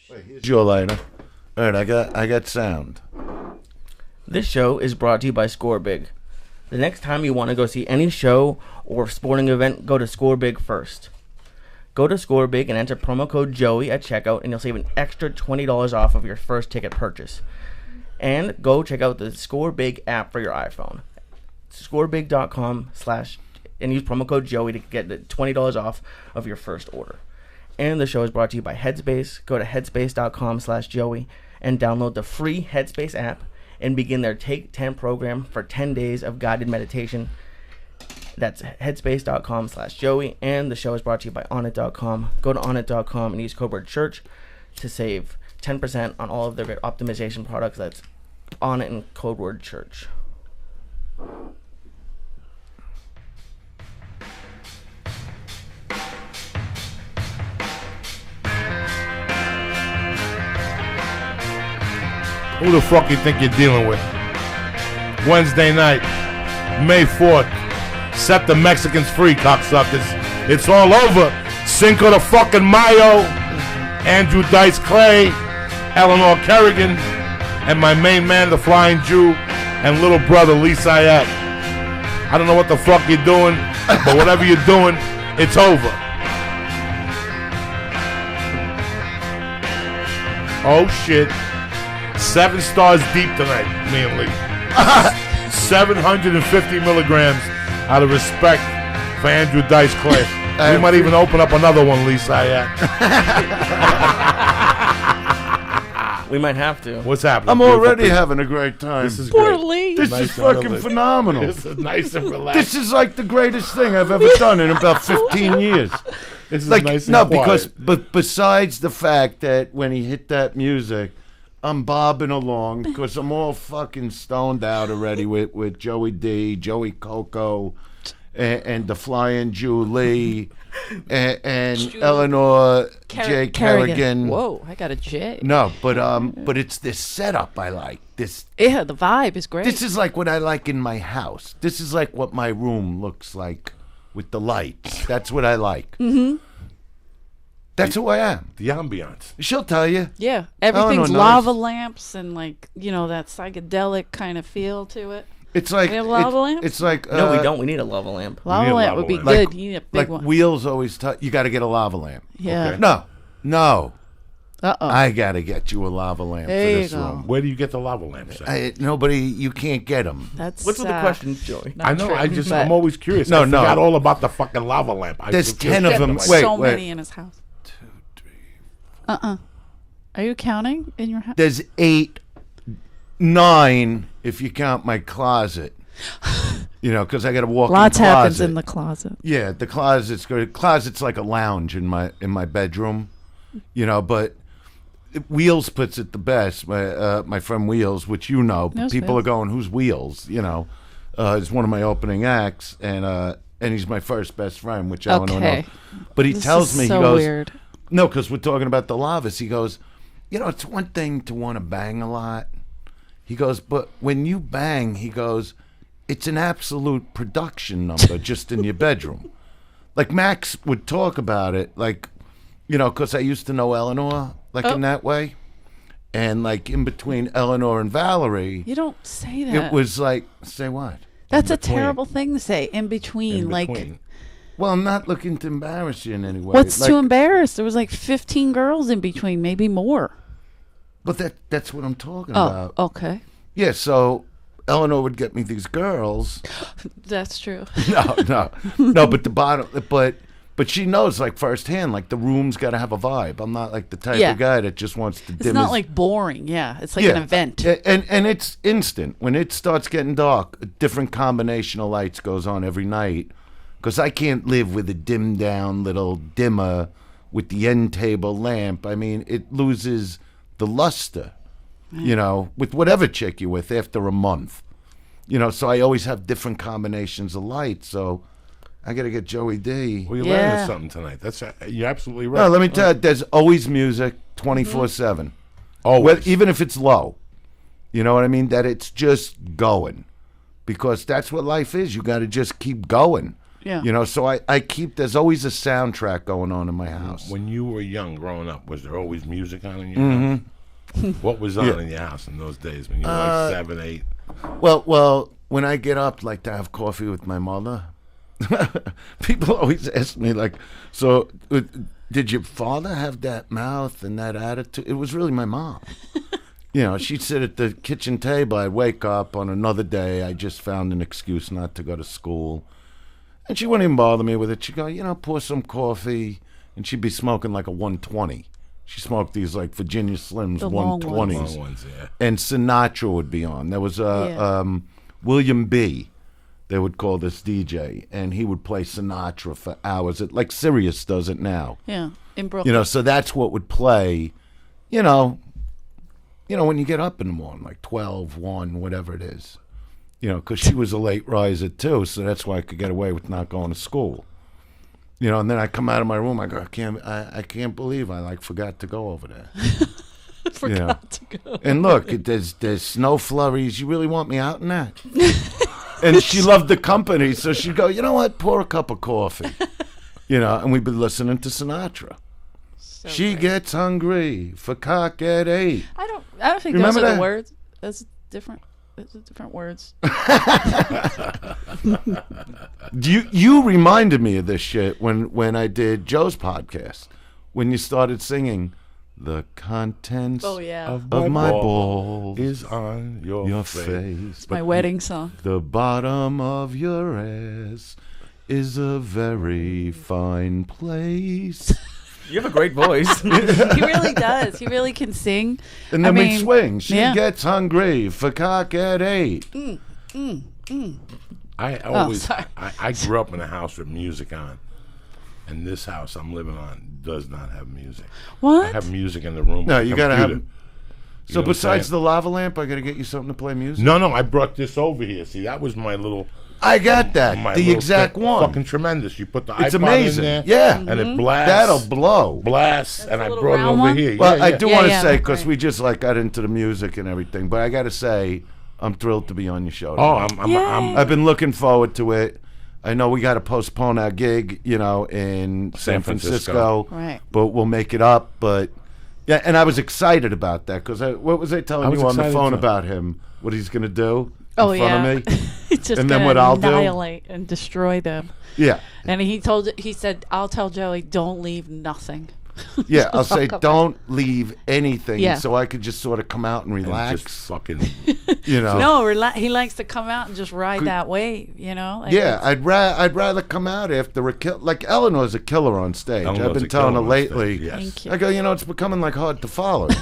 Wait, here's your lighter. All right, I got sound. This show is brought to you by ScoreBig. The next time you want to go see any show or sporting event, go to ScoreBig first. Go to ScoreBig and enter promo code Joey at checkout, and you'll save an extra $20 off of your first ticket purchase. And go check out the ScoreBig app for your iPhone. ScoreBig.com/ and use promo code Joey to get the $20 off of your first order. And the show is brought to you by Headspace. Go to headspace.com/Joey and download the free Headspace app and begin their Take 10 program for 10 days of guided meditation. That's headspace.com/Joey. And the show is brought to you by Onnit.com. Go to Onnit.com and use code word church to save 10% on all of their optimization products. That's Onnit and code word church. Who the fuck you think you're dealing with? Wednesday night, May 4th. Set the Mexicans free, cocksuckers. It's all over. Cinco de fucking Mayo. Andrew Dice Clay, Eleanor Kerrigan, and my main man, the Flying Jew, and little brother, Syatt. I don't know what the fuck you're doing, but whatever you're doing, it's over. Oh, shit. 7 stars deep tonight, me and Lee. 750 milligrams out of respect for Andrew Dice Clay. We might even open up another one, Syatt. We might have to. What's happening? I'm already having a great time. This is Poor great. Lee. This Nice is to fucking live. phenomenal. This is nice and relaxed. This is like the greatest thing I've ever done in about 15 years. This is Like, nice and no, quiet. but besides the fact that when he hit that music, I'm bobbing along because I'm all fucking stoned out already with Joey D, Joey Coco, and the Flying Jew Lee, and Eleanor J. Kerrigan. Whoa, I got a J. No, but it's this setup I like. This Yeah, the vibe is great. This is like what I like in my house. This is like what my room looks like with the lights. That's what I like. Mm-hmm. That's who I am. The ambiance. She'll tell you. Yeah, everything's nice. lava lamps and like, you know, that psychedelic kind of feel to it. It's like We have lava lamps? It's like No, we don't. We need a lava lamp. need Lava a lamp lava would be lamp. good. You need a big like one. Wheels always tell you got to get a lava lamp. Yeah. Okay. No, Uh-oh. I got to get you a lava lamp There for you this go. room. Where do you get the lava lamps at? Nobody, you can't get them. That's What's with the question, Joey? not I know. true, but I'm always curious. No, I no. forgot all about the fucking lava lamp. There's 10 of them. There's Wait, so wait. many in his house. 2, 3. Are you counting in your house? There's 8, 9 if you count my closet. You know, because I got to walk. Lots in the happens closet. in the closet. Yeah, the closet's good. Closet's like a lounge in my bedroom, you know. But Wheels puts it the best. My friend Wheels, which you know, Knows people Wheels. are going, "Who's Wheels?" You know, is one of my opening acts, and he's my first best friend, which I don't know. Okay. But he This tells is me, so he goes, weird. "No, because we're talking about the lavas." He goes, "You know, it's one thing to want to bang a lot." He goes, "But when you bang," he goes, "it's an absolute production number just in your bedroom." Like Max would talk about it, like, you know, because I used to know Eleanor, like in that way. And like in between Eleanor and Valerie, You don't say that. it was like, say what? That's a between. terrible thing to say. In between. In Like, between. Well, I'm not looking to embarrass you in any way. what's like, to embarrass? There was like 15 girls in between, maybe more. But that's what I'm talking Oh, about. okay. Yeah, so Eleanor would get me these girls. That's true. No, but the bottom, but she knows like firsthand, like the room's got to have a vibe. I'm not like the type Yeah. of guy that just wants to It's dim not his, like boring. Yeah. It's like an event. And it's instant. When it starts getting dark, a different combination of lights goes on every night. Because I can't live with a dimmed down little dimmer with the end table lamp. I mean, it loses the luster, you know, with whatever chick you're with after a month. You know, so I always have different combinations of lights. So I got to get Joey D. Well, you're Yeah. learning something tonight. You're absolutely right. No, let me tell you, there's always music 24/7. Always. Even if it's low. You know what I mean? That it's just going. Because that's what life is. You got to just keep going. Yeah. You know, so I keep, there's always a soundtrack going on in my house. When you were young, growing up, was there always music on in your house? What was on in your house in those days when you were like 7, 8? Well, when I get up, like to have coffee with my mother, people always ask me, like, so did your father have that mouth and that attitude? It was really my mom. You know, she'd sit at the kitchen table. I'd wake up on another day. I just found an excuse not to go to school. And she wouldn't even bother me with it. She'd go, pour some coffee. And she'd be smoking like a 120. She smoked these like Virginia Slims, The long 120s. Long ones, yeah. And Sinatra would be on. There was William B. They would call this DJ. And he would play Sinatra for hours. Like Sirius does it now. Yeah, in Brooklyn. You know, so that's what would play, when you get up in the morning, like 12, 1, whatever it is. You know, because she was a late riser too, so that's why I could get away with not going to school. You know, and then I come out of my room, I go, I can't believe I forgot to go over there. Forgot to go. And look, there's snow flurries. You really want me out in that? And she loved the company, so she'd go, you know what? Pour a cup of coffee. And we'd be listening to Sinatra. So She great. gets hungry for cock at 8. I don't think Remember those are that? the words. That's different. Those are different words. You reminded me of this shit when I did Joe's podcast, when you started singing the contents Oh, yeah. of my balls is on your face. It's my wedding song. The bottom of your ass is a very fine place. You have a great voice. He really does. He really can sing. And then I we mean, swing. She yeah. gets hungry for cock at 8. I always, sorry. I grew up in a house with music on. And this house I'm living on does not have music. What? I have music in the room. No, with the you gotta computer. have. You So know what I'm besides saying? the lava lamp, I gotta get you something to play music. No, I brought this over here. See, that was my little. I got that. My The little exact thing. one. Fucking tremendous. You put the It's iPod amazing. in there. Yeah. And it blasts. That'll blow. Blasts. And a I little brought it round over one? here. Well, yeah, I yeah. do Yeah, want to yeah, say, that's because right. we just got into the music and everything, but I got to say, I'm thrilled to be on your show. Oh, tonight. I'm I've been looking forward to it. I know we got to postpone our gig, in San Francisco. Right. But we'll make it up. But yeah, and I was excited about that because what was I telling I was you on the excited phone too. about him? What he's going to do Oh, in front yeah. of me? He's just And then gonna what I'll do? annihilate and destroy them. Yeah, And he said, I'll tell Joey, don't leave nothing. yeah. I'll say don't leave anything, Yeah. so I could just sort of come out and And relax. just fucking. No, he likes to come out and just ride that wave, Like Yeah, it's- I'd rather come out after a kill. Like Eleanor's a killer on stage. Eleanor's I've been a telling her killer on stage, lately. yes. Thank you. I go, it's becoming hard to follow you.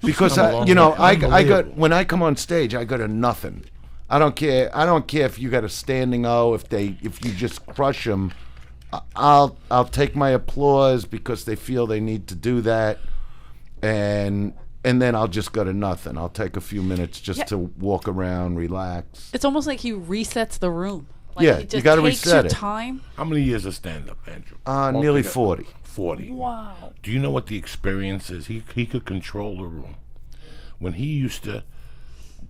Because Unbelievable. I got when I come on stage, I go to nothing. I don't care if you got a standing O. If you just crush them, I'll take my applause because they feel they need to do that, and then I'll just go to nothing. I'll take a few minutes just to walk around, relax. It's almost like he resets the room. Like Yeah, he you just gotta takes reset your it. time. How many years of stand up, Andrew? Nearly Altogether? 40. 40. Wow. Do you know what the experience is? He could control the room. When he used to,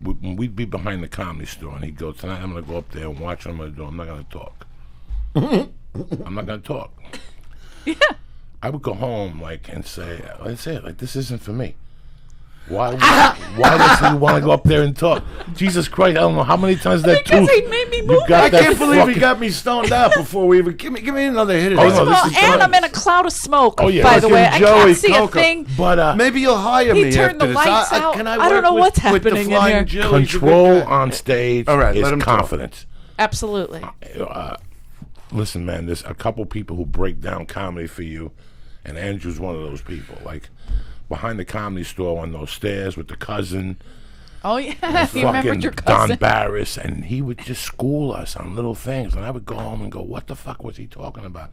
when we'd be behind the Comedy Store, and he'd go, tonight I'm going to go up there and watch what I'm going to do. I'm not going to talk. I'm not going to talk. Yeah. I would go home, and say, this isn't for me. Why does he want to go up there and talk? Jesus Christ, I don't know how many times that Because tooth. he made me you move. got I that can't believe he fucking- got me stoned out before we even give me another hit. Of Oh, that. no, this Well, is and fun. I'm in a cloud of smoke, Oh, yeah. by the Fucking way. I Joey can't see Coco. a thing. But Maybe you'll hire He me turned after the this. lights out. Can I I don't know work what's with the happening in Flying here. Jill? He's a good control guy. on stage All right, is let him talk. confidence. Absolutely. Listen, man, there's a couple people who break down comedy for you, and Andrew's one of those people. Like, behind the Comedy Store on those stairs with the cousin, Oh, yeah. You remembered your Don cousin. Barris, and he would just school us on little things. And I would go home and go, what the fuck was he talking about?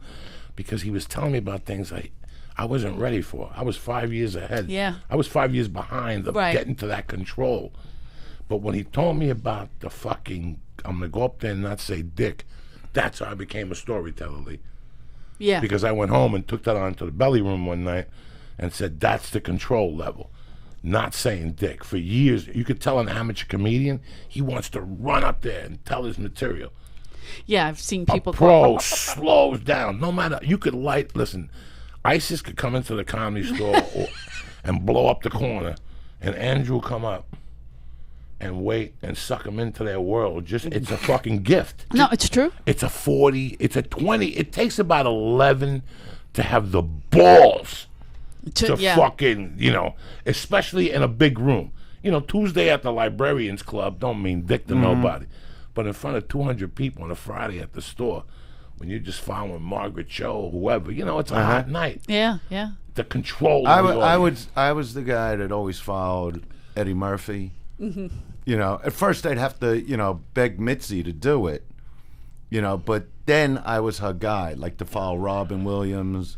Because he was telling me about things I wasn't ready for. I was 5 years ahead. Yeah. I was 5 years behind of Right. getting to that control. But when he told me about the fucking, I'm going to go up there and not say dick, that's how I became a storyteller, Lee. Yeah. Because I went home and took that onto the belly room one night and said, that's the control level. Not saying dick. For years, you could tell an amateur comedian, he wants to run up there and tell his material. Yeah, I've seen people A pro slows down. No matter, you could listen, ISIS could come into the Comedy Store and blow up the corner, and Andrew will come up and wait and suck them into their world. It's a fucking gift. No, it's true. It's a 40, it's a 20. It takes about 11 to have the balls to fucking, especially in a big room. Tuesday at the Librarians Club don't mean dick to nobody. But in front of 200 people on a Friday at the store, when you're just following Margaret Cho or whoever, it's a hot night. Yeah. The control. I was the guy that always followed Eddie Murphy. At first I'd have to, beg Mitzi to do it, but then I was her guy, like to follow Robin Williams,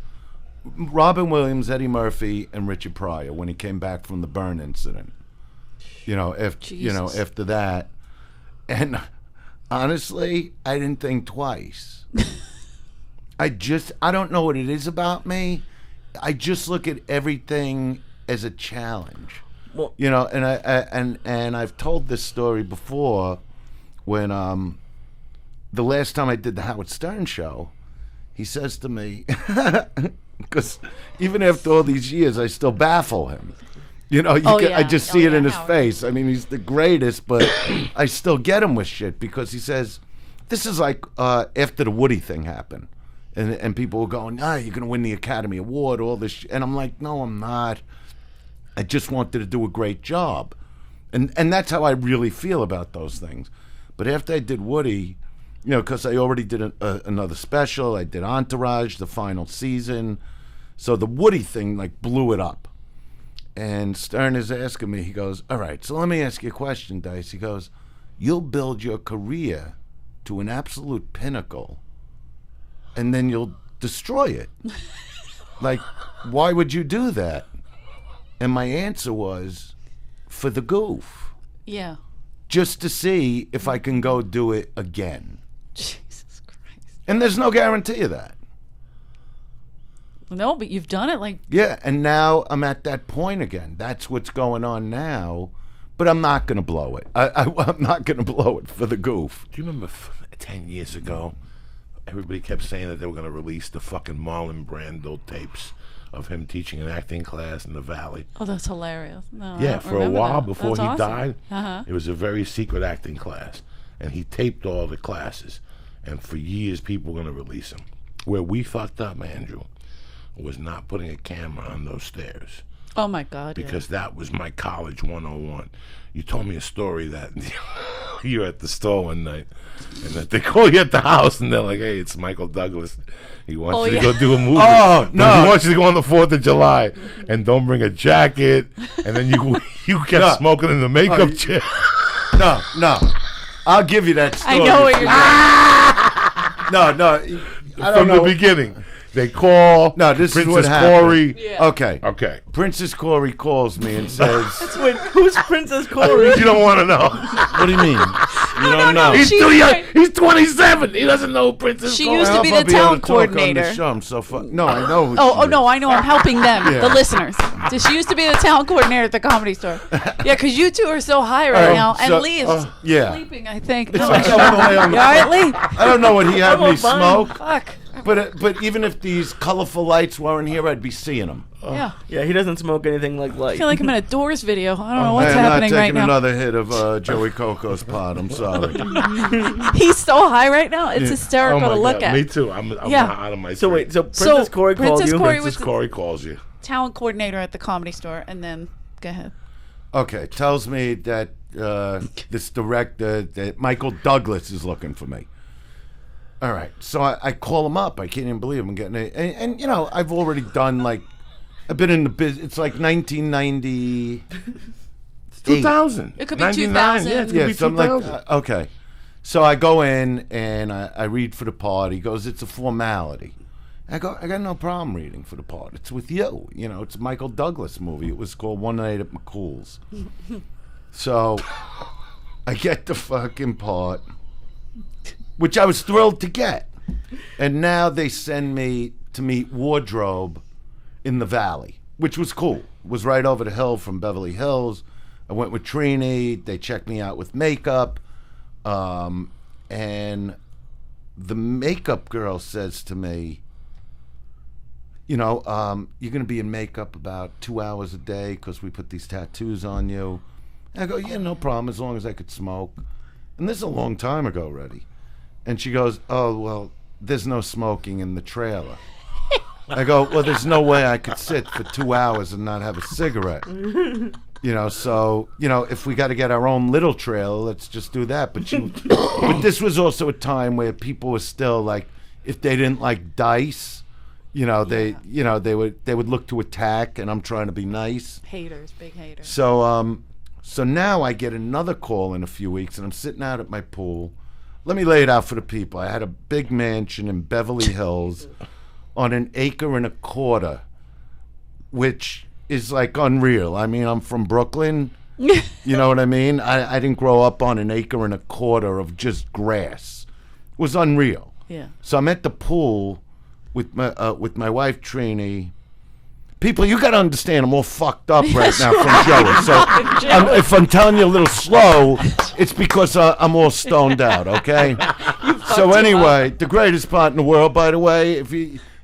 Eddie Murphy, and Richard Pryor when he came back from the burn incident. After that, and honestly, I didn't think twice. I don't know what it is about me. I just look at everything as a challenge. Well, and I've told this story before when the last time I did the Howard Stern show, he says to me, because even after all these years, I still baffle him. I just see it in his face. I mean, he's the greatest, but I still get him with shit because he says, this is like after the Woody thing happened. And people were going, you're going to win the Academy Award, all this shit. And I'm like, no, I'm not. I just wanted to do a great job. And that's how I really feel about those things. But after I did Woody, because I already did another special, I did Entourage, the final season. So the Woody thing, blew it up. And Stern is asking me, he goes, all right, so let me ask you a question, Dice. He goes, you'll build your career to an absolute pinnacle, and then you'll destroy it. Why would you do that? And my answer was, for the goof. Yeah. Just to see if I can go do it again. Jesus Christ. And there's no guarantee of that. No, but you've done it Yeah, and now I'm at that point again. That's what's going on now. But I'm not going to blow it. I'm not going to blow it for the goof. Do you remember 10 years ago, everybody kept saying that they were going to release the fucking Marlon Brando tapes of him teaching an acting class in the Valley? Oh, that's hilarious. No, yeah, for a while before he died, Uh-huh. it was a very secret acting class. And he taped all the classes. And for years, people were going to release them. Where we fucked up, Andrew, was not putting a camera on those stairs. Oh my God! Because that was my college 101. You told me a story that you were at the store one night, and that they call you at the house, and they're like, "Hey, it's Michael Douglas. He wants you to go do a movie. Oh no! He wants you to go on the 4th of July, and don't bring a jacket." And then you kept smoking in the makeup chair. No, I'll give you that story. I know what you're doing. No, I don't know. From the beginning. They call this Princess is what happened. Corey. Yeah. Okay. Princess Corey calls me and says... Wait, who's Princess Corey? You don't want to know. What do you mean? You don't know. He's too young. He's 27. He doesn't know Princess She Corey. used to be the town coordinator. I'm so No, I know who Oh, she is. no, I know. I'm helping them, the listeners. She used to be the town coordinator at the Comedy Store. Yeah, because you two are so high right now. And Lee's sleeping, I think. It's like all the way on the You all right, Lee? I don't know what he had me smoke. Fuck. But even if these colorful lights weren't here, I'd be seeing them. Yeah. Yeah, he doesn't smoke anything like light. I feel like I'm in a Doors video. I don't know what's I'm happening not right taking now. another hit of Joey Coco's pot. I'm sorry. He's so high right now. It's hysterical to look at. Me too. I'm out of my So wait, so So, Princess Corey called Princess you. Corey Princess Corey calls you. Town coordinator at the Comedy Store, and then go ahead. Okay, tells me that this director, that Michael Douglas, is looking for me. All right, so I call him up. I can't even believe I'm getting it. And I've already done I've been in the business. It's like 1990. 2000. It could be 99. 2000. Yeah, it could be something 2000. like okay. So I go in and I read for the part. He goes, it's a formality. I got no problem reading for the part. It's with you. It's a Michael Douglas movie. It was called One Night at McCool's. So I get the fucking part, which I was thrilled to get. And now they send me to meet Wardrobe in the Valley, which was cool. It was right over the hill from Beverly Hills. I went with Trini. They checked me out with makeup. And the makeup girl says to me, you know, you're going to be in makeup about 2 hours a day because we put these tattoos on you. And I go, yeah, no problem, as long as I could smoke. And this is a long time ago already. And she goes, oh, well, there's no smoking in the trailer. I go, well, there's no way I could sit for 2 hours and not have a cigarette. You know, so, you know, if we got to get our own little trailer, let's just do that. But this was also a time where people were still like, if they didn't like dice, you know, they would look to attack, and I'm trying to be nice. Haters, big haters. So now I get another call in a few weeks, and I'm sitting out at my pool. Let me lay it out for the people. I had a big mansion in Beverly Hills on 1.25 acres, which is like unreal. I mean, I'm from Brooklyn. You know what I mean? I didn't grow up on 1.25 acres of just grass. It was unreal. Yeah. So I'm at the pool with my wife Trini. People, you got to understand, I'm all fucked up right now from Joey. So if I'm telling you a little slow, it's because I'm all stoned out, okay? So anyway, the greatest pot in the world, by the way.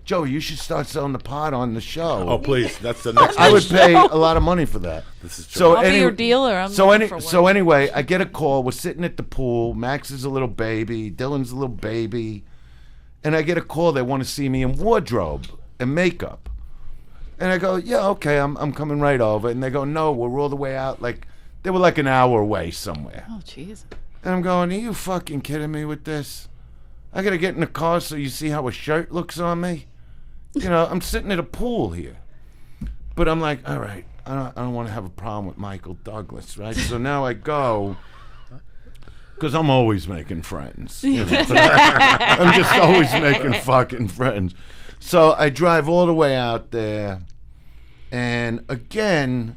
Joey, you should start selling the pot on the show. Oh, please. That's the next I would pay a lot of money for that. This is true. So I'll be your dealer. So anyway, I get a call. We're sitting at the pool. Max is a little baby. Dylan's a little baby. And I get a call. They want to see me in wardrobe and makeup. And I go, yeah, okay, I'm coming right over. And they go, no, we're all the way out. Like, they were like an hour away somewhere. Oh, jeez. And I'm going, are you fucking kidding me with this? I got to get in the car so you see how a shirt looks on me? You know, I'm sitting at a pool here. But I'm like, all right, I don't want to have a problem with Michael Douglas, right? So now I go, because I'm always making friends. You know? I'm just always making fucking friends. So I drive all the way out there, and again,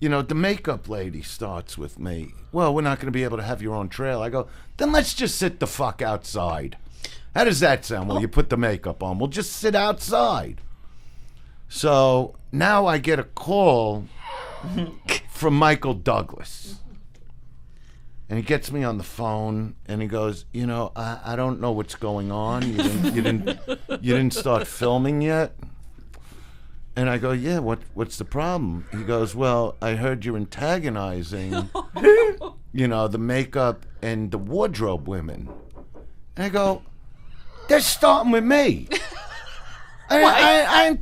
you know, the makeup lady starts with me. Well, we're not going to be able to have your own trail. I go, then let's just sit the fuck outside. How does that sound? Well, you put the makeup on. We'll just sit outside. So now I get a call from Michael Douglas. And he gets me on the phone, and he goes, you know, I don't know what's going on. You didn't start filming yet. And I go, yeah, what's the problem? He goes, well, I heard you're antagonizing, you know, the makeup and the wardrobe women. And I go, they're starting with me. I'm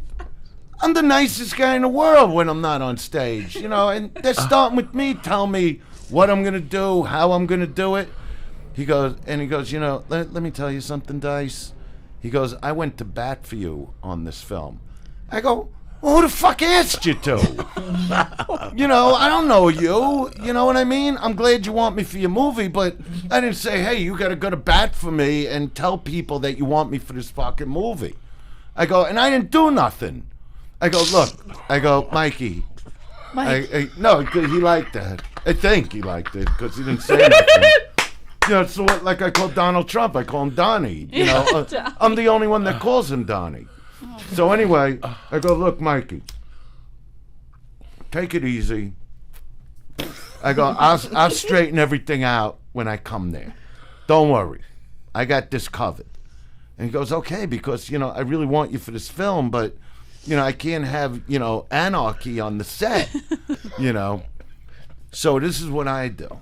the nicest guy in the world when I'm not on stage, you know, and they're starting with me, tell me what I'm going to do, how I'm going to do it. He goes, you know, let me tell you something, Dice. He goes, I went to bat for you on this film. I go, well, who the fuck asked you to? You know, I don't know you. You know what I mean? I'm glad you want me for your movie, but I didn't say, hey, you got to go to bat for me and tell people that you want me for this fucking movie. I go, and I didn't do nothing. I go, look, Mikey. No, he liked that. I think he liked it because he didn't say anything. You know, so like I call Donald Trump, I call him Donnie. You know, I'm the only one that calls him Donnie. So anyway, I go, look, Mikey, take it easy. I go, I'll straighten everything out when I come there. Don't worry, I got this covered. And he goes, okay, because you know I really want you for this film, but you know I can't have anarchy on the set. You know. So this is what I do.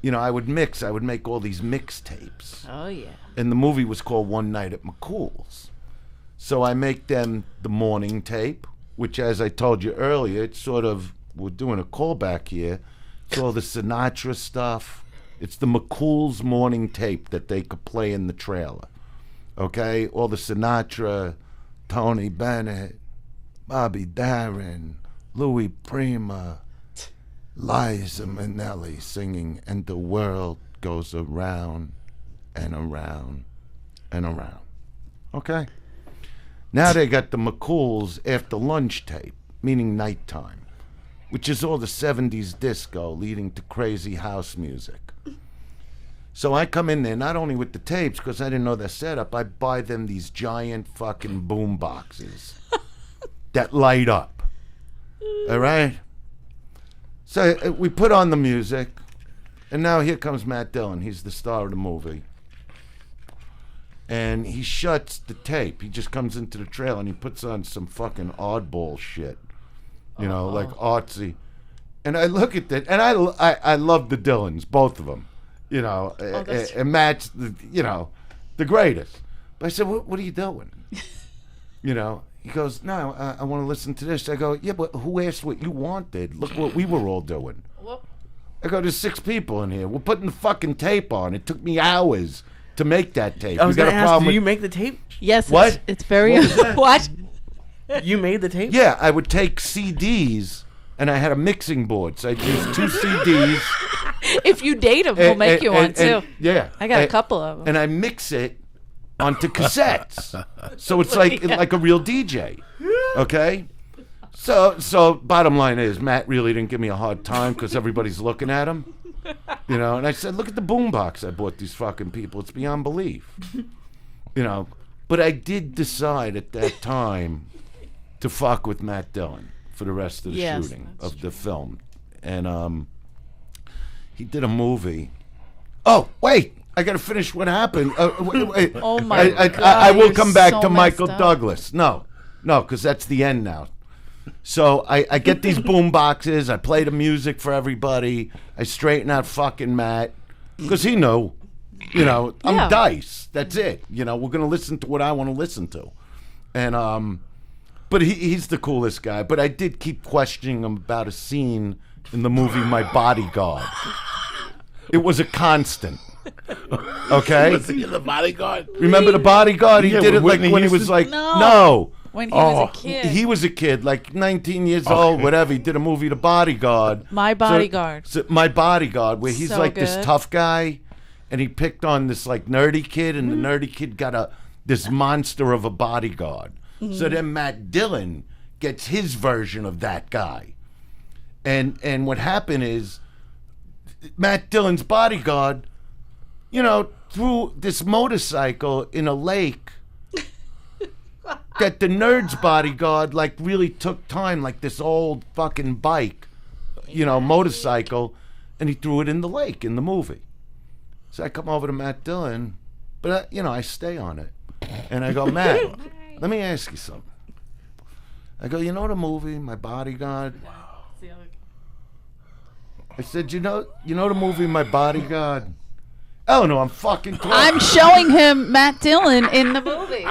You know, I would make all these mixtapes. Oh, yeah. And the movie was called One Night at McCool's. So I make them the morning tape, which, as I told you earlier, it's sort of, we're doing a callback here. It's all the Sinatra stuff. It's the McCool's morning tape that they could play in the trailer. Okay? All the Sinatra, Tony Bennett, Bobby Darin, Louis Prima, Liza Minnelli singing, and the world goes around and around and around. Okay? Now they got the McCool's after lunch tape, meaning nighttime, which is all the 70s disco leading to crazy house music. So I come in there not only with the tapes, because I didn't know their setup, I buy them these giant fucking boom boxes that light up. All right? So we put on the music, and now here comes Matt Dillon. He's the star of the movie. and he shuts the tape. He just comes into the trailer and he puts on some fucking oddball shit, like artsy. And I look at that, and I love the Dylans, both of them, and Matt's the greatest. But I said, what are you doing? He goes, no, I want to listen to this. I go, yeah, but who asked what you wanted? Look what we were all doing. I go, there's 6 people in here. We're putting the fucking tape on. It took me hours to make that tape. I was going to ask, do you make the tape? Yes. What? It's very... What? You made the tape? Yeah, I would take CDs, and I had a mixing board. So I'd use 2 CDs. If you date them, we'll make you one, too. Yeah. I got a couple of them. And I mix it onto cassettes. So it's like a real DJ. Okay? So bottom line is, Matt really didn't give me a hard time because everybody's looking at him. And I said, look at the boombox I bought these fucking people. It's beyond belief. But I did decide at that time to fuck with Matt Dillon for the rest of the shooting of the film. And he did a movie. Oh, wait. I got to finish what happened. Wait. Oh, my God. I will come back so to Michael up. Douglas. No, because that's the end now. So I get these boom boxes. I play the music for everybody. I straighten out fucking Matt because he knew, I'm Dice. That's it. We're gonna listen to what I want to listen to, and but he's the coolest guy. But I did keep questioning him about a scene in the movie My Bodyguard. It was a constant. Okay. Was he in The Bodyguard? Remember The Bodyguard? He did it like Whitney when he was Houston? like No. When he was a kid. He was a kid, like 19 years old, whatever. He did a movie, The Bodyguard. My Bodyguard. So My Bodyguard, where he's So like good. this tough guy, and he picked on this like nerdy kid, and the nerdy kid got this monster of a bodyguard. So then Matt Dillon gets his version of that guy. And what happened is Matt Dillon's bodyguard, threw this motorcycle in a lake that the nerd's bodyguard like really took time, like this old fucking bike, motorcycle, and he threw it in the lake in the movie. So I come over to Matt Dillon, but I stay on it, and I go, Matt, let me ask you something. I go, the movie My Bodyguard? I said, the movie My Bodyguard? Eleanor, I'm fucking talking. I'm showing him Matt Dillon in the movie.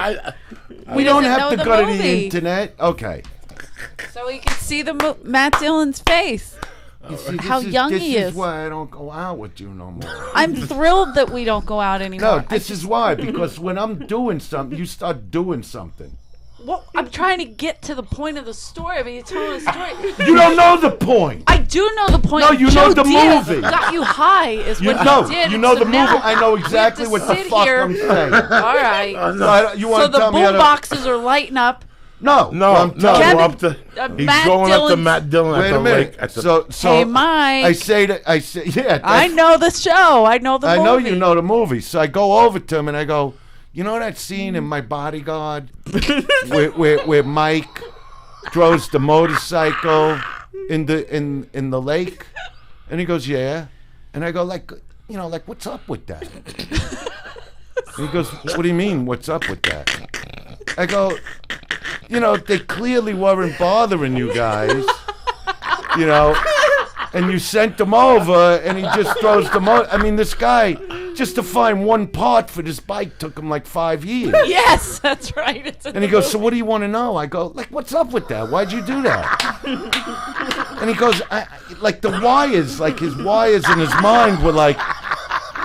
We don't have to go to the movie. internet. Okay. So he can see the Matt Dillon's face. You see, How young he This is. is why I don't go out with you no more. I'm thrilled that we don't go out anymore. No, this is why. Because when I'm doing something, you start doing something. Well, I'm trying to get to the point of the story. I mean, you're telling a story. You don't know the point. I do know the point. No, you Joe know the Diaz movie. Got you high is what he did. You know So the movie. now I know we have exactly to what the sit fuck here. I'm saying. All right. You So want the to tell me how boom to... boxes are lighting up. No, No, he's up to, he's Matt going up to Dillon's- Matt Dillon Wait at a the minute. lake. At the, So Hey, Mike. I say, yeah. I know the show. I know the movie. I know you know the movie. So I go over to him and I go, you know that scene in My Bodyguard where Mike throws the motorcycle in the lake? And he goes, yeah. And I go, like what's up with that? And he goes, what do you mean, what's up with that? I go, they clearly weren't bothering you guys, and you sent them over, and he just throws them out. I mean, this guy, just to find one part for this bike took him like 5 years. Yes, that's right. It's in And he the goes, movie. so what do you want to know? I go, like, what's up with that? Why'd you do that? And he goes, like the wires, like his wires in his mind were like,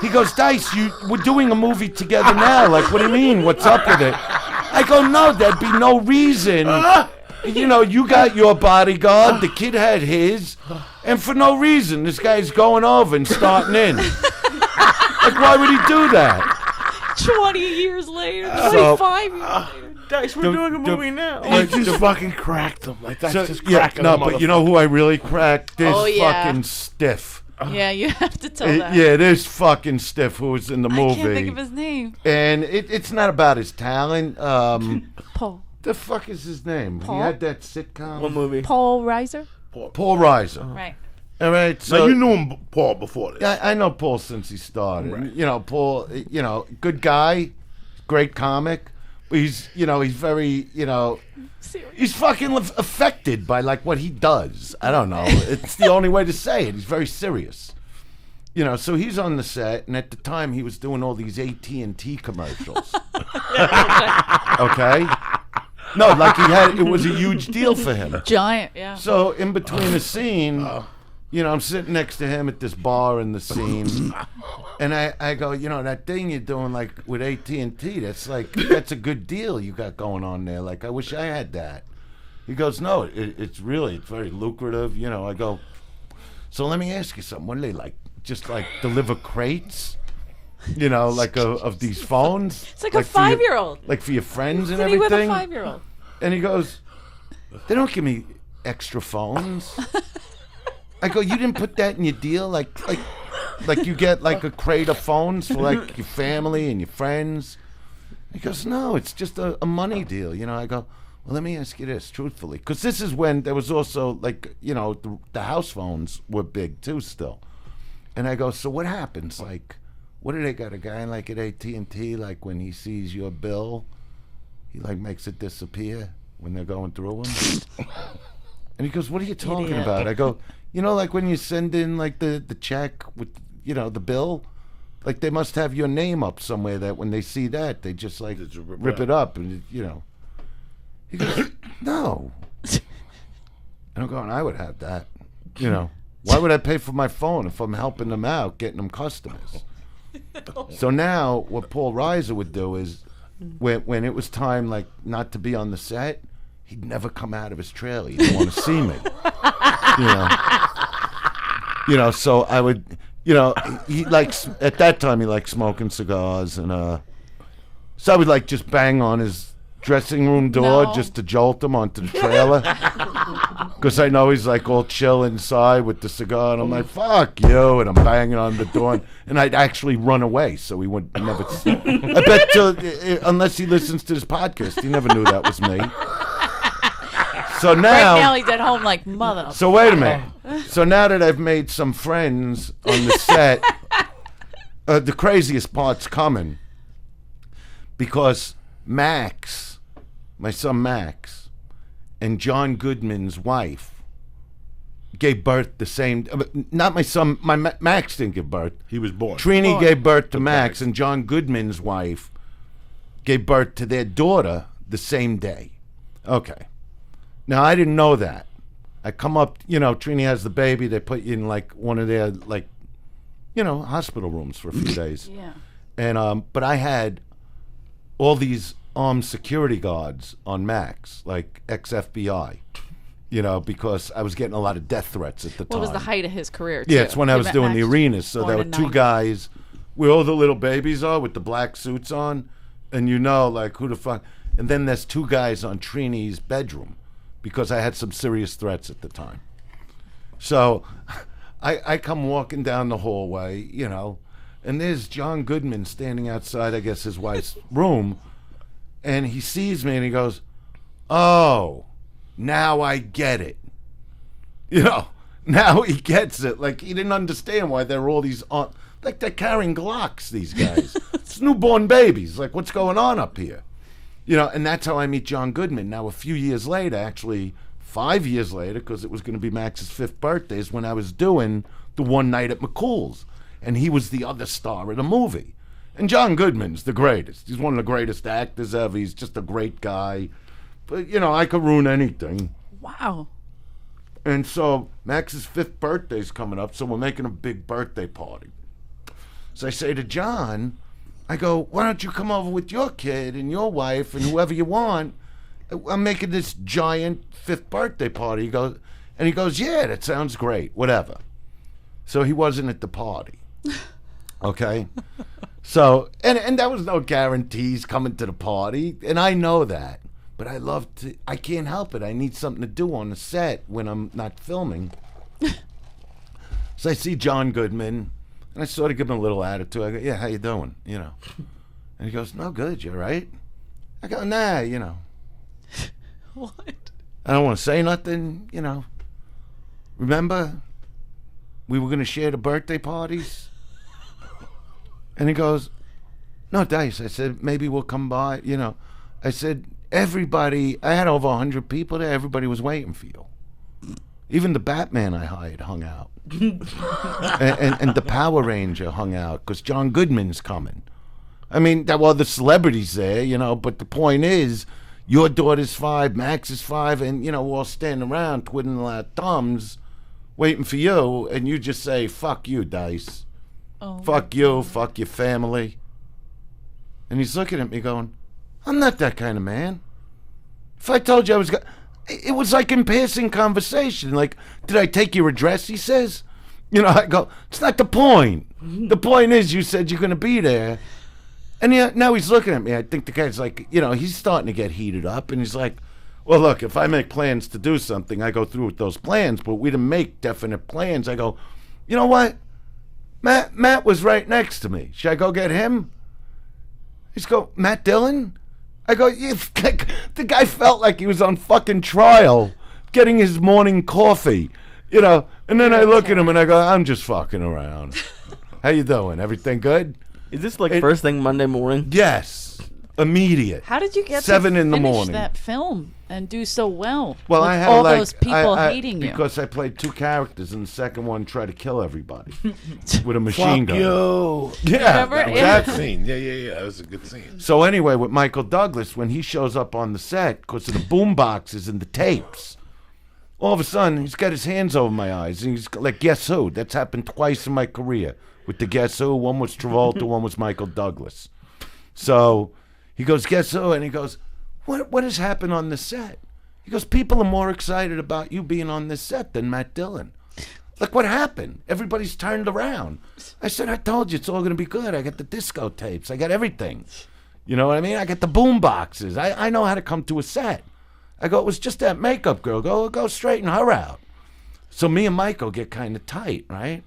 he goes, Dice, we're doing a movie together now. Like, what do you mean? What's up with it? I go, no, there'd be no reason. You got your bodyguard, the kid had his, and for no reason, this guy's going over and starting in. Like, why would he do that? 20 years later, So- 25 years later. Dice, we're doing a movie now. Like, just fucking cracked him. Like, that's just cracking no, him. but you know who I really cracked? This Oh, yeah. fucking stiff. Yeah, you have to tell that. Yeah, this fucking stiff who was in the movie. I can't think of his name. And it's not about his talent. Paul. The fuck is his name? Paul? He had that sitcom. What movie? Paul Reiser? Paul Reiser. Right. All right, so Now, you knew him, Paul, before this. I know Paul since he started. Paul, good guy, great comic. But he's very, Serious. he's fucking affected by like what he does. I don't know. It's the only way to say it. He's very serious. So he's on the set, and at the time he was doing all these AT&T commercials. Okay? No, like it was a huge deal for him. Giant, yeah. So in between a scene, I'm sitting next to him at this bar in the scene, and I go, that thing you're doing like with AT&T, that's a good deal you got going on there. Like, I wish I had that. He goes, no, it's very lucrative. I go, so let me ask you something. What do they like? Just like deliver crates? Like of these phones? It's like a 5-year-old. Like for your friends and everything? everything? With a 5-year-old. And he goes, they don't give me extra phones. I go, you didn't put that in your deal? Like you get like a crate of phones for like your family and your friends? He goes, no, it's just a money deal. I go, well, let me ask you this, truthfully. Because this is when there was also like, the house phones were big too still. And I go, so what happens? Like, what do they got? A guy like at AT&T, like when he sees your bill, he like makes it disappear when they're going through them? And he goes, what are you talking about? I go, like when you send in like the check with, the bill, like they must have your name up somewhere that when they see that, they just like rip it up and, He goes, no. And I'm going, I would have that, Why would I pay for my phone if I'm helping them out, getting them customers? So now what Paul Reiser would do is when it was time like not to be on the set, he'd never come out of his trailer. He didn't want to see me. So I would, he likes, at that time he liked smoking cigars, and so I would like just bang on his dressing room door just to jolt him onto the trailer. Because I know he's like all chill inside with the cigar, and I'm like, fuck you, and I'm banging on the door, and I'd actually run away so he would never I bet unless he listens to this podcast, he never knew that was me. So now, right now he's at home like, mother. So wait a minute. So now that I've made some friends on the set, the craziest part's coming. Because Max, my son Max, and John Goodman's wife gave birth the same. Not my son. Max didn't give birth. He was born. Trini gave birth to Max, and John Goodman's wife gave birth to their daughter the same day. Okay. Now I didn't know that. I come up, Trini has the baby. They put you in like one of their like, hospital rooms for a few days. Yeah. And but I had all these armed security guards on Max, like ex-FBI, because I was getting a lot of death threats at the time. Well, it was the height of his career, too. Yeah, it's when I was doing the arenas. So there were two guys where all the little babies are with the black suits on, and like, who the fuck. And then there's two guys on Trini's bedroom, because I had some serious threats at the time. So I come walking down the hallway, and there's John Goodman standing outside, I guess, his wife's room. And he sees me and he goes, oh, now I get it. Now he gets it. Like, he didn't understand why there were all these, like they're carrying Glocks, these guys. It's newborn babies. Like, what's going on up here? And that's how I meet John Goodman. Now, a few years later, actually 5 years later, because it was going to be Max's 5th birthday, is when I was doing the One Night at McCool's. And he was the other star of the movie. And John Goodman's the greatest. He's one of the greatest actors ever. He's just a great guy. But, I could ruin anything. Wow. And so Max's 5th birthday's coming up, so we're making a big birthday party. So I say to John, I go, why don't you come over with your kid and your wife and whoever you want? I'm making this giant 5th birthday party. He goes, yeah, that sounds great, whatever. So he wasn't at the party. Okay? So, and there was no guarantees coming to the party, and I know that. But I can't help it. I need something to do on the set when I'm not filming. So I see John Goodman, and I sort of give him a little attitude. I go, yeah, how you doing? And he goes, no, good, you right? I go, nah, What? I don't want to say nothing, Remember, we were going to share the birthday parties? And he goes, No, Dice. I said, maybe we'll come by. I said, everybody, I had over 100 people there. Everybody was waiting for you. Even the Batman I hired hung out. and the Power Ranger hung out because John Goodman's coming. I mean, the celebrities there, but the point is, your daughter's 5, Max is 5, and, we're all standing around twiddling our thumbs waiting for you, and you just say, fuck you, Dice. Oh, fuck you, fuck your family. And he's looking at me going, I'm not that kind of man. If I told you I was... It was like in passing conversation. Like, did I take your address, he says? I go, it's not the point. The point is you said you're going to be there. And now he's looking at me. I think the guy's like, he's starting to get heated up. And he's like, well, look, if I make plans to do something, I go through with those plans. But we didn't make definite plans. I go, you know what? Matt was right next to me. Should I go get him? He's go, Matt Dillon? I go, the guy felt like he was on fucking trial getting his morning coffee, and then I look at him and I go, I'm just fucking around. How you doing? Everything good? Is this first thing Monday morning? Yes. Immediate. How did you get 7 to in the finish morning that film and do so well? Well, I had all those people hating you. Because I played 2 characters, and the second one tried to kill everybody with a machine gun. You. Yeah, that scene. Yeah. That was a good scene. So anyway, with Michael Douglas, when he shows up on the set, because of the boom boxes and the tapes, all of a sudden he's got his hands over my eyes, and he's like, "Guess who?" That's happened twice in my career. With the Guess Who, one was Travolta, one was Michael Douglas. So he goes, "Guess who?" And he goes, What has happened on the set? He goes, people are more excited about you being on this set than Matt Dillon. Like, what happened? Everybody's turned around. I said, I told you it's all going to be good. I got the disco tapes. I got everything. You know what I mean? I got the boom boxes. I know how to come to a set. I go, it was just that makeup girl. Go straighten her out. So me and Michael get kind of tight, right?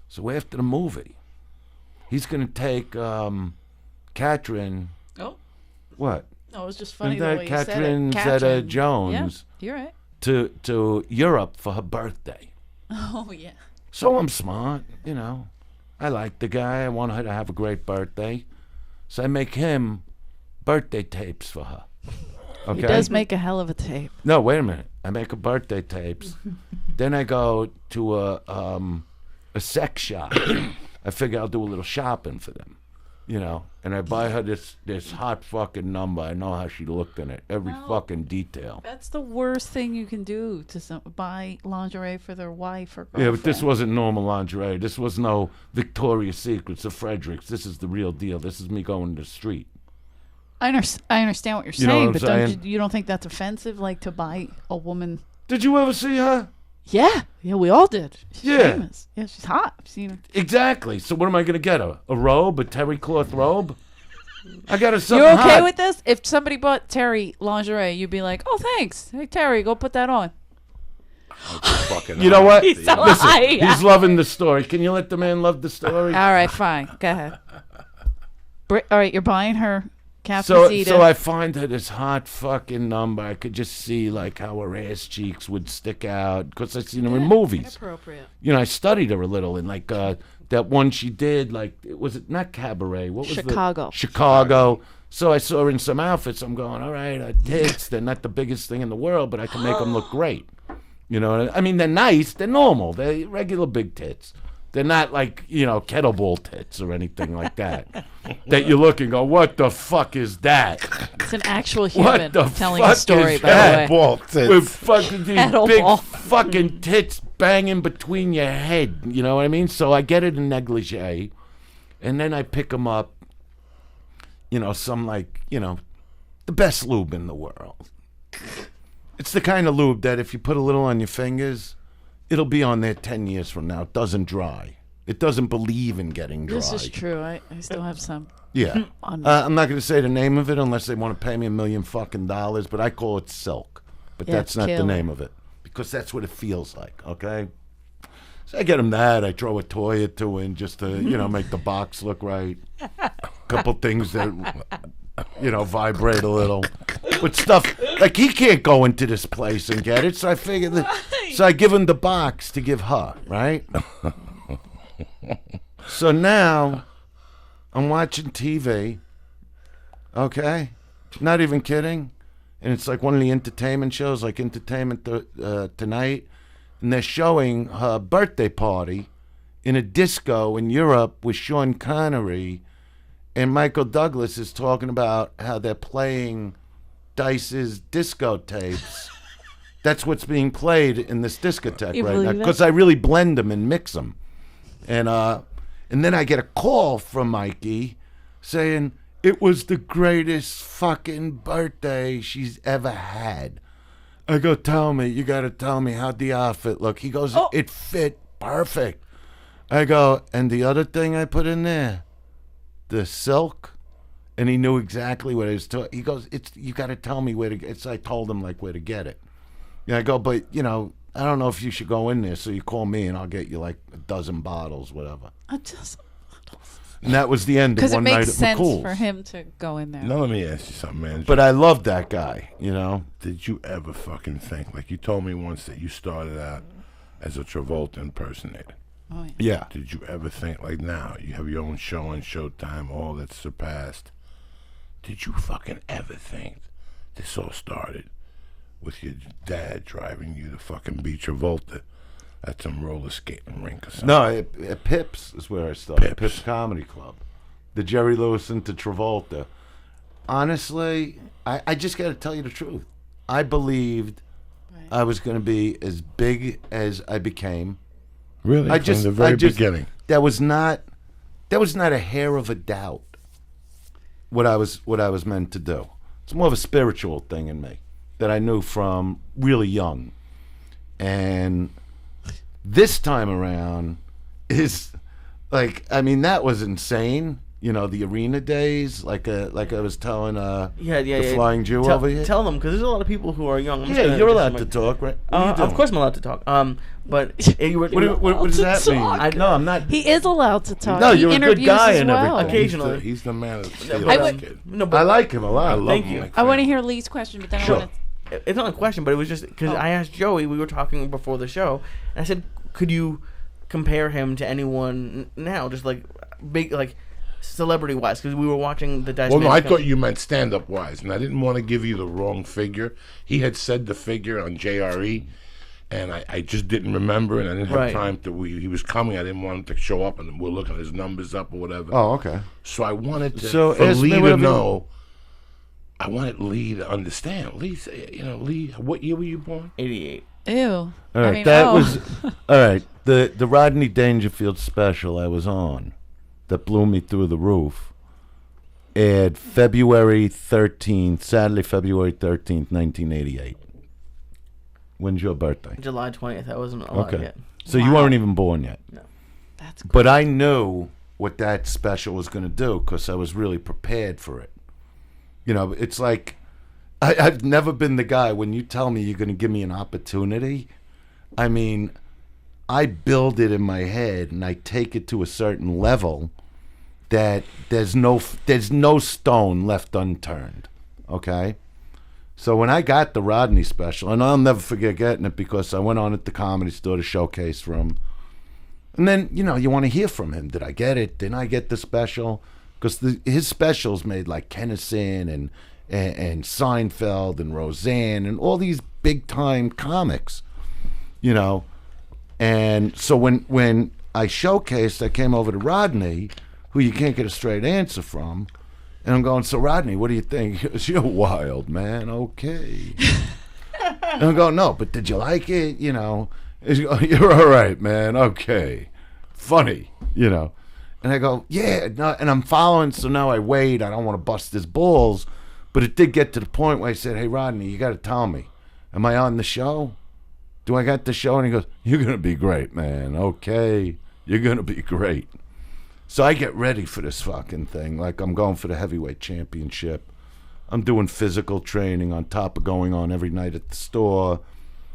So after the movie, he's going to take Katrin. Oh. What? No, it was just funny Isn't the that way Katrin you said it. Zeta-Jones? Yeah, you're right. To Europe for her birthday. Oh, yeah. So I'm smart, I like the guy. I want her to have a great birthday. So I make him birthday tapes for her. Okay? He does make a hell of a tape. No, wait a minute. I make her birthday tapes. Then I go to a sex shop. I figure I'll do a little shopping for them. And I buy her this hot fucking number. I know how she looked in it, every fucking detail. That's the worst thing you can do to buy lingerie for their wife or girlfriend. Yeah, but this wasn't normal lingerie. This was no Victoria's Secrets or Frederick's. This is the real deal. This is me going to the street. I understand what you're You know saying, what but I'm saying? you don't think that's offensive, like to buy a woman? Did you ever see her? Yeah, we all did. She's famous. Yeah, she's hot. I've seen her. Exactly. So what am I going to get her? A robe? A terry cloth robe? I got her something You're okay hot. with this? If somebody bought Terry lingerie, you'd be like, oh, thanks. Hey, Terry, go put that on. You know what? He's so Listen, high. he's loving the story. Can you let the man love the story? All right, fine. Go ahead. All right, you're buying her So Cafecita. I find her this hot fucking number. I could just see like how her ass cheeks would stick out because I've seen her in movies. Inappropriate. I studied her a little in like that one she did. Like, was it not Cabaret? What was Chicago. Chicago. So I saw her in some outfits. I'm going, all right, her tits. They're not the biggest thing in the world, but I can make them look great. You know, I mean, they're nice. They're normal. They're regular big tits. They're not like, kettlebell tits or anything like that. That you look and go, what the fuck is that? It's an actual human the telling fuck a story, is by that? the way. Ball tits. With fucking these Kettlebell. big fucking tits banging between your head. You know what I mean? So I get it in negligee. And then I pick them up, some like, the best lube in the world. It's the kind of lube that if you put a little on your fingers, it'll be on there 10 years from now. It doesn't dry. It doesn't believe in getting dry. This is true. I still have some. Yeah. I'm not going to say the name of it unless they want to pay me $1 million fucking dollars, but I call it Silk. But Yeah, that's not the killer. name of it because that's what it feels like, okay? So I get him that. I throw a toy or two in just to, make the box look right. A couple things that, vibrate a little. But stuff, like he can't go into this place and get it, so I figured that, so I give him the box to give her, right? So now I'm watching TV Okay? Not even kidding. And it's like one of the entertainment shows, like Entertainment Tonight. And they're showing her birthday party in a disco in Europe with Sean Connery. And Michael Douglas is talking about how they're playing Dice's disco tapes. That's what's being played in this discotheque right now. Because I really blend them and mix them. And then I get a call from Mikey saying it was the greatest fucking birthday she's ever had. I go, you got to tell me how'd the outfit look. He goes, it fit perfect. I go, and the other thing I put in there, the silk, and he knew exactly what I was talking. He goes, you got to tell me where to get it. I told him like where to get it. Yeah, I go, but I don't know if you should go in there. So you call me and I'll get you like a dozen bottles, whatever. A dozen bottles. And that was the end of one night at McCool's. Because it makes sense for him to go in there. Now let me ask you something, man. But I love that guy, Did you ever fucking think, like you told me once that you started out as a Travolta impersonator? Oh, yeah. Did you ever think, like now, you have your own show on Showtime, all that's surpassed. Did you fucking ever think this all started with your dad driving you to fucking be Travolta at some roller skating rink or something? No, at Pips is where I started. Pips Comedy Club. The Jerry Lewis into Travolta. Honestly, I just got to tell you the truth. I believed I was going to be as big as I became. Really? From the very beginning. That was not a hair of a doubt what I was meant to do. It's more of a spiritual thing in me that I knew from really young. And this time around is like, that was insane. The arena days, like I was telling the Flying Jew over here. Tell them, because there's a lot of people who are young. You're allowed to talk, right? Of course I'm allowed to talk. But what does that mean? No, I'm not. He is allowed to talk. No, you're a good guy and well. everything. Occasionally. He's the man of the kid. I like him a lot. I love Thank him. you. Like I want to hear Lee's question, but then I want to... It's not a question, but it was just because I asked Joey, we were talking before the show, and I said, could you compare him to anyone now, just like big, like celebrity wise? Because we were watching the Dice. Well, no, I thought you meant stand up wise, and I didn't want to give you the wrong figure. He had said the figure on JRE, and I just didn't remember, and I didn't have time to. He was coming, I didn't want him to show up, and we're looking his numbers up or whatever. Oh, okay. So I wanted for Lee to know. I wanted Lee to understand. Lee, Lee, what year were you born? 88. Ew. All right, was all right. The Rodney Dangerfield special I was on, that blew me through the roof, aired February 13th, Saturday, February 13th, 1988. When's your birthday? July 20th. I wasn't alive yet. So you weren't even born yet. No. That's cool. But I knew what that special was going to do because I was really prepared for it. It's like I've never been the guy, when you tell me you're going to give me an opportunity, I build it in my head and I take it to a certain level that there's no stone left unturned. Okay? So when I got the Rodney special, and I'll never forget getting it because I went on at the Comedy Store to showcase for him. And then, you want to hear from him. Did I get it? Didn't I get the special? Because his specials made like Kennison and Seinfeld and Roseanne and all these big time comics, And so when I showcased, I came over to Rodney, who you can't get a straight answer from, and I'm going, so Rodney, what do you think? He goes, you're wild, man. Okay. And I'm going, no, but did you like it? He's going, you're all right, man. Okay. Funny, And I go, yeah, no, and I'm following, so now I wait. I don't want to bust his balls. But it did get to the point where I said, hey, Rodney, you got to tell me, am I on the show? Do I got the show? And he goes, you're going to be great, man. Okay, you're going to be great. So I get ready for this fucking thing. Like, I'm going for the heavyweight championship. I'm doing physical training on top of going on every night at the store.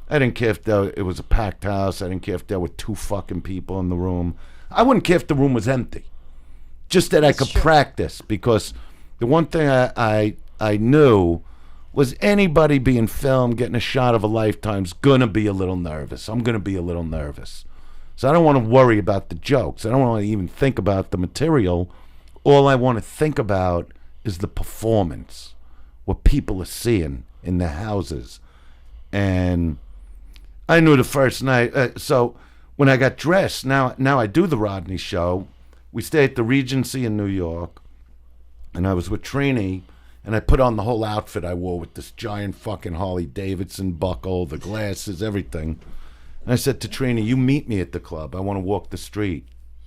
I didn't care if it was a packed house. I didn't care if there were 2 fucking people in the room. I wouldn't care if the room was empty. Just that I could practice, because the one thing I knew was anybody being filmed, getting a shot of a lifetime's going to be a little nervous. I'm going to be a little nervous. So I don't want to worry about the jokes. I don't want to even think about the material. All I want to think about is the performance, what people are seeing in their houses. And I knew the first night. So when I got dressed, now I do the Rodney show. We stay at the Regency in New York, and I was with Trini, and I put on the whole outfit I wore with this giant fucking Harley Davidson buckle, the glasses, everything. And I said to Trini, you meet me at the club. I want to walk the street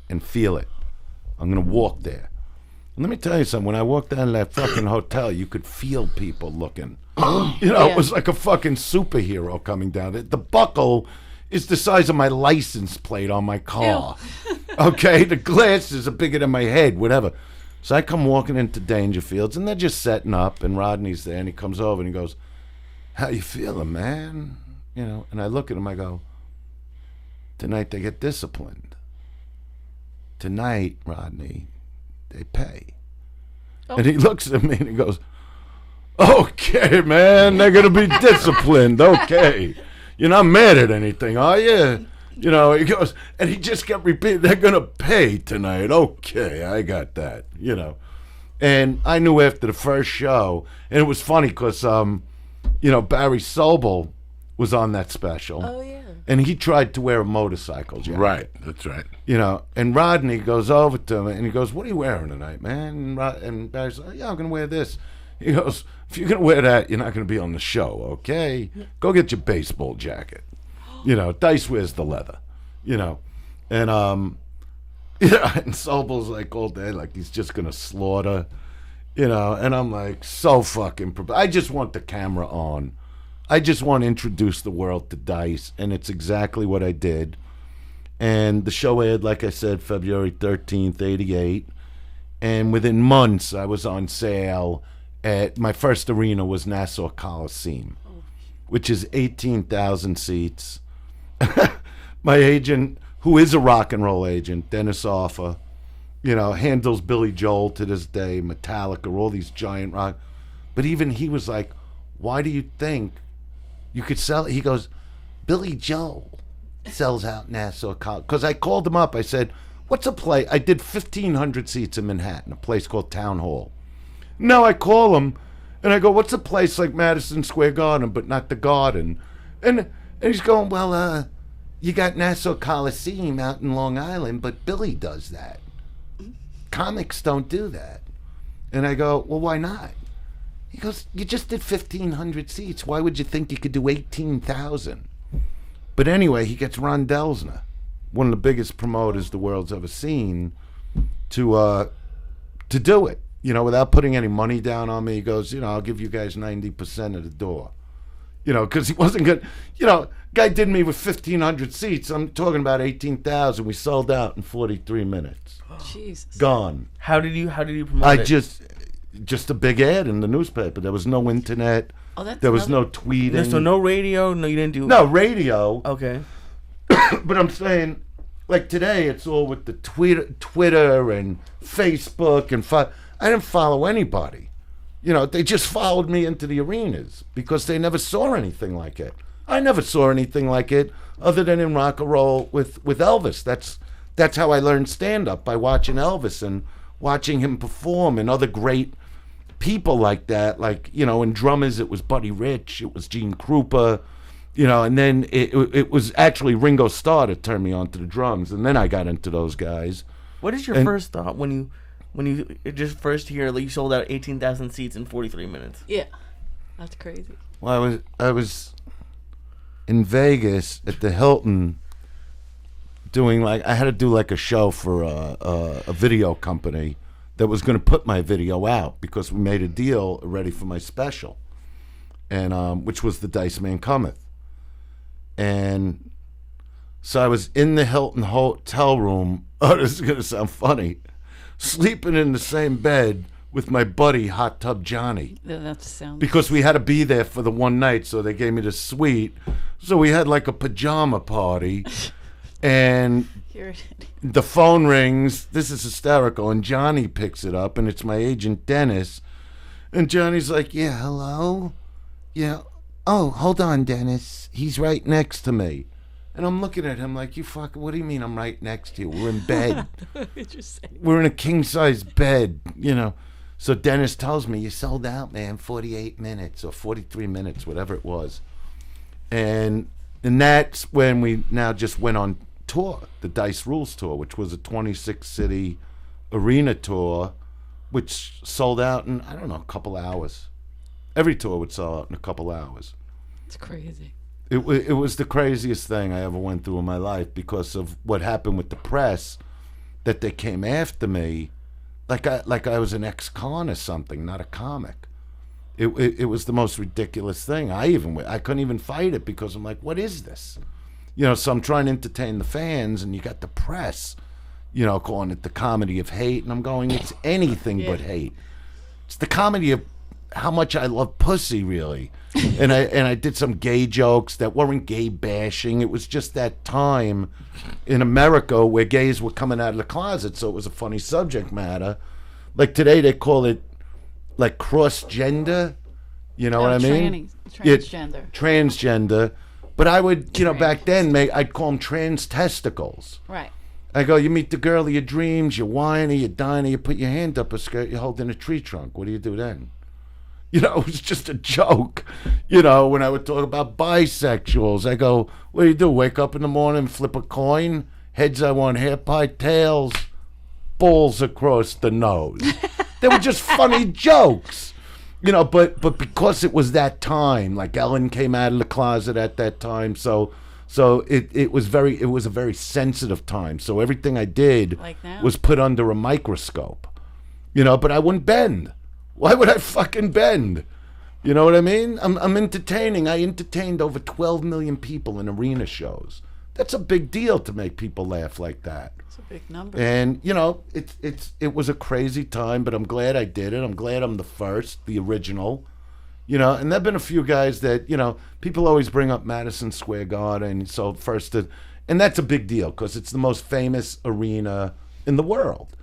and feel it. I'm going to walk there. And let me tell you something. When I walked down to that fucking hotel, you could feel people looking. It was like a fucking superhero coming down. The buckle is the size of my license plate on my car. Okay? The glasses are bigger than my head, whatever. So I come walking into Dangerfields, and they're just setting up, and Rodney's there, and he comes over, and he goes, how you feeling, man? And I look at him, I go, tonight they get disciplined. Tonight, Rodney, they pay. And he looks at me and he goes, okay, man, they're going to be disciplined. Okay. You're not mad at anything, are you? He goes, and he just kept repeating, they're going to pay tonight. Okay, I got that, And I knew after the first show, and it was funny because, Barry Sobel was on that special. Oh, yeah. And he tried to wear a motorcycle jacket. Right, that's right. And Rodney goes over to him and he goes, what are you wearing tonight, man? And Barry's like, yeah, I'm going to wear this. He goes, if you're going to wear that, you're not going to be on the show, okay? Go get your baseball jacket. Dice wears the leather, And, and Sobel's like all day, like he's just going to slaughter, and I'm like, so fucking I just want the camera on. I just want to introduce the world to Dice, and it's exactly what I did. And the show aired, like I said, February 13th, 88. And within months, I was on sale at, my first arena was Nassau Coliseum, which is 18,000 seats. My agent, who is a rock and roll agent, Dennis Offer, handles Billy Joel to this day, Metallica, all these giant rock. But even he was like, why do you think you could sell it? He goes, Billy Joel sells out Nassau College. Because I called him up. I said, what's a place? I did 1,500 seats in Manhattan, a place called Town Hall. Now I call him, and I go, what's a place like Madison Square Garden, but not the Garden? And he's going, well, you got Nassau Coliseum out in Long Island, but Billy does that. Comics don't do that. And I go, well, why not? He goes, you just did 1,500 seats. Why would you think you could do 18,000? But anyway, he gets Ron Delsner, one of the biggest promoters the world's ever seen, to do it, without putting any money down on me. He goes, I'll give you guys 90% of the door. Because he wasn't good. Guy did me with 1,500 seats. I'm talking about 18,000. We sold out in 43 minutes. Jesus. Gone. How did you promote it? Just a big ad in the newspaper. There was no internet. That's there was no tweeting. So no radio? No, you didn't do... No, radio. Okay. But I'm saying, like today, it's all with the Twitter and Facebook and... I didn't follow anybody. They just followed me into the arenas because they never saw anything like it. I never saw anything like it other than in rock and roll with Elvis. That's how I learned stand-up, by watching Elvis and watching him perform, and other great people like that. Like, in drummers, it was Buddy Rich, it was Gene Krupa, and then it was actually Ringo Starr that turned me on to the drums, and then I got into those guys. What is your first thought when you just first hear you sold out 18,000 seats in 43 minutes? Yeah, that's crazy. Well, I was in Vegas at the Hilton doing I had to do a show for a video company that was going to put my video out because we made a deal already for my special, and which was The Dice Man Cometh. And so I was in the Hilton hotel room. Oh, this is going to sound funny. Sleeping in the same bed with my buddy Hot Tub Johnny. That sounds... Because we had to be there for the one night, so they gave me the suite. So we had a pajama party, and the phone rings. This is hysterical, and Johnny picks it up, and it's my agent Dennis. And Johnny's like, yeah, hello? Yeah. Oh, hold on, Dennis. He's right next to me. And I'm looking at him like, you fuck, what do you mean I'm right next to you? We're in bed. We're in a king-size bed, So Dennis tells me, you sold out, man, 48 minutes or 43 minutes, whatever it was. And that's when we now just went on tour, the Dice Rules tour, which was a 26-city arena tour, which sold out in, I don't know, a couple hours. Every tour would sell out in a couple hours. It's crazy. It was the craziest thing I ever went through in my life because of what happened with the press, that they came after me like I was an ex-con or something, not a comic. It was the most ridiculous thing. I couldn't even fight it because I'm like, what is this? You know, so I'm trying to entertain the fans, and you got the press, you know, calling it the comedy of hate, and I'm going, it's anything but hate. It's the comedy of how much I love pussy, really. And I did some gay jokes that weren't gay bashing. It was just that time in America where gays were coming out of the closet, so it was a funny subject matter. Like today they call it like cross-gender, you know what I mean? Transgender. Transgender. But I would, you know, back then, I'd call them trans testicles. Right. I go, you meet the girl of your dreams, you're whiny, you're dining, you put your hand up a skirt, you're holding a tree trunk. What do you do then? You know, it was just a joke. You know, when I would talk about bisexuals, I go, what do? Wake up in the morning, flip a coin? Heads I want hair pie, tails, balls across the nose. They were just funny jokes. You know, but because it was that time, like Ellen came out of the closet at that time, so it was a very sensitive time. So everything I did was put under a microscope. You know, but I wouldn't bend. Why would I fucking bend? You know what I mean? I'm entertaining. I entertained over 12 million people in arena shows. That's a big deal to make people laugh like that. It's a big number. And, you know, it was a crazy time, but I'm glad I did it. I'm glad I'm the first, the original. You know, and there have been a few guys that, you know, people always bring up Madison Square Garden. So first, and that's a big deal because it's the most famous arena in the world.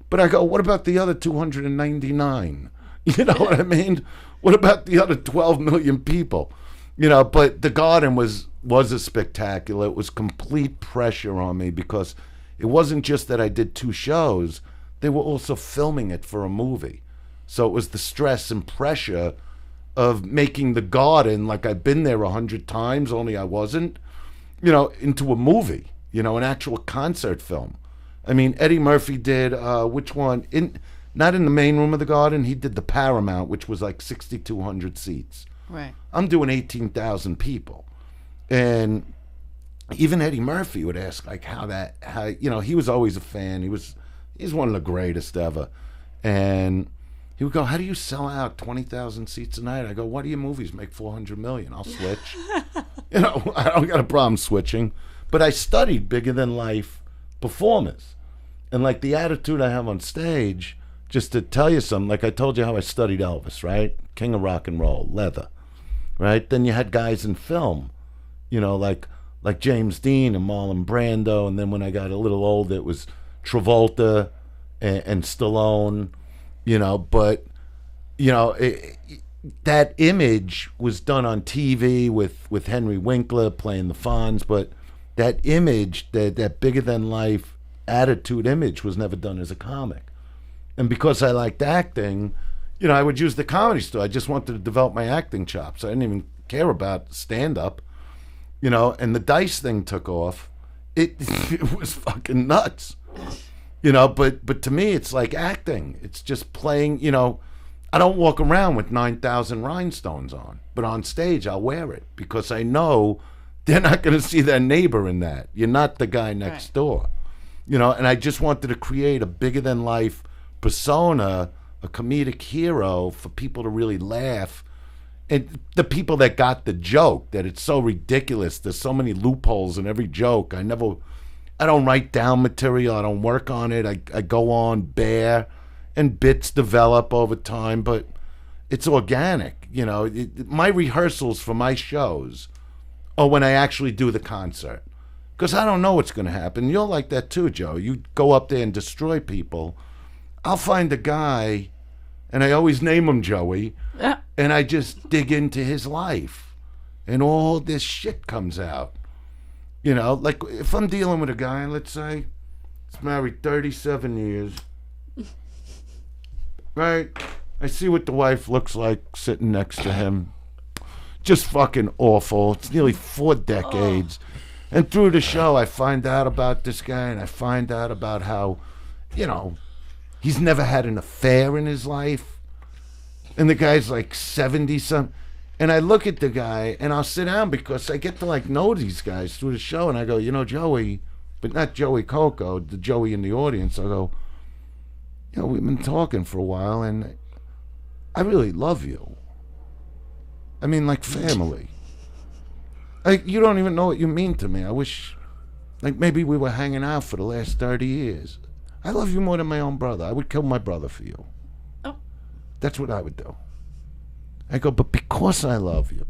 But I go, what about the other 299? You know what I mean? What about the other 12 million people? You know, but the Garden was a spectacular. It was complete pressure on me because it wasn't just that I did 2 shows. They were also filming it for a movie. So it was the stress and pressure of making the Garden, like I've been there 100 times, only I wasn't, you know, into a movie, you know, an actual concert film. I mean, Eddie Murphy did, which one? Not in the main room of the Garden. He did the Paramount, which was like 6,200 seats. Right. I'm doing 18,000 people. And even Eddie Murphy would ask, like, how, you know, he was always a fan. He's one of the greatest ever. And he would go, how do you sell out 20,000 seats a night? I go, what do your movies make $400 million? I'll switch. You know, I don't got a problem switching. But I studied bigger than life performers. And like the attitude I have on stage, just to tell you something, like I told you how I studied Elvis, right? King of rock and roll, leather, right? Then you had guys in film, you know, like James Dean and Marlon Brando. And then when I got a little older, it was Travolta and Stallone, you know. But, you know, that image was done on TV with Henry Winkler playing the Fonz, but that image, that bigger than life attitude image was never done as a comic. And because I liked acting, you know, I would use the Comedy Store. I just wanted to develop my acting chops. I didn't even care about stand-up, you know, and the Dice thing took off. It was fucking nuts, you know, but to me, it's like acting. It's just playing, you know. I don't walk around with 9,000 rhinestones on, but on stage, I'll wear it because I know they're not going to see their neighbor in that. You're not the guy next door, you know, and I just wanted to create a bigger-than-life persona, a comedic hero for people to really laugh. And the people that got the joke, that it's so ridiculous, there's so many loopholes in every joke. I don't write down material, I don't work on it, I go on bare, and bits develop over time, but it's organic, you know. My rehearsals for my shows are when I actually do the concert, because I don't know what's going to happen. You're like that too, Joe. You go up there and destroy people. I'll find a guy, and I always name him Joey, and I just dig into his life, and all this shit comes out. You know, like if I'm dealing with a guy, let's say, he's married 37 years, right? I see what the wife looks like sitting next to him. Just fucking awful. It's nearly 4 decades. And through the show, I find out about this guy, and I find out about how, he's never had an affair in his life. And the guy's like 70-something. And I look at the guy, and I'll sit down because I get to know these guys through the show. And I go, Joey, but not Joey Coco, the Joey in the audience. I go, we've been talking for a while, and I really love you. I mean, like family. You don't even know what you mean to me. I wish, maybe we were hanging out for the last 30 years. I love you more than my own brother. I would kill my brother for you. Oh. That's what I would do. I go, but because I love you,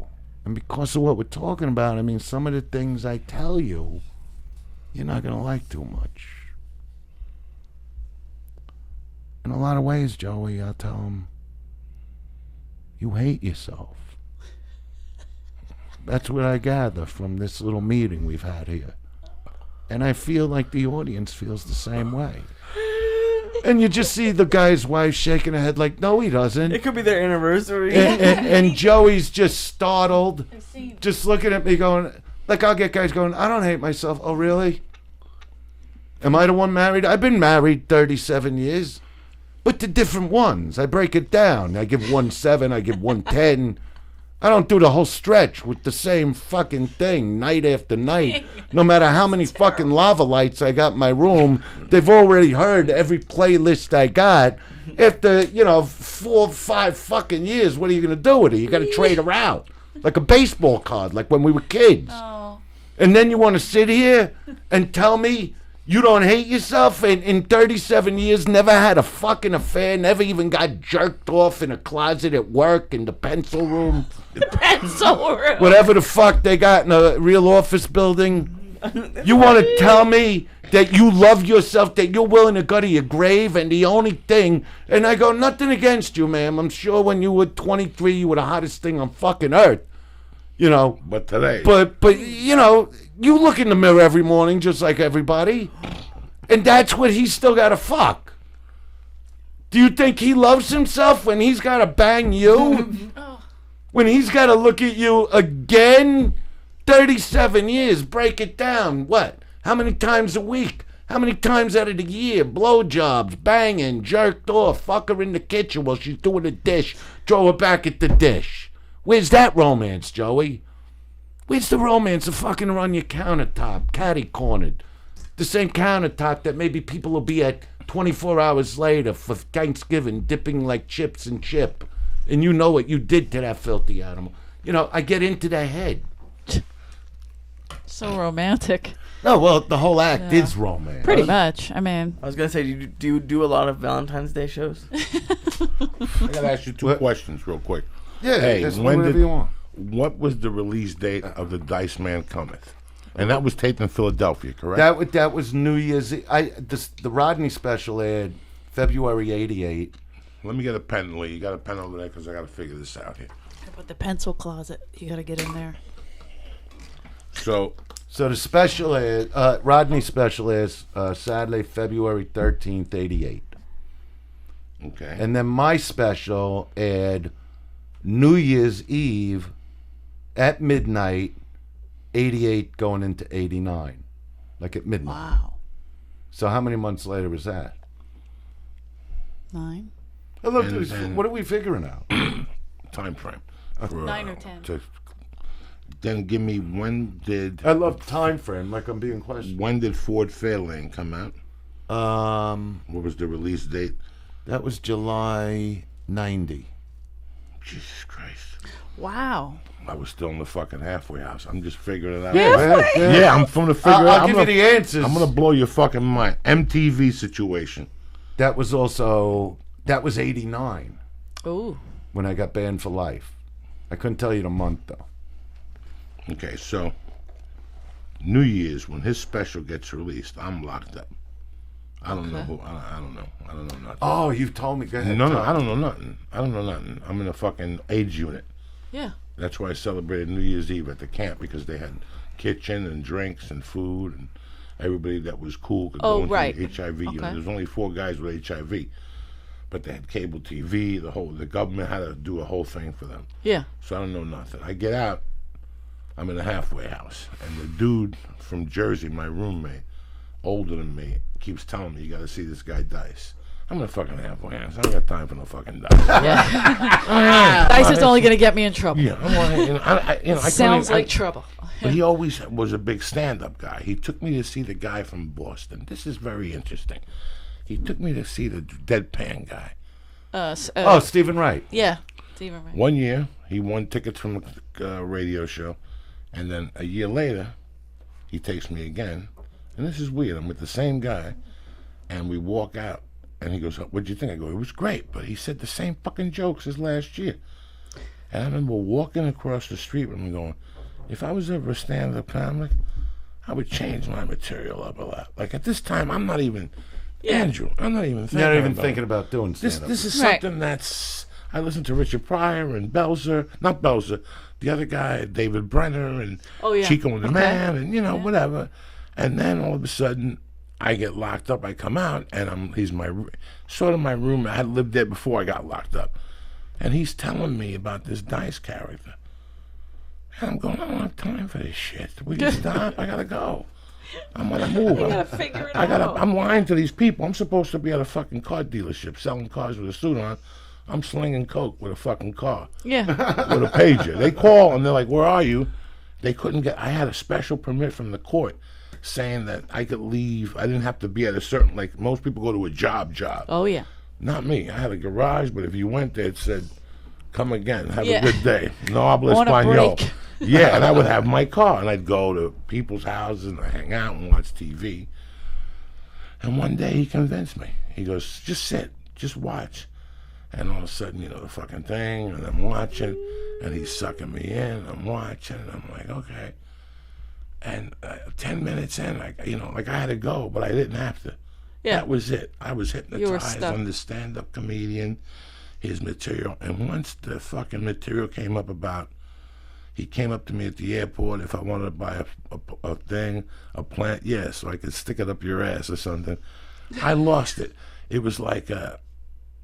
and because of what we're talking about, I mean, some of the things I tell you, you're not going to like too much. In a lot of ways, Joey, I'll tell him, you hate yourself. That's what I gather from this little meeting we've had here. And I feel like the audience feels the same way. And you just see the guy's wife shaking her head like, no, he doesn't. It could be their anniversary. And Joey's just startled, just looking at me going, I'll get guys going, I don't hate myself. Oh, really? Am I the one married? I've been married 37 years, but to different ones. I break it down. I give one 7, I give one 10. I don't do the whole stretch with the same fucking thing night after night. No matter how many fucking lava lights I got in my room, they've already heard every playlist I got. After, 4 or 5 fucking years, what are you going to do with it? You got to trade her out. Like a baseball card, like when we were kids. Oh. And then you want to sit here and tell me you don't hate yourself, and in 37 years never had a fucking affair, never even got jerked off in a closet at work, in the pencil room. Pencil room. Whatever the fuck they got in a real office building. You want to tell me that you love yourself, that you're willing to go to your grave, and the only thing, and I go, nothing against you, ma'am. I'm sure when you were 23, you were the hottest thing on fucking earth. But today. But you look in the mirror every morning just like everybody. And that's what he's still got to fuck. Do you think he loves himself when he's got to bang you? When he's got to look at you again? 37 years, break it down. What? How many times a week? How many times out of the year? Blowjobs, banging, jerked off, fuck her in the kitchen while she's doing a dish, throw her back at the dish. Where's that romance, Joey? Where's the romance of fucking her on your countertop, catty-cornered? The same countertop that maybe people will be at 24 hours later for Thanksgiving, dipping like chips and chip. And you know what you did to that filthy animal. I get into their head. So romantic. No, well, the whole act is romance. Pretty much. I mean, I was gonna say, do you do a lot of Valentine's Day shows? I gotta ask you 2 questions real quick. Yeah, hey, whatever you want. What was the release date of The Dice Man Cometh? And that was taped in Philadelphia, correct? That was New Year's Eve. The Rodney special aired February '88. Let me get a pen, Lee. You got a pen over there because I got to figure this out here. How about the pencil closet? You got to get in there. So the special aired, Rodney special airs Saturday, February 13th, '88. Okay. And then my special aired New Year's Eve at midnight, '88 going into '89, like at midnight. Wow. So how many months later was that? 9. I love this. What are we figuring out? Time frame. 9 or 10. Then give me, when did... I love time frame, like I'm being questioned. When did Ford Fairlane come out? What was the release date? That was July '90. Jesus Christ. Wow. I was still in the fucking halfway house. I'm just figuring it out. Yeah, I'm from the figure out. I'll give you the answers. I'm going to blow your fucking mind. MTV situation. That was '89. Ooh. When I got banned for life. I couldn't tell you the month, though. Okay, so New Year's, when his special gets released, I'm locked up. I don't know who. I don't know. I don't know nothing. Oh, you've told me. Go ahead. No, I don't know nothing. I'm in a fucking age unit. Yeah. That's why I celebrated New Year's Eve at the camp, because they had kitchen and drinks and food, and everybody that was cool could go into the HIV unit. There's only 4 guys with HIV. but they had cable TV. The government had to do a whole thing for them. Yeah. So I don't know nothing. I get out. I'm in a halfway house, and the dude from Jersey, my roommate, older than me, keeps telling me, you got to see this guy Dice. I'm in a fucking halfway house. I don't got time for no fucking Dice. Yeah. Dice is only going to get me in trouble. Yeah, I sounds like trouble. But he always was a big stand-up guy. He took me to see the guy from Boston. This is very interesting. He took me to see the deadpan guy. Stephen Wright. Yeah, Stephen Wright. One year, he won tickets from a radio show, and then a year later, he takes me again. And this is weird. I'm with the same guy, and we walk out, and he goes, "What'd you think?" I go, "It was great," but he said the same fucking jokes as last year. And I remember walking across the street with him going, if I was ever a stand-up comic, I would change my material up a lot. Like at this time, I'm not even Andrew. I'm not even thinking about doing stand-up. This is something that's. I listen to Richard Pryor and not Belzer, the other guy, David Brenner and Chico and the Man, and whatever. And then all of a sudden, I get locked up. I come out, and he's my roommate. I had lived there before I got locked up, and he's telling me about this Dice character. And I'm going, I don't have time for this shit. Will you stop? I gotta go. I'm on the move. You gotta figure it out. I'm lying to these people. I'm supposed to be at a fucking car dealership selling cars with a suit on. I'm slinging coke with a fucking car. Yeah. With a pager. They call and they're like, where are you? They couldn't get. I had a special permit from the court saying that I could leave. I didn't have to be at a certain, like most people go to a job. Oh yeah. Not me. I had a garage, but if you went there, it said, come again. Have a good day. No habla español. Yeah, and I would have my car, and I'd go to people's houses, and I'd hang out and watch TV. And one day he convinced me. He goes, just sit, just watch. And all of a sudden, the fucking thing, and I'm watching, and he's sucking me in, I'm watching, and I'm like, okay. And 10 minutes in, I had to go, but I didn't have to. Yeah. That was it. I was hypnotized on the stand-up comedian, his material. And once the fucking material came up about, he came up to me at the airport if I wanted to buy a plant, so I could stick it up your ass or something. I lost it. It was like,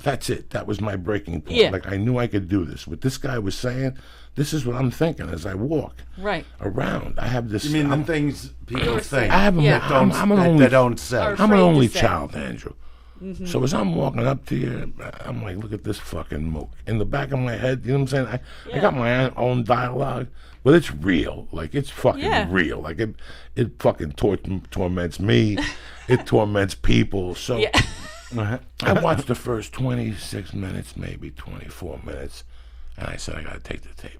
that's it. That was my breaking point. Yeah. Like I knew I could do this. What this guy was saying, this is what I'm thinking as I walk around. I have this. You mean the things people think? I have I'm an don't say. I'm an only child, Andrew. Mm-hmm. So as I'm walking up to you, I'm like, look at this fucking mook. In the back of my head, you know what I'm saying? I got my own dialogue, but it's real. Like, it's fucking real. Like, it fucking torments me. It torments people. So I watched the first 26 minutes, maybe 24 minutes, and I said, I got to take the tape.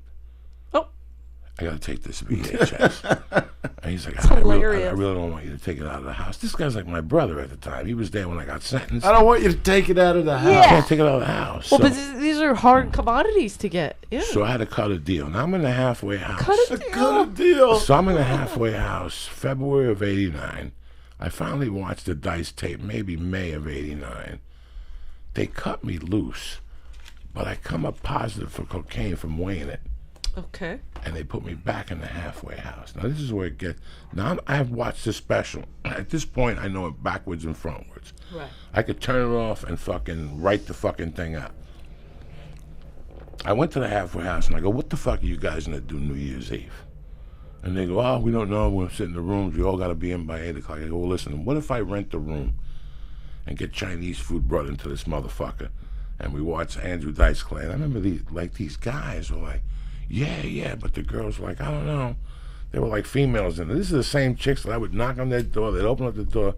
I got to take this VHS. And he's like, I really don't want you to take it out of the house. This guy's like my brother at the time. He was there when I got sentenced. I don't want you to take it out of the house. I can't take it out of the house. Well, but these are hard commodities to get. Yeah. So I had to cut a deal. Now I'm in the halfway house. Cut a deal. So I'm in the halfway house, February of 89. I finally watched the Dice tape, maybe May of 89. They cut me loose, but I come up positive for cocaine from weighing it. Okay. And they put me back in the halfway house. Now this is where it gets. Now I've watched this special. At this point, I know it backwards and frontwards. Right. I could turn it off and fucking write the fucking thing out. I went to the halfway house and I go, "What the fuck are you guys gonna do New Year's Eve?" And they go, "Oh, we don't know. We'll sit in the rooms. We all got to be in by 8 o'clock." I go, "Well, listen. What if I rent the room and get Chinese food brought into this motherfucker, and we watch Andrew Dice Clay?" And I remember these guys were like, yeah, but the girls were like, I don't know. They were like females in it. This is the same chicks that I would knock on their door. They'd open up the door.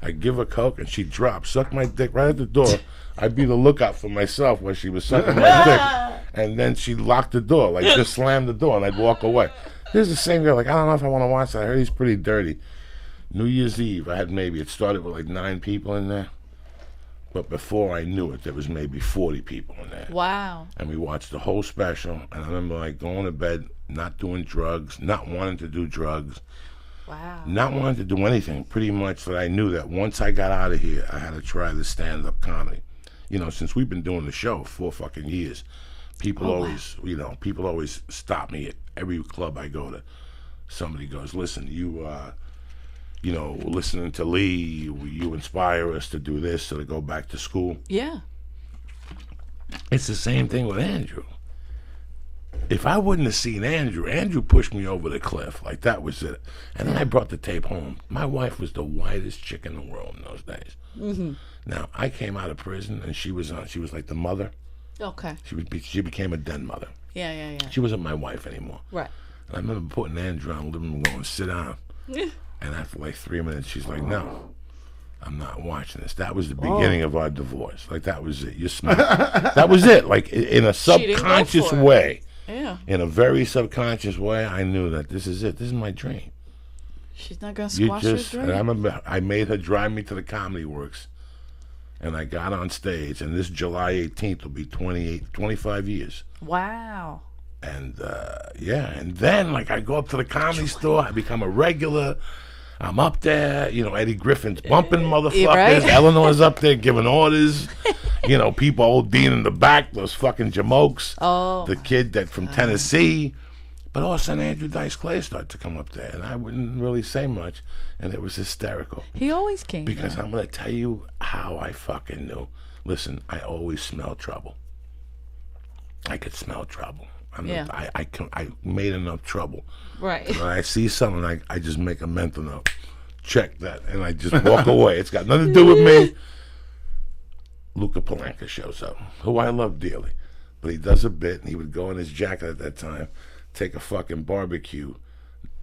I'd give her coke, and she'd drop, suck my dick right at the door. I'd be the lookout for myself while she was sucking my dick. And then she'd lock the door, like just slam the door, and I'd walk away. Here's the same girl, like, I don't know if I want to watch that. I heard he's pretty dirty. New Year's Eve, it started with like 9 people in there. But before I knew it, there was maybe 40 people in there. Wow. And we watched the whole special, and I remember like going to bed, not doing drugs, not wanting to do drugs. Wow. Not wanting to do anything, pretty much that I knew that once I got out of here, I had to try the stand-up comedy. Since we've been doing the show 4 fucking years, people always stop me at every club I go to. Somebody goes, listen, listening to Lee, you inspire us to do this, so to go back to school. Yeah. It's the same thing with Andrew. If I wouldn't have seen Andrew pushed me over the cliff. Like, that was it. And then I brought the tape home. My wife was the whitest chick in the world in those days. Mm-hmm. Now, I came out of prison, and she was like the mother. Okay. She became a den mother. Yeah. She wasn't my wife anymore. Right. And I remember putting Andrew on the living room going, sit down. And after like 3 minutes, she's like, no, I'm not watching this. That was the beginning of our divorce. Like, that was it. You smell it. That was it. Like, in a subconscious way. Yeah. In a very subconscious way, I knew that this is it. This is my dream. She's not going to squash your dream. And I remember I made her drive me to the Comedy Works. And I got on stage. And this July 18th will be 25 years. Wow. And, and then, like, I go up to the Comedy Store. I become a regular. I'm up there. You know, Eddie Griffin's bumping motherfuckers. Right? Eleanor's up there giving orders. You know, people ODing in the back, those fucking jamokes. Oh. The kid that from Tennessee. But all of a sudden, Andrew Dice Clay started to come up there. And I wouldn't really say much. And it was hysterical. He always came. Because I'm going to tell you how I fucking knew. Listen, I always smell trouble. I could smell trouble. I made enough trouble. Right. When I see something, I just make a mental note. Check that. And I just walk away. It's got nothing to do with me. Luca Palenka shows up, who I love dearly. But he does a bit, and he would go in his jacket at that time, take a fucking barbecue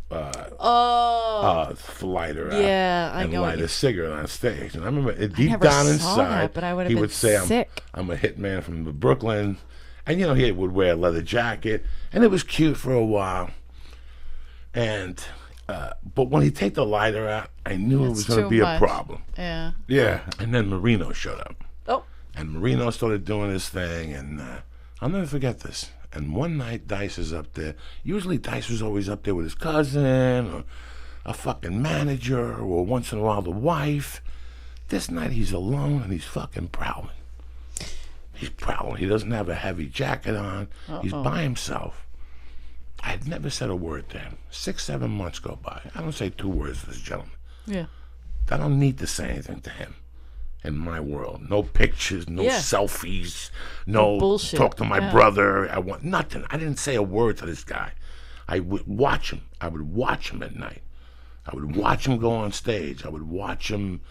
lighter out and light a cigarette on stage. And I remember deep down inside, he would say, I'm a hitman from Brooklyn. And, you know, he would wear a leather jacket, and it was cute for a while. And, but when he take the lighter out, I knew it was going to be a problem. Yeah. Yeah. And then Marino showed up. Oh. And Marino started doing his thing, and I'll never forget this. And one night, Dice is up there. Usually, Dice was always up there with his cousin, or a fucking manager, or once in a while, the wife. This night, he's alone, and he's fucking prowling. He's prowling. He doesn't have a heavy jacket on. He's by himself. I had never said a word to him. 6-7 months go by. I don't say 2 words to this gentleman. Yeah. I don't need to say anything to him in my world. No pictures, no selfies, no bullshit. Talk to my brother. I want nothing. I didn't say a word to this guy. I would watch him. I would watch him at night. I would watch him go on stage. I would watch him,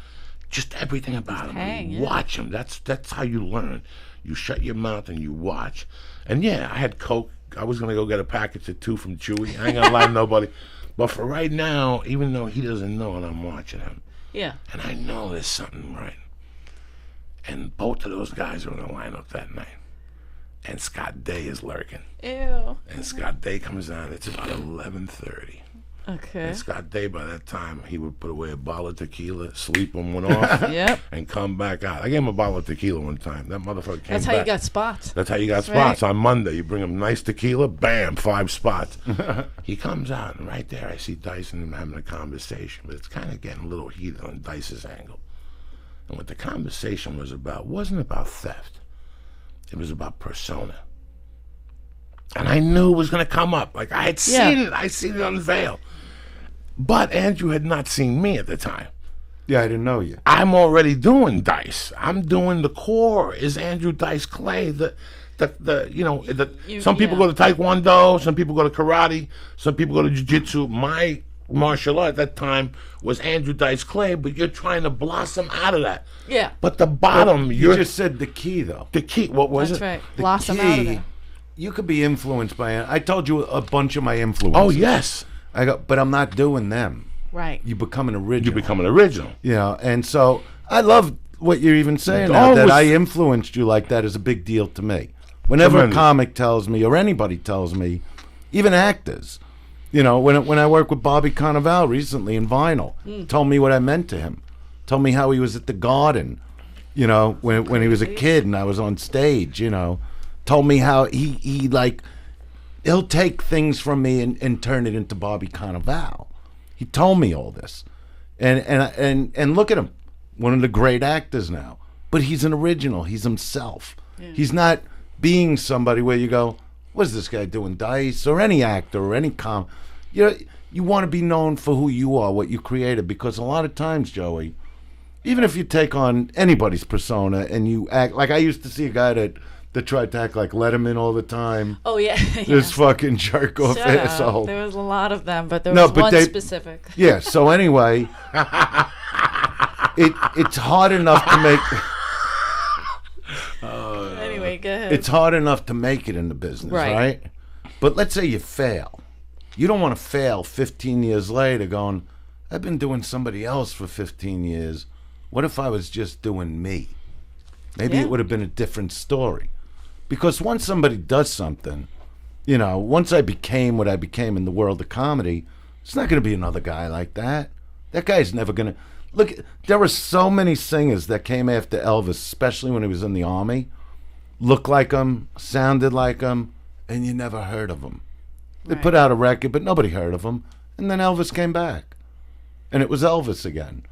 just everything about him. Watch him. That's how you learn. You shut your mouth and you watch. And yeah, I had Coke. I was going to go get a package of 2 from Chewy. I ain't going to lie to nobody. But for right now, even though he doesn't know and I'm watching him. Yeah. And I know there's something right. And both of those guys are going to line up that night. And Scott Day is lurking. Ew. And Scott Day comes on. It's about 11:30. Okay. And Scott Day, by that time, he would put away a bottle of tequila, sleep him one off, and come back out. I gave him a bottle of tequila one time. That motherfucker came That's back. how you got spots. That's how you got spots. On Monday, you bring him nice tequila, bam, 5 spots. He comes out, and right there, I see Dice and him having a conversation, but it's kind of getting a little heated on Dice's angle. And what the conversation was about wasn't about theft. It was about persona. And I knew it was going to come up. Like, I had seen it. I seen it unveiled. But Andrew had not seen me at the time. Yeah, I didn't know you. I'm already doing Dice. I'm doing the core is Andrew Dice Clay. Some people go to Taekwondo, some people go to karate, some people go to jiu-jitsu. My martial art at that time was Andrew Dice Clay, but you're trying to blossom out of that. Yeah. But the bottom, you just said the key, though. The key, what was it? That's right. The Blossom key, out of it. You could be influenced by. I told you a bunch of my influences. Oh, yes. But I'm not doing them. Right. You become an original. You become an original. Yeah, and so I love what you're even saying now, that I influenced you like that is a big deal to me. Whenever a comic tells me, or anybody tells me, even actors, when I worked with Bobby Cannavale recently in Vinyl, told me what I meant to him, told me how he was at the Garden, when he was a kid and I was on stage, told me how he'll take things from me and turn it into Bobby Cannavale. He told me all this, and look at him, one of the great actors now. But he's an original. He's himself. Yeah. He's not being somebody where you go, "What's this guy doing?" Dice or any actor or any you want to be known for who you are, what you created. Because a lot of times, Joey, even if you take on anybody's persona and you act like I used to see a guy that that tried to act like Letterman all the time. Oh, yeah. This fucking jerk-off asshole. There was a lot of them, but there was one specific. Yeah, so anyway, it's hard enough to make... Anyway, go ahead. It's hard enough to make it in the business, right? But let's say you fail. You don't want to fail 15 years later going, I've been doing somebody else for 15 years. What if I was just doing me? Maybe it would have been a different story. Because once somebody does something, you know, once I became what I became in the world of comedy, it's not going to be another guy like that. That guy's never going to... Look, there were so many singers that came after Elvis, especially when he was in the Army, looked like him, sounded like him, and you never heard of him. They put out a record, but nobody heard of him. And then Elvis came back. And it was Elvis again.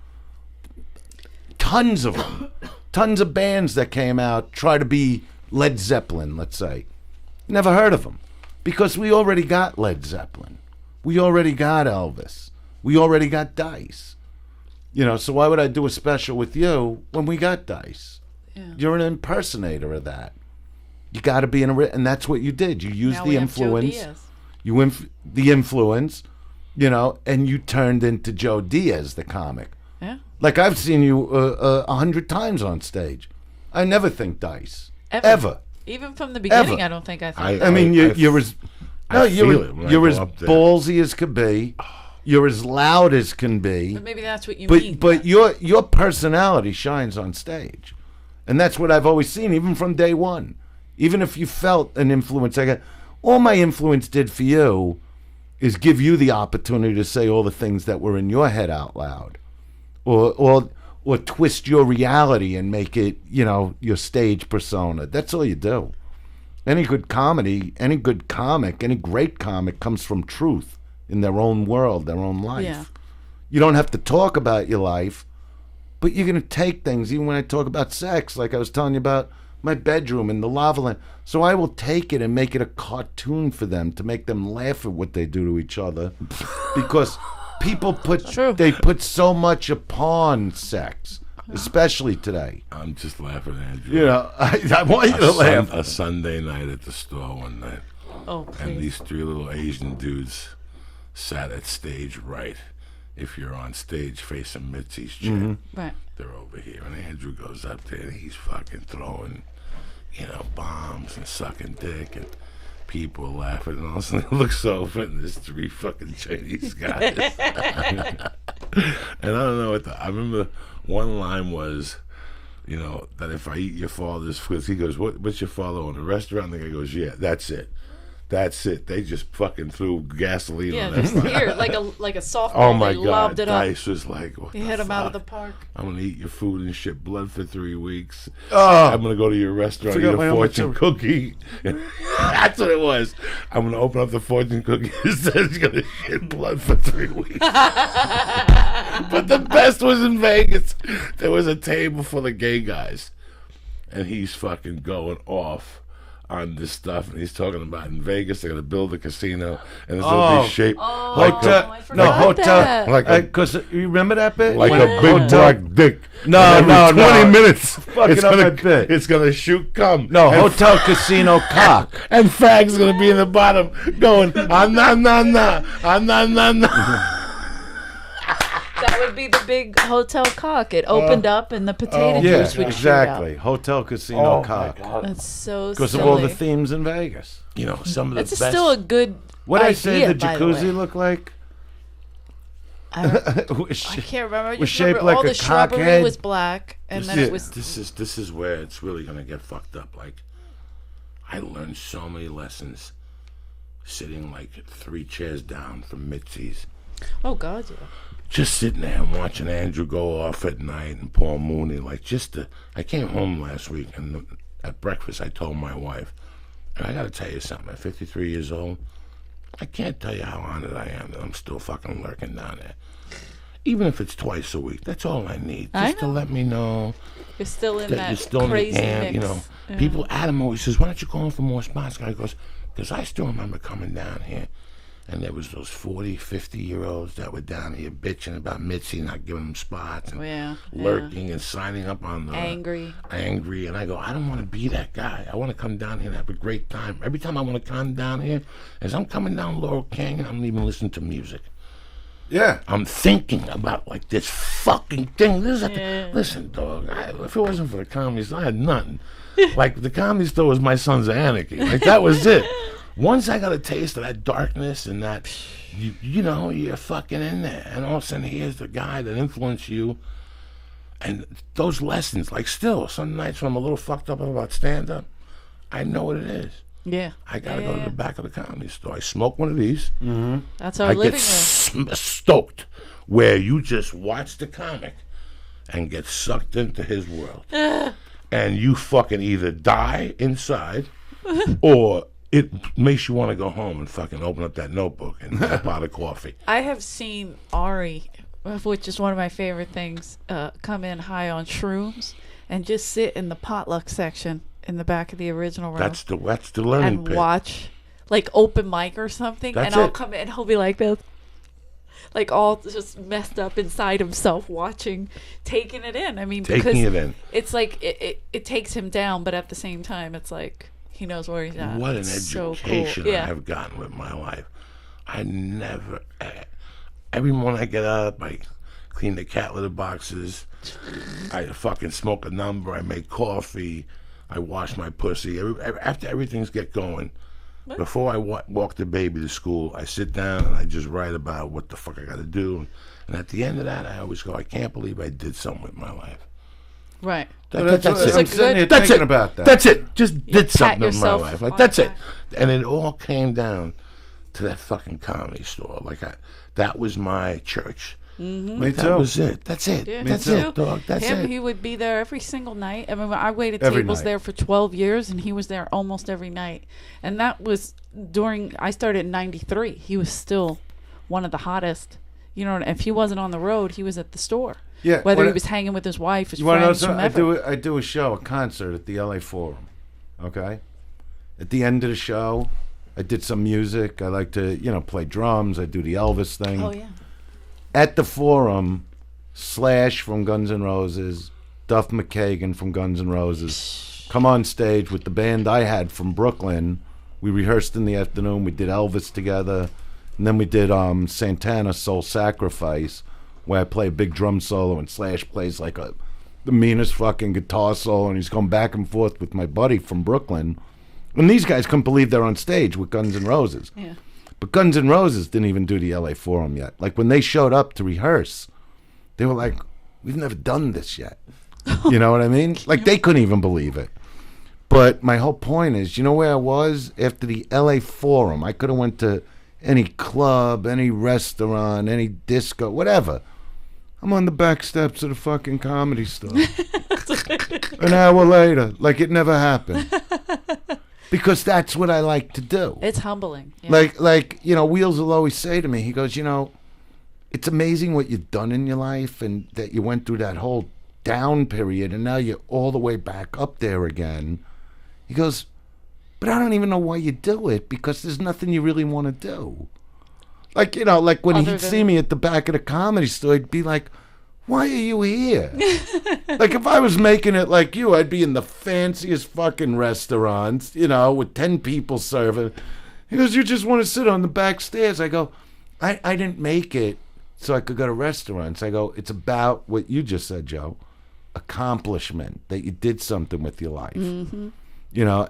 Tons of them. Tons of bands that came out, try to be Led Zeppelin, let's say. Never heard of them. Because we already got Led Zeppelin. We already got Elvis. We already got Dice. You know, so why would I do a special with you when we got Dice? Yeah. You're an impersonator of that. You got to be and that's what you did. You used the influence. The influence, you know, and you turned into Joe Diaz, the comic. Yeah. Like I've seen you 100 times on stage. I never think Dice. Ever. Even from the beginning, I don't think I thought. I mean, you're as ballsy as could be. You're as loud as can be. But maybe that's what you mean. But your personality shines on stage. And that's what I've always seen, even from day one. Even if you felt an influence, all my influence did for you is give you the opportunity to say all the things that were in your head out loud. Or twist your reality and make it, you know, your stage persona. That's all you do. Any good comedy, any good comic, any great comic comes from truth in their own world, their own life. Yeah. You don't have to talk about your life, but you're going to take things, even when I talk about sex, like I was telling you about my bedroom and the lava lamp. So I will take it and make it a cartoon for them to make them laugh at what they do to each other. Because people put so much upon sex, especially today. I'm just laughing at you. You know, I want you to laugh. A Sunday night at the store one night. Oh, please. And these three little Asian dudes sat at stage right. If you're on stage facing Mitzi's chair, right. They're over here. And Andrew goes up there and he's fucking throwing, you know, bombs and sucking dick and people are laughing. And all of a sudden he looks over and there's three fucking Chinese guys. And I don't know what I remember one line was, you know, that if I eat your father's food, he goes, what's your father on a restaurant? And the guy goes, yeah, that's it. That's it. They just fucking threw gasoline on that. Just here, like a softball. Oh my God! Lobbed it Dice was like, he hit him out of the park. I'm gonna eat your food and shit blood for 3 weeks. I'm gonna go to your restaurant, eat a fortune cookie. That's what it was. I'm gonna open up the fortune cookie. It says he's gonna shit blood for 3 weeks. But the best was in Vegas. There was a table full of gay guys, and he's fucking going off on this stuff, and he's talking about in Vegas they're gonna build a casino, and it's gonna be shaped like because you remember that bit, like a big black dick. No, 20 minutes, it's gonna shoot cum. No, hotel casino cock, and Fag's gonna be in the bottom going nah. That would be the big hotel cock. It opened up and the potato juice would shoot out. Hotel casino cock. That's so silly. Because of all the themes in Vegas. You know, some of the best. It's still a good What idea, I say the jacuzzi look like? I can't remember. It was shaped like all a the shrubbery cockhead. was black, and then it was. This is where it's really gonna get fucked up. Like, I learned so many lessons sitting like 3 chairs down from Mitzi's. Oh God, yeah. Just sitting there and watching Andrew go off at night and Paul Mooney. I came home last week and at breakfast I told my wife, and I got to tell you something. At 53 years old, I can't tell you how honored I am that I'm still fucking lurking down there. Even if it's twice a week, that's all I need. Just to let me know you're still in that you're still crazy in the camp. mix. You know, people. Adam always says, "Why don't you call in for more spots?" Guy goes, "Because I still remember coming down here And there was those 40, 50-year-olds that were down here bitching about Mitzi not giving them spots and lurking and signing up on the... Angry. And I go, I don't want to be that guy. I want to come down here and have a great time. Every time I want to come down here, as I'm coming down Laurel Canyon, I'm even listening to music. Yeah. I'm thinking about, like, this fucking thing. Listen, dog, if it wasn't for the Comedy Store, I had nothing. Like, the Comedy Store was my Sons of Anarchy. Like, that was it. Once I got a taste of that darkness and that, you know, you're fucking in there. And all of a sudden, here's the guy that influenced you. And those lessons, like, still, some nights when I'm a little fucked up about stand-up, I know what it is. Yeah. I got to go to the back of the Comedy Store. I smoke one of these. Mm-hmm. That's our living room. Stoked, where you just watch the comic and get sucked into his world. And you fucking either die inside or it makes you want to go home and fucking open up that notebook and get a pot of coffee. I have seen Ari, which is one of my favorite things, come in high on shrooms and just sit in the potluck section in the back of the original room. That's the learning and pit. Watch, like, open mic or something, and I'll come in and he'll be like this, like all just messed up inside himself, watching, taking it in. I mean, because it's like it takes him down, but at the same time, it's like he knows where he's at. What an it's education so cool. I have gotten with my life. I never. Every morning I get up, I clean the cat litter boxes. I fucking smoke a number. I make coffee. I wash my pussy. After everything's get going, before I walk the baby to school, I sit down and I just write about what the fuck I got to do. And at the end of that, I always go, I can't believe I did something with my life. Right. That's it. I'm sitting here thinking about that. That's it. Just did something in my life. Like, that's it. back. And it all came down to that fucking Comedy Store. Like, that was my church. Mm-hmm. Me too. That was it. That's it. Yeah, That's it, dog. That's it. He would be there every single night. I mean, I waited Every tables night. there for 12 years, and he was there almost every night. And that was I started in 93. He was still one of the hottest. You know, if he wasn't on the road, he was at the store. Yeah. Whether he was hanging with his wife, his You want to know friends, something? whomever. I do a show, a concert at the LA Forum. Okay? At the end of the show, I did some music. I like to, play drums. I do the Elvis thing. Oh, yeah. At the Forum, Slash from Guns N' Roses, Duff McKagan from Guns N' Roses come on stage with the band I had from Brooklyn. We rehearsed in the afternoon. We did Elvis together. And then we did Santana Soul Sacrifice, where I play a big drum solo and Slash plays like the meanest fucking guitar solo, and he's going back and forth with my buddy from Brooklyn. And these guys couldn't believe they're on stage with Guns N' Roses. Yeah. But Guns N' Roses didn't even do the LA Forum yet. Like, when they showed up to rehearse, they were like, we've never done this yet. You know what I mean? Like, they couldn't even believe it. But my whole point is, you know where I was after the LA Forum? I could have went to any club, any restaurant, any disco, whatever. I'm on the back steps of the fucking Comedy Store. An hour later, like it never happened. Because that's what I like to do. It's humbling. Yeah. Like Wheels will always say to me, he goes, it's amazing what you've done in your life and that you went through that whole down period and now you're all the way back up there again. He goes, but I don't even know why you do it because there's nothing you really want to do. Like, like when he'd see me at the back of the Comedy Store, he'd be like, why are you here? Like, if I was making it like you, I'd be in the fanciest fucking restaurants, with 10 people serving. He goes, you just want to sit on the back stairs. I go, I didn't make it so I could go to restaurants. I go, it's about what you just said, Joe. Accomplishment, that you did something with your life. Mm-hmm.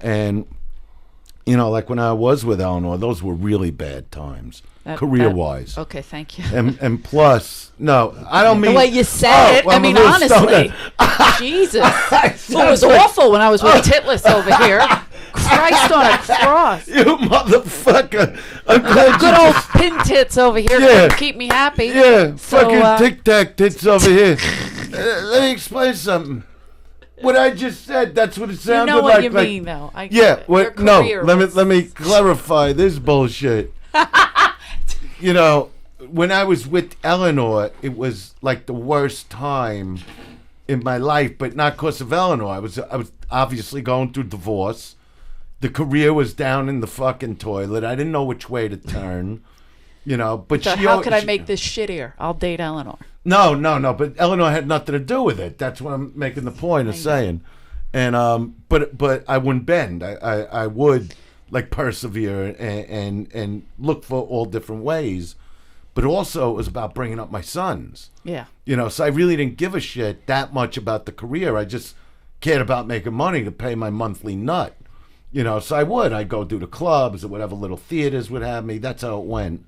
And, like when I was with Eleanor, those were really bad times. Career-wise. Okay, thank you. And plus, no, I don't mean... The way you said it, well, I mean, honestly. Jesus. It was awful when I was with Titlis over here. Christ on a cross. You motherfucker. Good old pin tits over here couldn't keep me happy. Yeah, fucking tic-tac tits over here. Let me explain something. What I just said, that's what it sounded like. You know what you mean, though. I get it. What, no, let me clarify this bullshit. When I was with Eleanor, it was like the worst time in my life, but not because of Eleanor. I was obviously going through divorce. The career was down in the fucking toilet. I didn't know which way to turn. But so how could I make this shittier? I'll date Eleanor. No. But Eleanor had nothing to do with it. That's what I'm making the point of saying. And but I wouldn't bend. I would like persevere and look for all different ways. But also it was about bringing up my sons. Yeah. So I really didn't give a shit that much about the career. I just cared about making money to pay my monthly nut. So I'd go do the clubs or whatever little theaters would have me. That's how it went.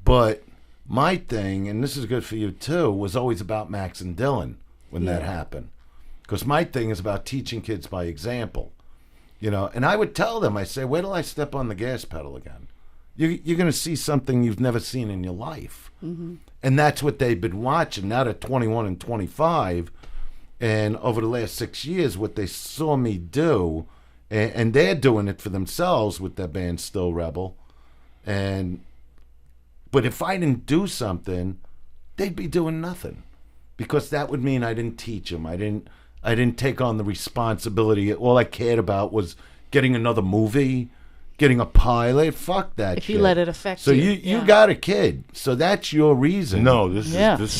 But my thing, and this is good for you too, was always about Max and Dylan when that happened. Because my thing is about teaching kids by example. And I would tell them, I say, wait till I step on the gas pedal again. You're going to see something you've never seen in your life. Mm-hmm. And that's what they've been watching. Now they're 21 and 25. And over the last 6 years, what they saw me do, and they're doing it for themselves with their band Still Rebel. But if I didn't do something, they'd be doing nothing. Because that would mean I didn't teach them. I didn't take on the responsibility. All I cared about was getting another movie, getting a pilot. Fuck that if shit. You let it affect you. So you got a kid. So that's your reason. No, this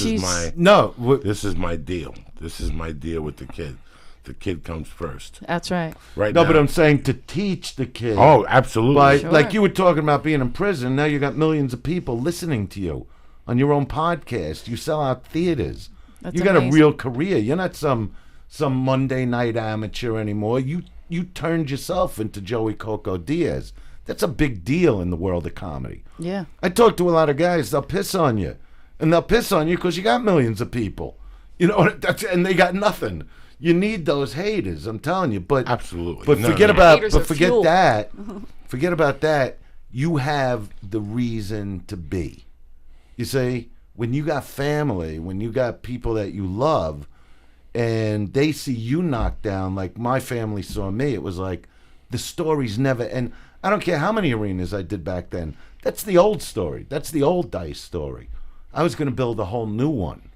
is my deal. This is my deal with the kid. The kid comes first. That's right. Right. No, now. but I'm saying to teach the kid. Oh, absolutely. Like you were talking about being in prison. Now you got millions of people listening to you on your own podcast. You sell out theaters. You got a real career. You're not some Monday night amateur anymore. You turned yourself into Joey Coco Diaz. That's a big deal in the world of comedy. Yeah. I talk to a lot of guys. They'll piss on you, and they'll piss on you because you got millions of people. And they got nothing. You need those haters. I'm telling you. But absolutely. But forget that. Forget about that. You have the reason to be. You see, when you got family, when you got people that you love, and they see you knocked down like my family saw me, it was like the story's never end. I don't care how many arenas I did back then. That's the old story. That's the old Dice story. I was going to build a whole new one,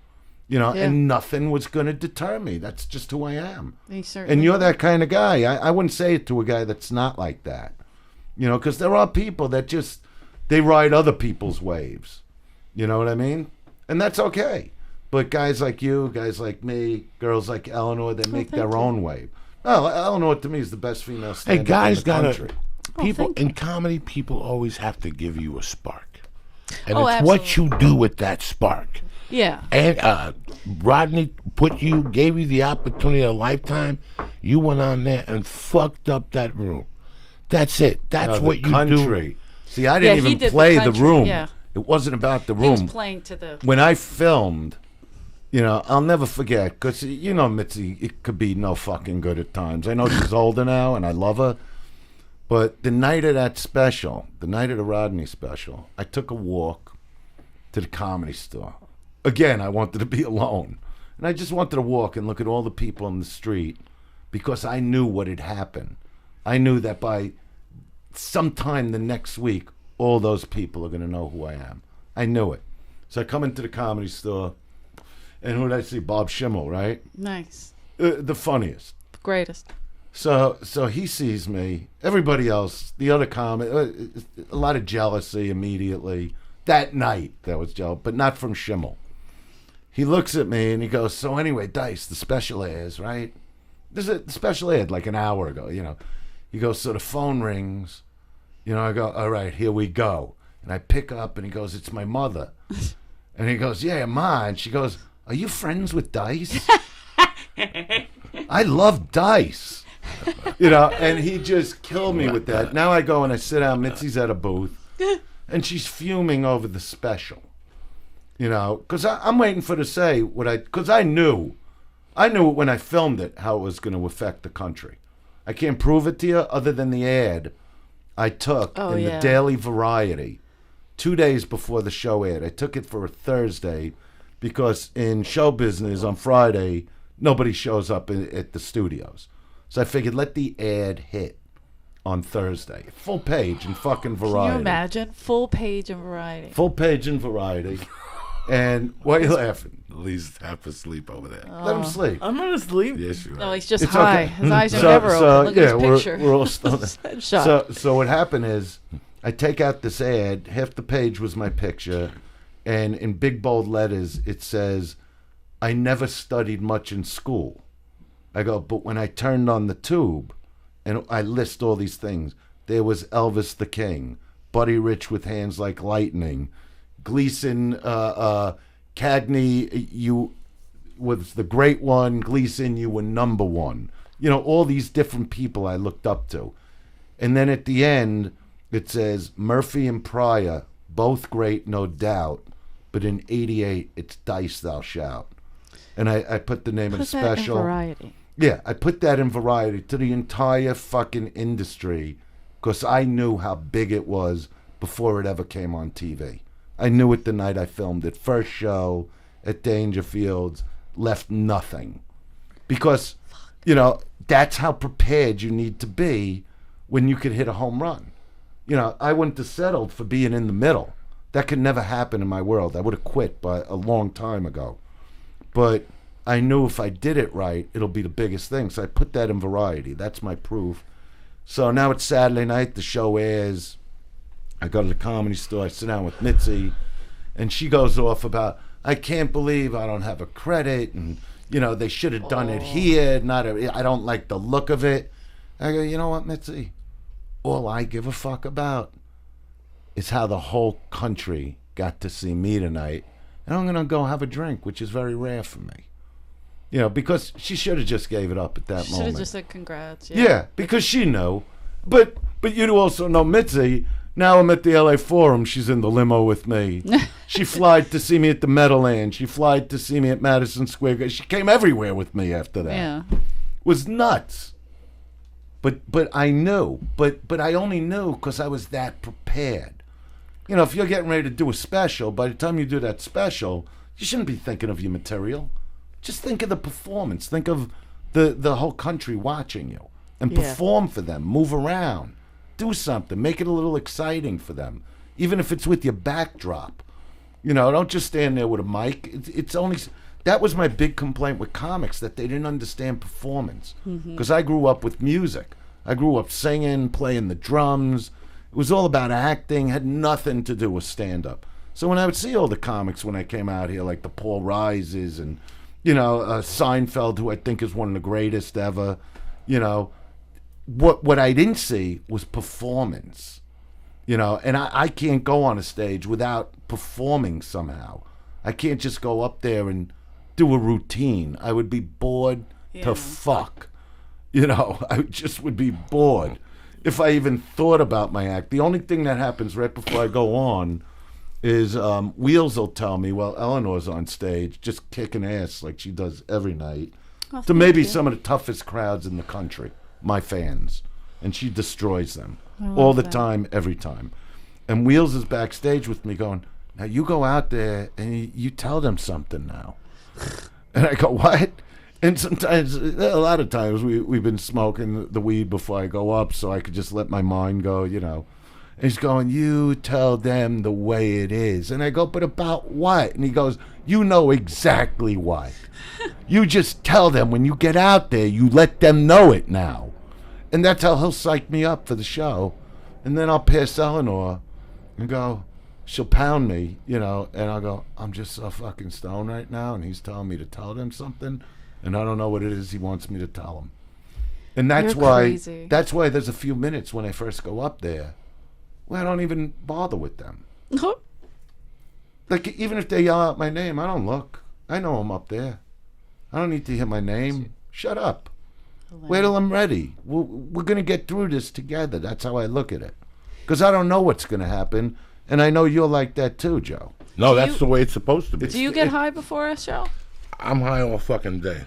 and nothing was going to deter me. That's just who I am. And you're that kind of guy. I wouldn't say it to a guy that's not like that, because there are people that they ride other people's waves. You know what I mean? And that's okay. But guys like you, guys like me, girls like Eleanor, they make their own wave. Oh, Eleanor to me is the best female stand-up in the country. People in comedy, people always have to give you a spark, and it's absolutely. What you do with that spark. Yeah. And Rodney gave you the opportunity of a lifetime. You went on there and fucked up that room. That's it. That's what you do. See, I didn't even play the room. Yeah. It wasn't about the room. He was playing to the. When I filmed. I'll never forget, because, Mitzi, it could be no fucking good at times. I know she's older now, and I love her. But the night of that special, the night of the Rodney special, I took a walk to the Comedy Store. Again, I wanted to be alone. And I just wanted to walk and look at all the people in the street, because I knew what had happened. I knew that by sometime the next week, all those people are going to know who I am. I knew it. So I come into the Comedy Store. And who did I see? Bob Schimmel, right? Nice. The funniest. The greatest. So he sees me. Everybody else, the other comic, a lot of jealousy immediately. That night, there was jealous, but not from Schimmel. He looks at me and he goes, so anyway, Dice, the special airs, right? There's a special aired like an hour ago, He goes, so the phone rings. I go, all right, here we go. And I pick up and he goes, it's my mother. And he goes, yeah, Ma. And she goes, are you friends with Dice? I love Dice. And he just killed me with that. Now I go and I sit down. Mitzi's at a booth. And she's fuming over the special. Because I'm waiting for her to say because I knew when I filmed it how it was going to affect the country. I can't prove it to you other than the ad I took in the Daily Variety 2 days before the show aired. I took it for a Thursday. Because in show business on Friday, nobody shows up at the studios. So I figured let the ad hit on Thursday. Full page in fucking Variety. Can you imagine? Full page in Variety. Full page in Variety. And why are you laughing? Lee's half asleep over there. Let him sleep. I'm not asleep. Yes, you are. No, he's just high. Okay. His eyes are never open. Look at his picture. We're all still. So what happened is I take out this ad. Half the page was my picture. And in big bold letters, it says, I never studied much in school. I go, but when I turned on the tube, and I list all these things, there was Elvis the King, Buddy Rich with Hands Like Lightning, Gleason, Cagney, you was the great one, Gleason, you were number one. You know, all these different people I looked up to. And then at the end, it says, Murphy and Pryor, both great, no doubt, but in 88, it's Dice Thou Shout. And I put the name of the special. That in Variety. Yeah, I put that in Variety to the entire fucking industry because I knew how big it was before it ever came on TV. I knew it the night I filmed it. First show at Dangerfields, left nothing. Because, you know, that's how prepared you need to be when you could hit a home run. You know, I wouldn't have settled for being in the middle. That could never happen in my world. I would have quit by a long time ago. But I knew if I did it right, it'll be the biggest thing. So I put that in Variety. That's my proof. So now it's Saturday night. The show airs. I go to the Comedy Store. I sit down with Mitzi. And she goes off about, I can't believe I don't have a credit. And, you know, they should have done it here. I don't like the look of it. I go, you know what, Mitzi? All I give a fuck about is how the whole country got to see me tonight. And I'm going to go have a drink, which is very rare for me. You know, because she should have just gave it up at that moment. Should have just said congrats. Yeah, because she knew. But you also know Mitzi. Now I'm at the LA Forum. She's in the limo with me. She flied to see me at the Meadowland. She flied to see me at Madison Square Garden. She came everywhere with me after that. Yeah. It was nuts. But I knew. But I only knew because I was that prepared. You know, if you're getting ready to do a special, by the time you do that special, you shouldn't be thinking of your material. Just think of the performance. Think of the whole country watching you. And perform for them. Move around. Do something. Make it a little exciting for them. Even if it's with your backdrop. You know, don't just stand there with a mic. It's only... That was my big complaint with comics, that they didn't understand performance. Because I grew up with music. I grew up singing, playing the drums. It was all about acting, had nothing to do with stand-up. So when I would see all the comics when I came out here, like the Paul Rises and, you know, Seinfeld, who I think is one of the greatest ever, you know, what I didn't see was performance. You know, and I can't go on a stage without performing somehow. I can't just go up there and do a routine. I would be bored to fuck. You know, I just would be bored if I even thought about my act. The only thing that happens right before I go on is Wheels will tell me, well, Eleanor's on stage just kicking ass like she does every night to maybe some of the toughest crowds in the country, my fans. And she destroys them all the time, every time. And Wheels is backstage with me going, now you go out there and you tell them something now. And I go, what? And sometimes, a lot of times, we've been smoking the weed before I go up so I could just let my mind go, you know. And he's going, you tell them the way it is. And I go, but about what? And he goes, you know exactly what. You just tell them when you get out there, you let them know it now. And that's how he'll psych me up for the show. And then I'll pass Eleanor and go, she'll pound me, you know, and I'll go, I'm just so fucking stoned right now, and he's telling me to tell them something, and I don't know what it is he wants me to tell him. And that's that's why there's a few minutes when I first go up there where I don't even bother with them. Like, even if they yell out my name, I don't look. I know I'm up there. I don't need to hear my name. Shut up. Wait till I'm ready. We're going to get through this together. That's how I look at it. Because I don't know what's going to happen. And I know you're like that too, Joe. No, that's the way it's supposed to be. Do you get high before a show? I'm high all fucking day.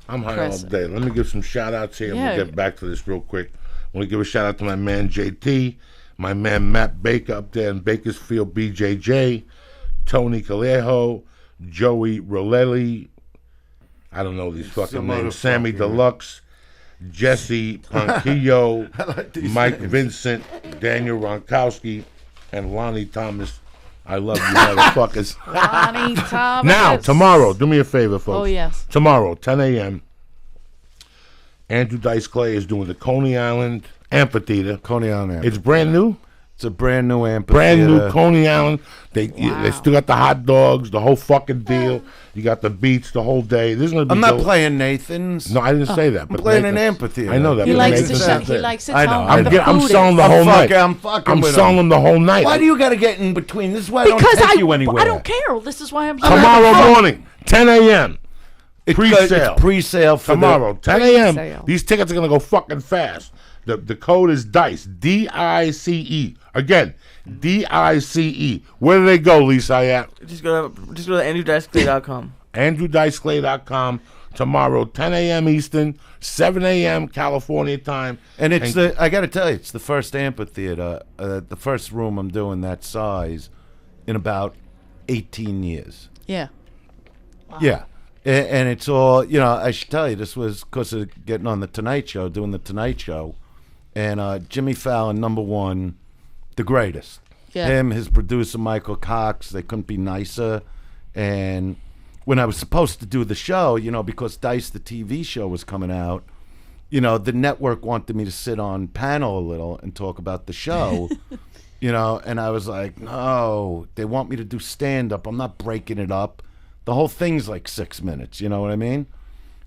I'm high all day. Let me give some shout-outs here, and we'll get back to this real quick. I want to give a shout-out to my man JT, my man Matt Baker up there in Bakersfield, BJJ, Tony Callejo, Joey Rolelli, I don't know these fucking names, Sammy Deluxe, Jesse Ponquillo, Mike names. Vincent, Daniel Ronkowski, and Lonnie Thomas. I love you motherfuckers. Lonnie Thomas. Now, tomorrow, do me a favor, folks. Oh, yes. Tomorrow, 10 a.m., Andrew Dice Clay is doing the Coney Island Amphitheater. Coney Island Amphitheater. It's brand new. It's a brand new amphitheater. Brand new Coney Island. They still got the hot dogs, the whole fucking deal. You got the beach the whole day. This is gonna be. I'm not playing Nathan's. No, I didn't say that. I'm playing an amphitheater. I know that. He likes Nathan's to. He likes to I tell know. me I'm selling the whole night. I'm selling them the whole night. Why do you got to get in between? This is why I don't because take you anywhere. I don't care. This is why I'm here. Tomorrow morning, 10 a.m. Pre-sale. It's pre-sale for tomorrow, 10 a.m. Pre-sale. These tickets are gonna go fucking fast. The code is DICE. DICE. Again, DICE. Where do they go, Lee Syatt? Just go to andrewdiceclay.com. andrewdiceclay.com. Tomorrow, 10 a.m. Eastern, 7 a.m. California time. And I got to tell you, it's the first amphitheater, the first room I'm doing that size in about 18 years. Yeah. Wow. Yeah. And it's all, I should tell you, this was because of getting on the Tonight Show, doing the Tonight Show. And Jimmy Fallon, number one, the greatest. Yeah. Him, his producer, Michael Cox, they couldn't be nicer. And when I was supposed to do the show, because Dice, the TV show, was coming out, the network wanted me to sit on panel a little and talk about the show, and I was like, no, they want me to do stand-up. I'm not breaking it up. The whole thing's like 6 minutes, you know what I mean?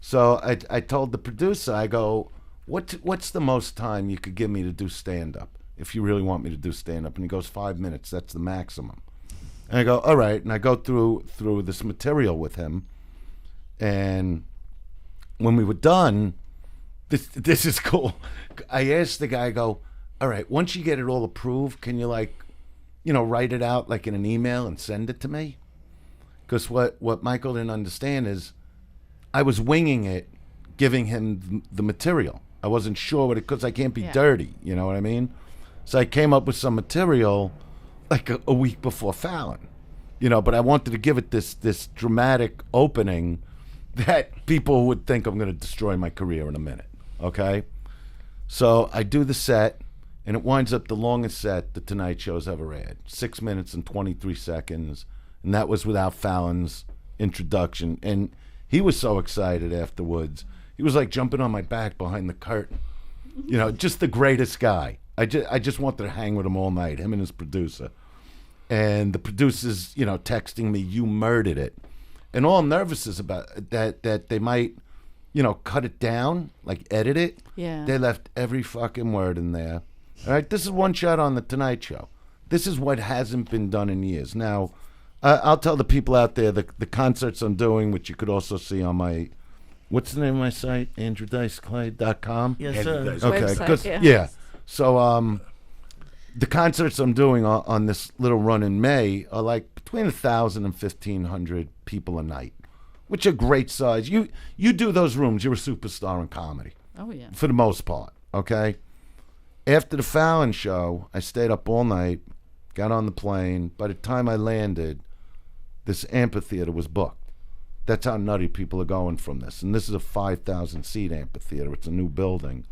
So I told the producer, I go, what's the most time you could give me to do stand-up if you really want me to do stand-up? And he goes, 5 minutes. That's the maximum. And I go, all right. And I go through this material with him. And when we were done, this is cool. I asked the guy, I go, all right, once you get it all approved, can you write it out like in an email and send it to me? Because what Michael didn't understand is I was winging it, giving him the material. I wasn't sure what it, because I can't be dirty, you know what I mean? So I came up with some material like a week before Fallon, but I wanted to give it this dramatic opening that people would think I'm going to destroy my career in a minute, okay? So I do the set, and it winds up the longest set the Tonight Show's ever had, 6 minutes and 23 seconds, and that was without Fallon's introduction. And he was so excited afterwards. He was like jumping on my back behind the curtain. Just the greatest guy. I just wanted to hang with him all night, him and his producer. And the producer's, texting me, you murdered it. And all I'm nervous is about that they might, cut it down, like edit it. Yeah. They left every fucking word in there. All right, this is one shot on the Tonight Show. This is what hasn't been done in years. Now, I'll tell the people out there the concerts I'm doing, which you could also see on my, what's the name of my site? andrewdiceclay.com? Yes, sir. Okay, website, yeah. So the concerts I'm doing on this little run in May are like between 1,000 and 1,500 people a night, which are great size. You do those rooms, you're a superstar in comedy. Oh, yeah. For the most part, okay? After the Fallon show, I stayed up all night, got on the plane. By the time I landed, this amphitheater was booked. That's how nutty people are going from this. And this is a 5,000-seat amphitheater. It's a new building.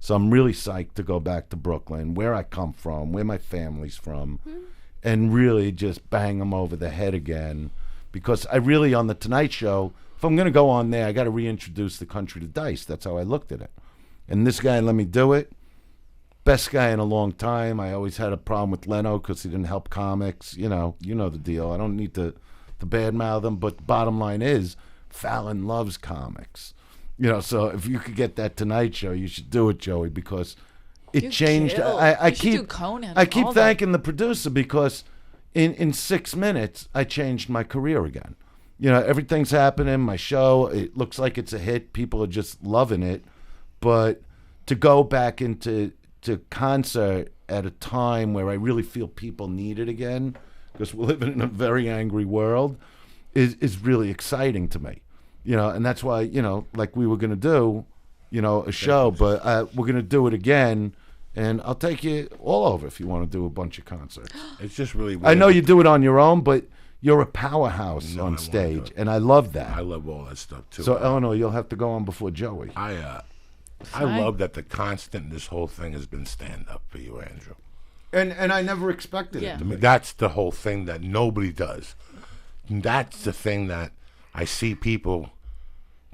So I'm really psyched to go back to Brooklyn, where I come from, where my family's from, and really just bang them over the head again. Because I really, on the Tonight Show, if I'm going to go on there, I got to reintroduce the country to Dice. That's how I looked at it. And this guy let me do it. Best guy in a long time. I always had a problem with Leno because he didn't help comics. You know the deal. I don't need to badmouth him, but the bottom line is Fallon loves comics. So if you could get that Tonight Show, you should do it, Joey, because it changed. I keep thanking the producer because in 6 minutes I changed my career again. Everything's happening. My show, it looks like it's a hit. People are just loving it. But to go back into concert at a time where I really feel people need it again, because we're living in a very angry world, is really exciting to me. And that's why, like we were going to do, a show, but we're going to do it again, and I'll take you all over if you want to do a bunch of concerts. It's just really weird. I know you do it on your own, but you're a powerhouse on stage, and I love that. I love all that stuff, too. So, Eleanor, you'll have to go on before Joey. I love that the constant in this whole thing has been stand-up for you, Andrew. And I never expected it. I mean, that's the whole thing that nobody does. And that's the thing that I see people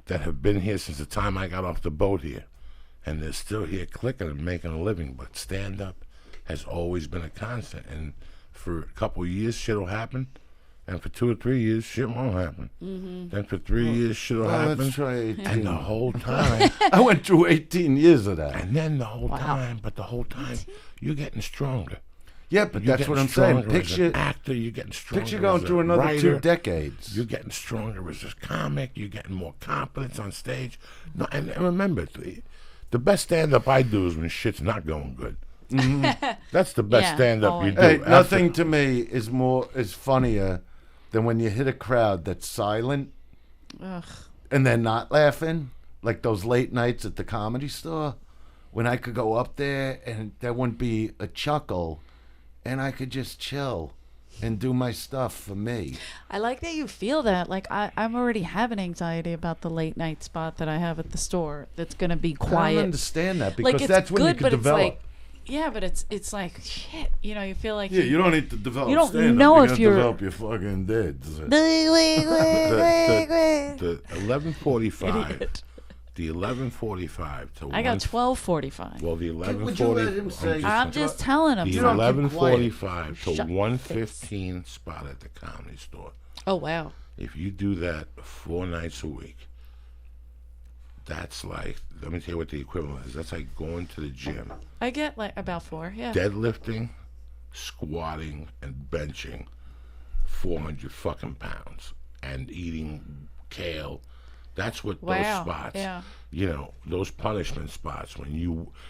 that have been here since the time I got off the boat here, and they're still here clicking and making a living. But stand-up, has always been a constant. And for a couple of years, shit will happen. And for 2 or 3 years, shit won't happen. Then for 3 years, shit will happen. Let's try 18. And the whole time. I went through 18 years of that. And then the whole time, you're getting stronger. Yeah, but You're that's what I'm stronger saying. Picture as an actor, you're getting stronger. Picture going as through a another writer. 2 decades. You're getting stronger as a comic. You're getting more confidence on stage. No, and remember, the best stand-up I do is when shit's not going good. That's the best stand-up you do. Hey, nothing to me is funnier than when you hit a crowd that's silent and they're not laughing, like those late nights at the Comedy Store, when I could go up there and there wouldn't be a chuckle and I could just chill and do my stuff for me. I like that you feel that. Like, I'm already having anxiety about the late night spot that I have at the store that's going to be quiet. I don't understand that because like, it's that's when good, you can but develop. It's like, yeah, but it's like, shit. You know, you feel like... You don't need to develop you don't stand-up. know you if you're... develop your fucking dids. The 11:45... The 11:45 to I got 12:45. Well, the Would you let him say- 11:40. I'm just telling him. The You don't keep 11:45 to Shut 1:15 spot at the Comedy Store. Oh, wow. If you do that 4 nights a week, that's like, let me tell you what the equivalent is. That's like going to the gym, I get like about 4, yeah. deadlifting, squatting, and benching 400 fucking pounds and eating kale. That's what those spots, those punishment spots. When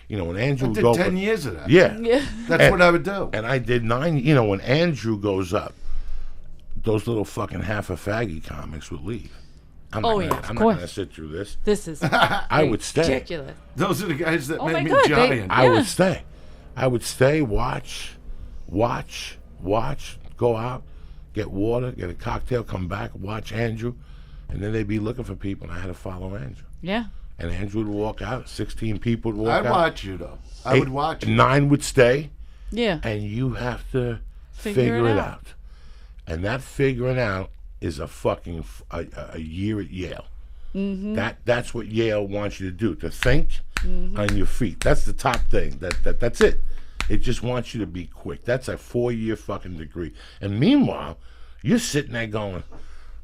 when Andrew I did go 10 years of that. Yeah. That's what I would do. And I did 9, when Andrew goes up, those little fucking half a faggy comics would leave. I'm not going to sit through this. This is I would stay. ridiculous. Those are the guys that made me God, giant. I would stay. I would stay, watch, go out, get water, get a cocktail, come back, watch Andrew. And then they'd be looking for people, and I had to follow Andrew. Yeah. And Andrew would walk out. 16 people would walk out. I'd watch you, though. I would watch you. 9 would stay. Yeah. And you have to Figure it out. And that figuring out is a fucking a year at Yale. That's what Yale wants you to do, to think on your feet. That's the top thing. That's it. It just wants you to be quick. That's a 4-year fucking degree. And meanwhile, you're sitting there going,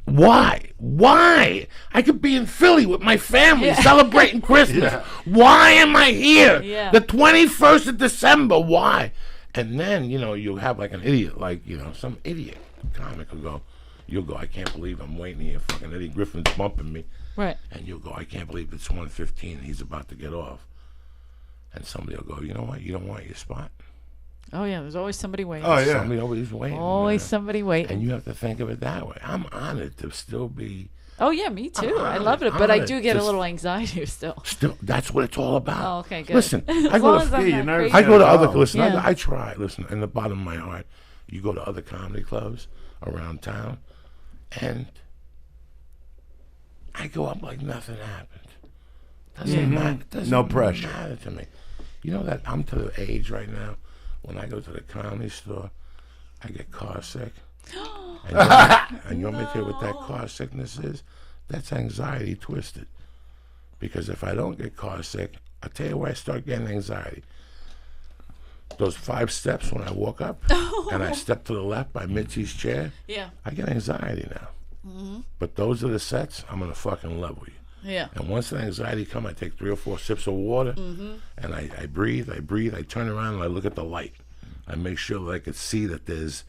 why? I could be in Philly with my family celebrating Christmas. Why am I here? The 21st of December, why? And then, you'll have like an idiot, like, some idiot comic will you'll go, I can't believe I'm waiting here, fucking Eddie Griffin's bumping me. Right. And you'll go, I can't believe it's 1:15 and he's about to get off. And somebody will go, you know what, you don't want your spot. Oh, yeah, there's always somebody waiting. Oh, yeah. Somebody always waiting. Always somebody waiting. And you have to think of it that way. I'm honored to still be. Oh, yeah, me too. I love it, but I do get a little anxiety still. Still, that's what it's all about. Oh, okay, good. Listen, I go to other. Listen, Yeah. I try. Listen, in the bottom of my heart, you go to other comedy clubs around town, and I go up like nothing happened. Doesn't matter. No pressure. Matter to me. You know that I'm to the age right now. When I go to the Comedy Store, I get car sick. And you want me to tell you what that car sickness is? That's anxiety twisted. Because if I don't get car sick, I'll tell you where I start getting anxiety. Those 5 steps when I walk up and I step to the left by Mitzi's chair, I get anxiety now. But those are the sets, I'm going to fucking level you. Yeah. And once the anxiety comes, I take 3 or 4 sips of water, and I breathe, I turn around and I look at the light. I make sure that I can see that there's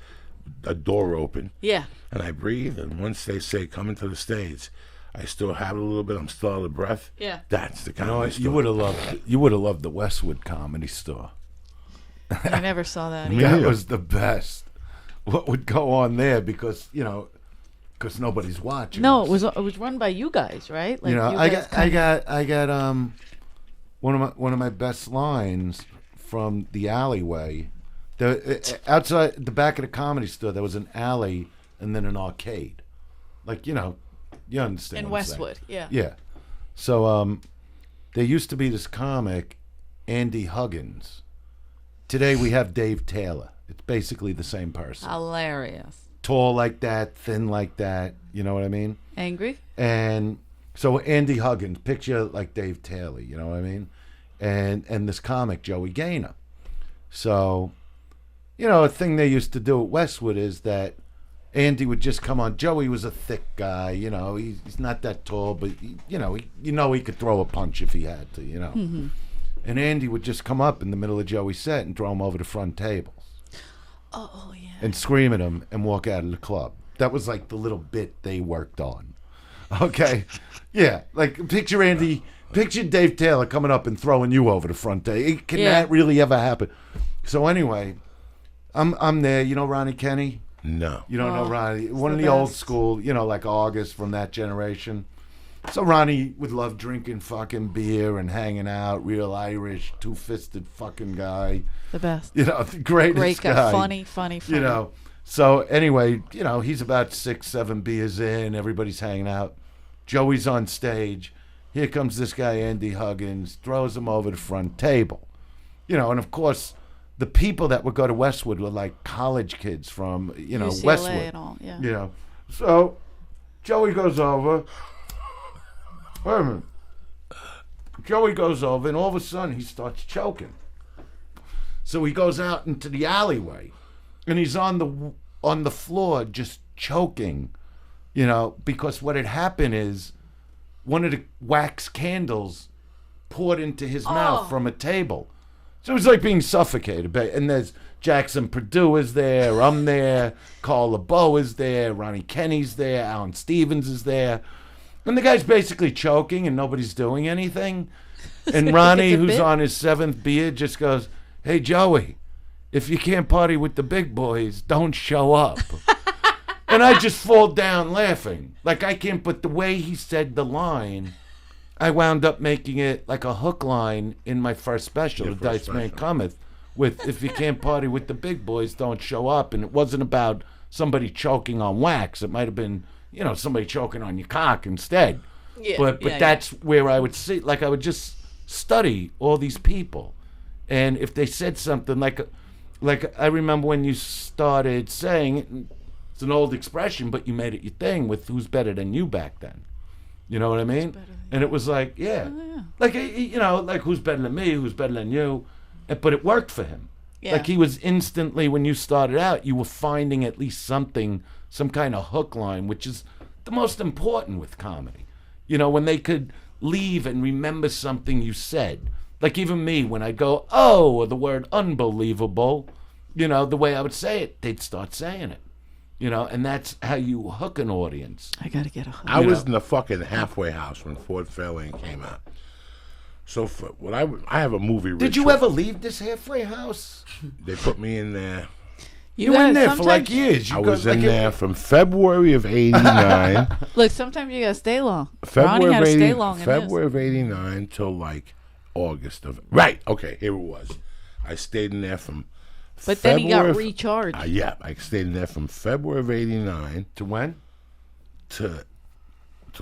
a door open. Yeah. And I breathe, and once they say, come into the stage, I still have it a little bit, I'm still out of breath. Yeah. That's the Comedy Store. You would have loved the Westwood Comedy Store. I never saw that. That was the best. What would go on there because because nobody's watching. No, it was run by you guys, right? Like I got one of my best lines from the alleyway. Outside the back of the Comedy Store, there was an alley and then an arcade. Like you understand. In what I'm saying. Westwood, yeah. Yeah. So there used to be this comic, Andy Huggins. Today we have Dave Taylor. It's basically the same person. Hilarious. Tall like that, thin like that. You know what I mean? Angry. And so Andy Huggins, picture like Dave Taylor. You know what I mean? And this comic, Joey Gaynor. So, a thing they used to do at Westwood is that Andy would just come on. Joey was a thick guy, he's not that tall, but he could throw a punch if he had to, Mm-hmm. And Andy would just come up in the middle of Joey's set and throw him over the front tables. Oh yeah. And scream at him and walk out of the club. That was like the little bit they worked on. Okay, yeah, like picture Dave Taylor coming up and throwing you over the front table. Can that really ever happen? So anyway, I'm there. You know Ronnie Kenny? No. You don't know Ronnie? One of the old school, like August from that generation. So Ronnie would love drinking fucking beer and hanging out, real Irish, two-fisted fucking guy. The best. The greatest guy. Funny. So anyway, he's about 6-7 beers in. Everybody's hanging out. Joey's on stage. Here comes this guy, Andy Huggins, throws him over the front table. And of course, the people that would go to Westwood were like college kids from, UCLA Westwood. And all, yeah. So Joey goes over. Wait a minute. Joey goes over, and all of a sudden he starts choking. So he goes out into the alleyway, and he's on the floor just choking, because what had happened is one of the wax candles poured into his mouth from a table. So it was like being suffocated. And there's Jackson Purdue is there, I'm there, Carl LeBeau is there, Ronnie Kenny's there, Alan Stevens is there. And the guy's basically choking and nobody's doing anything. And Ronnie, who's on his 7th beer, just goes, "Hey, Joey, if you can't party with the big boys, don't show up." And I just fall down laughing. Like I can't, but the way he said the line, I wound up making it like a hook line in my first special, The Dice Man Cometh, with "If you can't party with the big boys, don't show up." And it wasn't about somebody choking on wax. It might have been, somebody choking on your cock instead. Yeah, but that's where I would see, like I would just study all these people. And if they said something like I remember when you started saying, it's an old expression, but you made it your thing with "who's better than you" back then. You know what I mean? And it was like, like, like who's better than me, who's better than you. But it worked for him. Yeah. Like he was instantly, when you started out, you were finding at least something, some kind of hook line, which is the most important with comedy. When they could leave and remember something you said. Like even me, when I'd go, "oh," or the word "unbelievable," the way I would say it, they'd start saying it. And that's how you hook an audience. I gotta get a hook. I was in the fucking halfway house when Ford Fairlane came out. So I have a movie. Did you ever leave this halfway house? They put me in there. You were in there for like years. I was in there from February of '89. Look, sometimes you gotta stay long. February had to stay long. February of '89 till like August of. Right. Okay. Here it was. I stayed in there from. But then he got recharged. I stayed in there from February of '89 to when? Till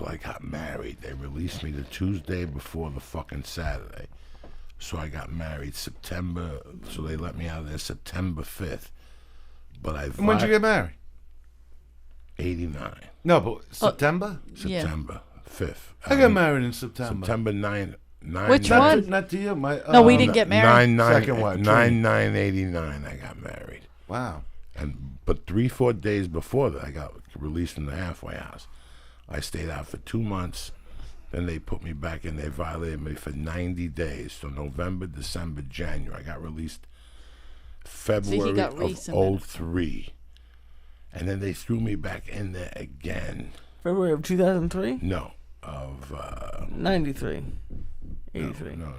I got married. They released me the Tuesday before the fucking Saturday. So I got married September. So they let me out of there September 5th. But And when did you get married? '89. No, but September? September 5th. I got married in September. September 9. Which one? Not to you. No, we didn't get married. Second one. 9/9/89. I got married. Wow. But 3-4 days before that, I got released from the halfway house. I stayed out for 2 months. Then they put me back in. They violated me for 90 days. So November, December, January. I got released February of '03. And then they threw me back in there again. February of 2003? No. Of 93. 83. No.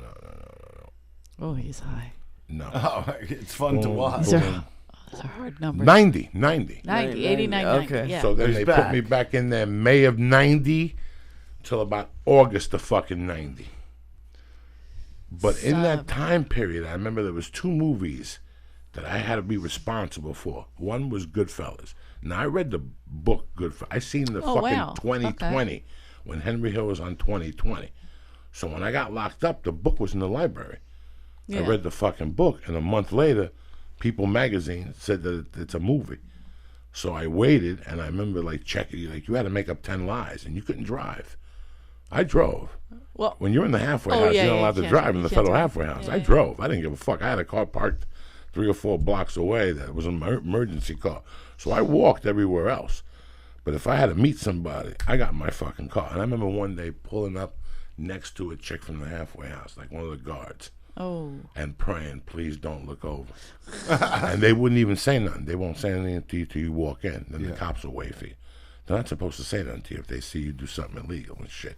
Oh, he's high. No. Oh, it's fun to watch. Those are hard numbers. 90. 89. Okay. Yeah. So then they put me back in there May of '90 till about August of fucking '90. But in that time period, I remember there was 2 movies that I had to be responsible for. One was Goodfellas. Now I read the book Goodfellas. I seen the 2020 when Henry Hill was on 2020. So when I got locked up, the book was in the library. I read the fucking book, and a month later, People Magazine said that it's a movie. So I waited, and I remember checking, you had to make up 10 lies, and you couldn't drive. I drove. Well, when you're in the halfway house, you're not allowed to drive in the federal halfway house. I drove. I didn't give a fuck. I had a car parked 3 or 4 blocks away that was an emergency car. So I walked everywhere else. But if I had to meet somebody, I got my fucking car. And I remember one day pulling up next to a chick from the halfway house, like one of the guards. Oh. And praying, please don't look over. And they wouldn't even say nothing. They won't say anything to you till you walk in. Then the cops will wait for you. They're not supposed to say nothing to you if they see you do something illegal and shit.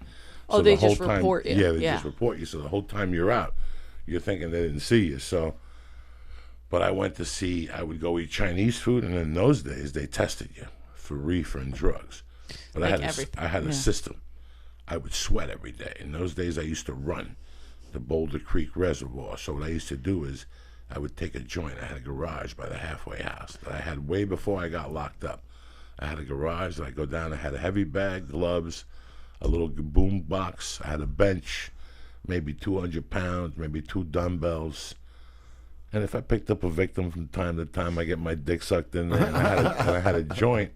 Oh, so they just report you. Yeah, they just report you. So the whole time you're out, you're thinking they didn't see you. So, but I would go eat Chinese food, and in those days, they tested you for reefer and drugs. But like I had a system. I would sweat every day. In those days, I used to run the Boulder Creek Reservoir. So what I used to do is I would take a joint. I had a garage by the halfway house that I had way before I got locked up. I had a garage that I go down. I had a heavy bag, gloves, a little boom box. I had a bench, maybe 200 pounds, maybe 2 dumbbells. And if I picked up a victim from time to time, I get my dick sucked in there. And I had a joint.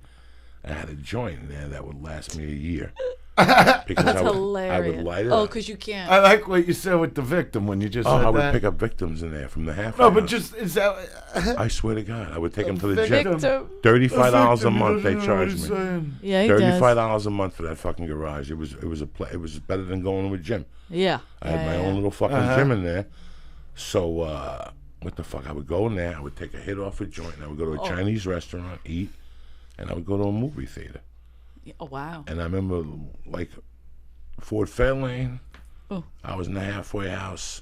I had a joint in there that would last me a year. Because That's hilarious. I would light it up. Because you can't. I like what you said with the victim when you just said I would that. pick up victims in there from the halfway No, but house. just, is that... I swear to God, I would take them to the Victim. gym. $35 a month they charged me. Yeah, he does. $35 a month for that fucking garage. It was better than going to a gym. Yeah. I had my own little fucking gym in there. So what the fuck? I would go in there. I would take a hit off a joint. And I would go to a Chinese restaurant, eat, and I would go to a movie theater. Oh wow. And I remember like Fort Fairlane. Oh. I was in the halfway house.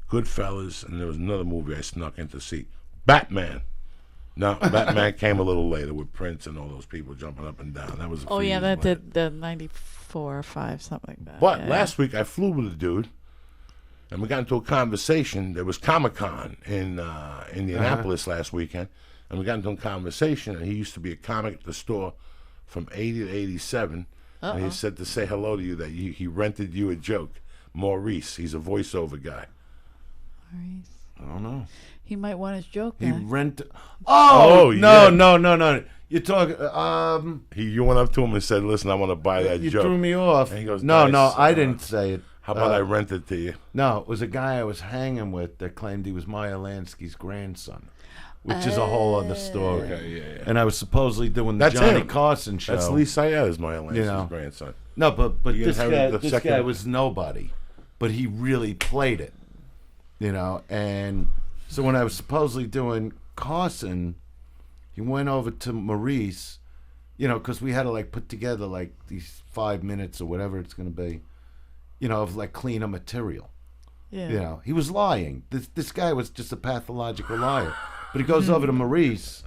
Goodfellas, and there was another movie I snuck in to see. Batman. No, Batman came a little later with Prince and all those people jumping up and down. That was that later. did the 94 or 5, something like that. But last week I flew with a dude, and we got into a conversation. There was Comic-Con in Indianapolis last weekend, and we got into a conversation, and he used to be a comic at the store from 80 to 87, and he said to say hello to you that he rented you a joke. Maurice, he's a voiceover guy. Maurice. I don't know. He might want his joke He back. rented... Oh, no, yeah. no. You're talking... You went up to him and said, listen, I want to buy that you joke. threw me off. And he goes, no, nice. I didn't say it. How about I rent it to you? No, it was a guy I was hanging with that claimed he was Maya Lansky's grandson, which is a whole other story. Okay, yeah. And I was supposedly doing the That's Johnny him. Carson show. That's Lee Syatt is Maya Lansky's grandson. No, but He this inherited the guy second- was nobody, but he really played it, And so when I was supposedly doing Carson, he went over to Maurice, because we had to put together these 5 minutes or whatever it's going to be, of cleaner material. Yeah. He was lying. This guy was just a pathological liar. But he goes over to Maurice,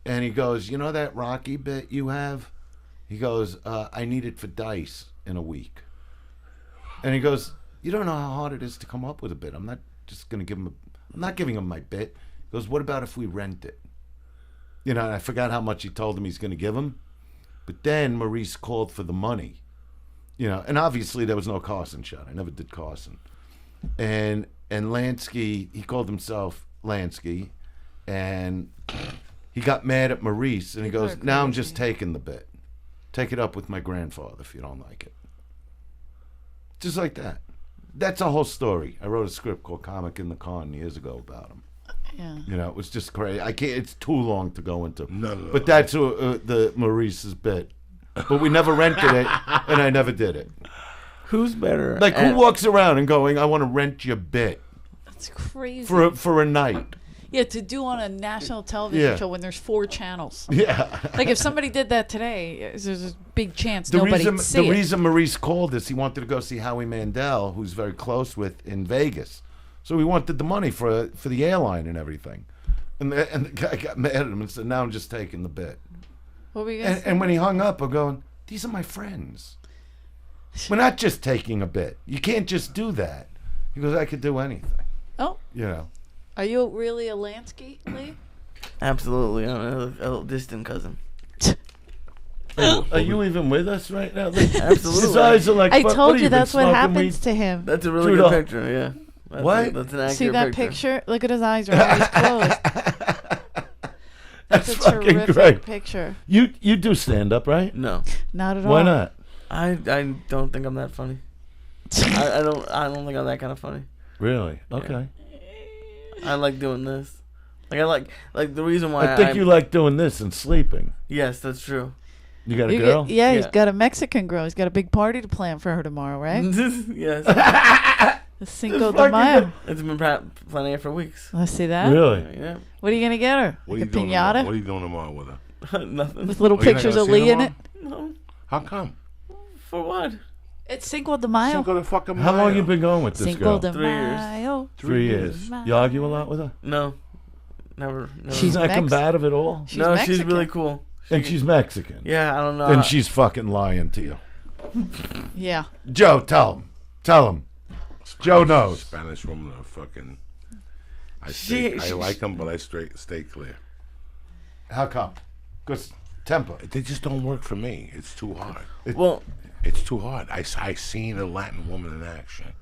and he goes, you know that Rocky bit you have? He goes, I need it for dice in a week. And he goes, you don't know how hard it is to come up with a bit. I'm not just going to give him I'm not giving him my bit. He goes, what about if we rent it? And I forgot how much he told him he's going to give him. But then Maurice called for the money. And obviously there was no Carson shot. I never did Carson. And Lansky, he called himself Lansky, and he got mad at Maurice, and he goes, now I'm just taking the bit. Take it up with my grandfather if you don't like it. Just like that. That's a whole story. I wrote a script called Comic in the Con years ago about him. Yeah. It was just crazy. I can't. It's too long to go into. No. But that's the Maurice's bit. But we never rented it, and I never did it. Who's better? Who walks around and going, I want to rent your bit That's crazy. for a night? Yeah, to do on a national television show when there's 4 channels. Yeah. If somebody did that today, there's a big chance nobody'd see The it. reason Maurice called us, he wanted to go see Howie Mandel, who's very close with in Vegas. So he wanted the money for the airline and everything. And the guy got mad at him and said, now I'm just taking the bit. What were you gonna say? And when he hung up, I'm going, these are my friends. We're not just taking a bit. You can't just do that. He goes, I could do anything. Oh. Are you really a Lansky, Lee? Absolutely. I'm a little distant cousin. Are you even with us right now? Absolutely. His eyes are like, I what told have you that's been what smoking happens weed? to him. That's a really Dude, good picture, yeah. What? That's an accurate See that picture? Look at his eyes are always closed. That's a fucking terrific great. picture. You do stand up, right? No. Not at all. Why not? I don't think I'm that funny. I don't think I'm that kind of funny. Really? Okay. I like doing this. Like I like the reason why I think you like doing this and sleeping. Yes, that's true. You got a girl? He's got a Mexican girl. He's got a big party to plan for her tomorrow, right? Yes. The Cinco de Mayo. It's been planning it for weeks. Let's see that. Really? Yeah. What are you gonna get her? What Like are a you doing pinata? tomorrow? What are you doing tomorrow with her? Nothing. With little Oh, you're not pictures gonna of see her Lee in it. tomorrow? No. How come? For what? It's Cinco de Mayo. Cinco de fucking How long Mayo. you been going with this Cinco girl? de 3 years. Mayo. 3 years. You argue a lot with her? No. Never. She's not Mex- combative at all? She's no, Mexican. she's really cool. And she's Mexican. Yeah, I don't know. Then she's fucking lying to you. Yeah. Joe, tell him. Tell him. Joe knows. Spanish women are fucking. I She- like them, but I stay clear. How come? Because temper. They just don't work for me. It's too hard. Well, It's too hard. I seen a Latin woman in action.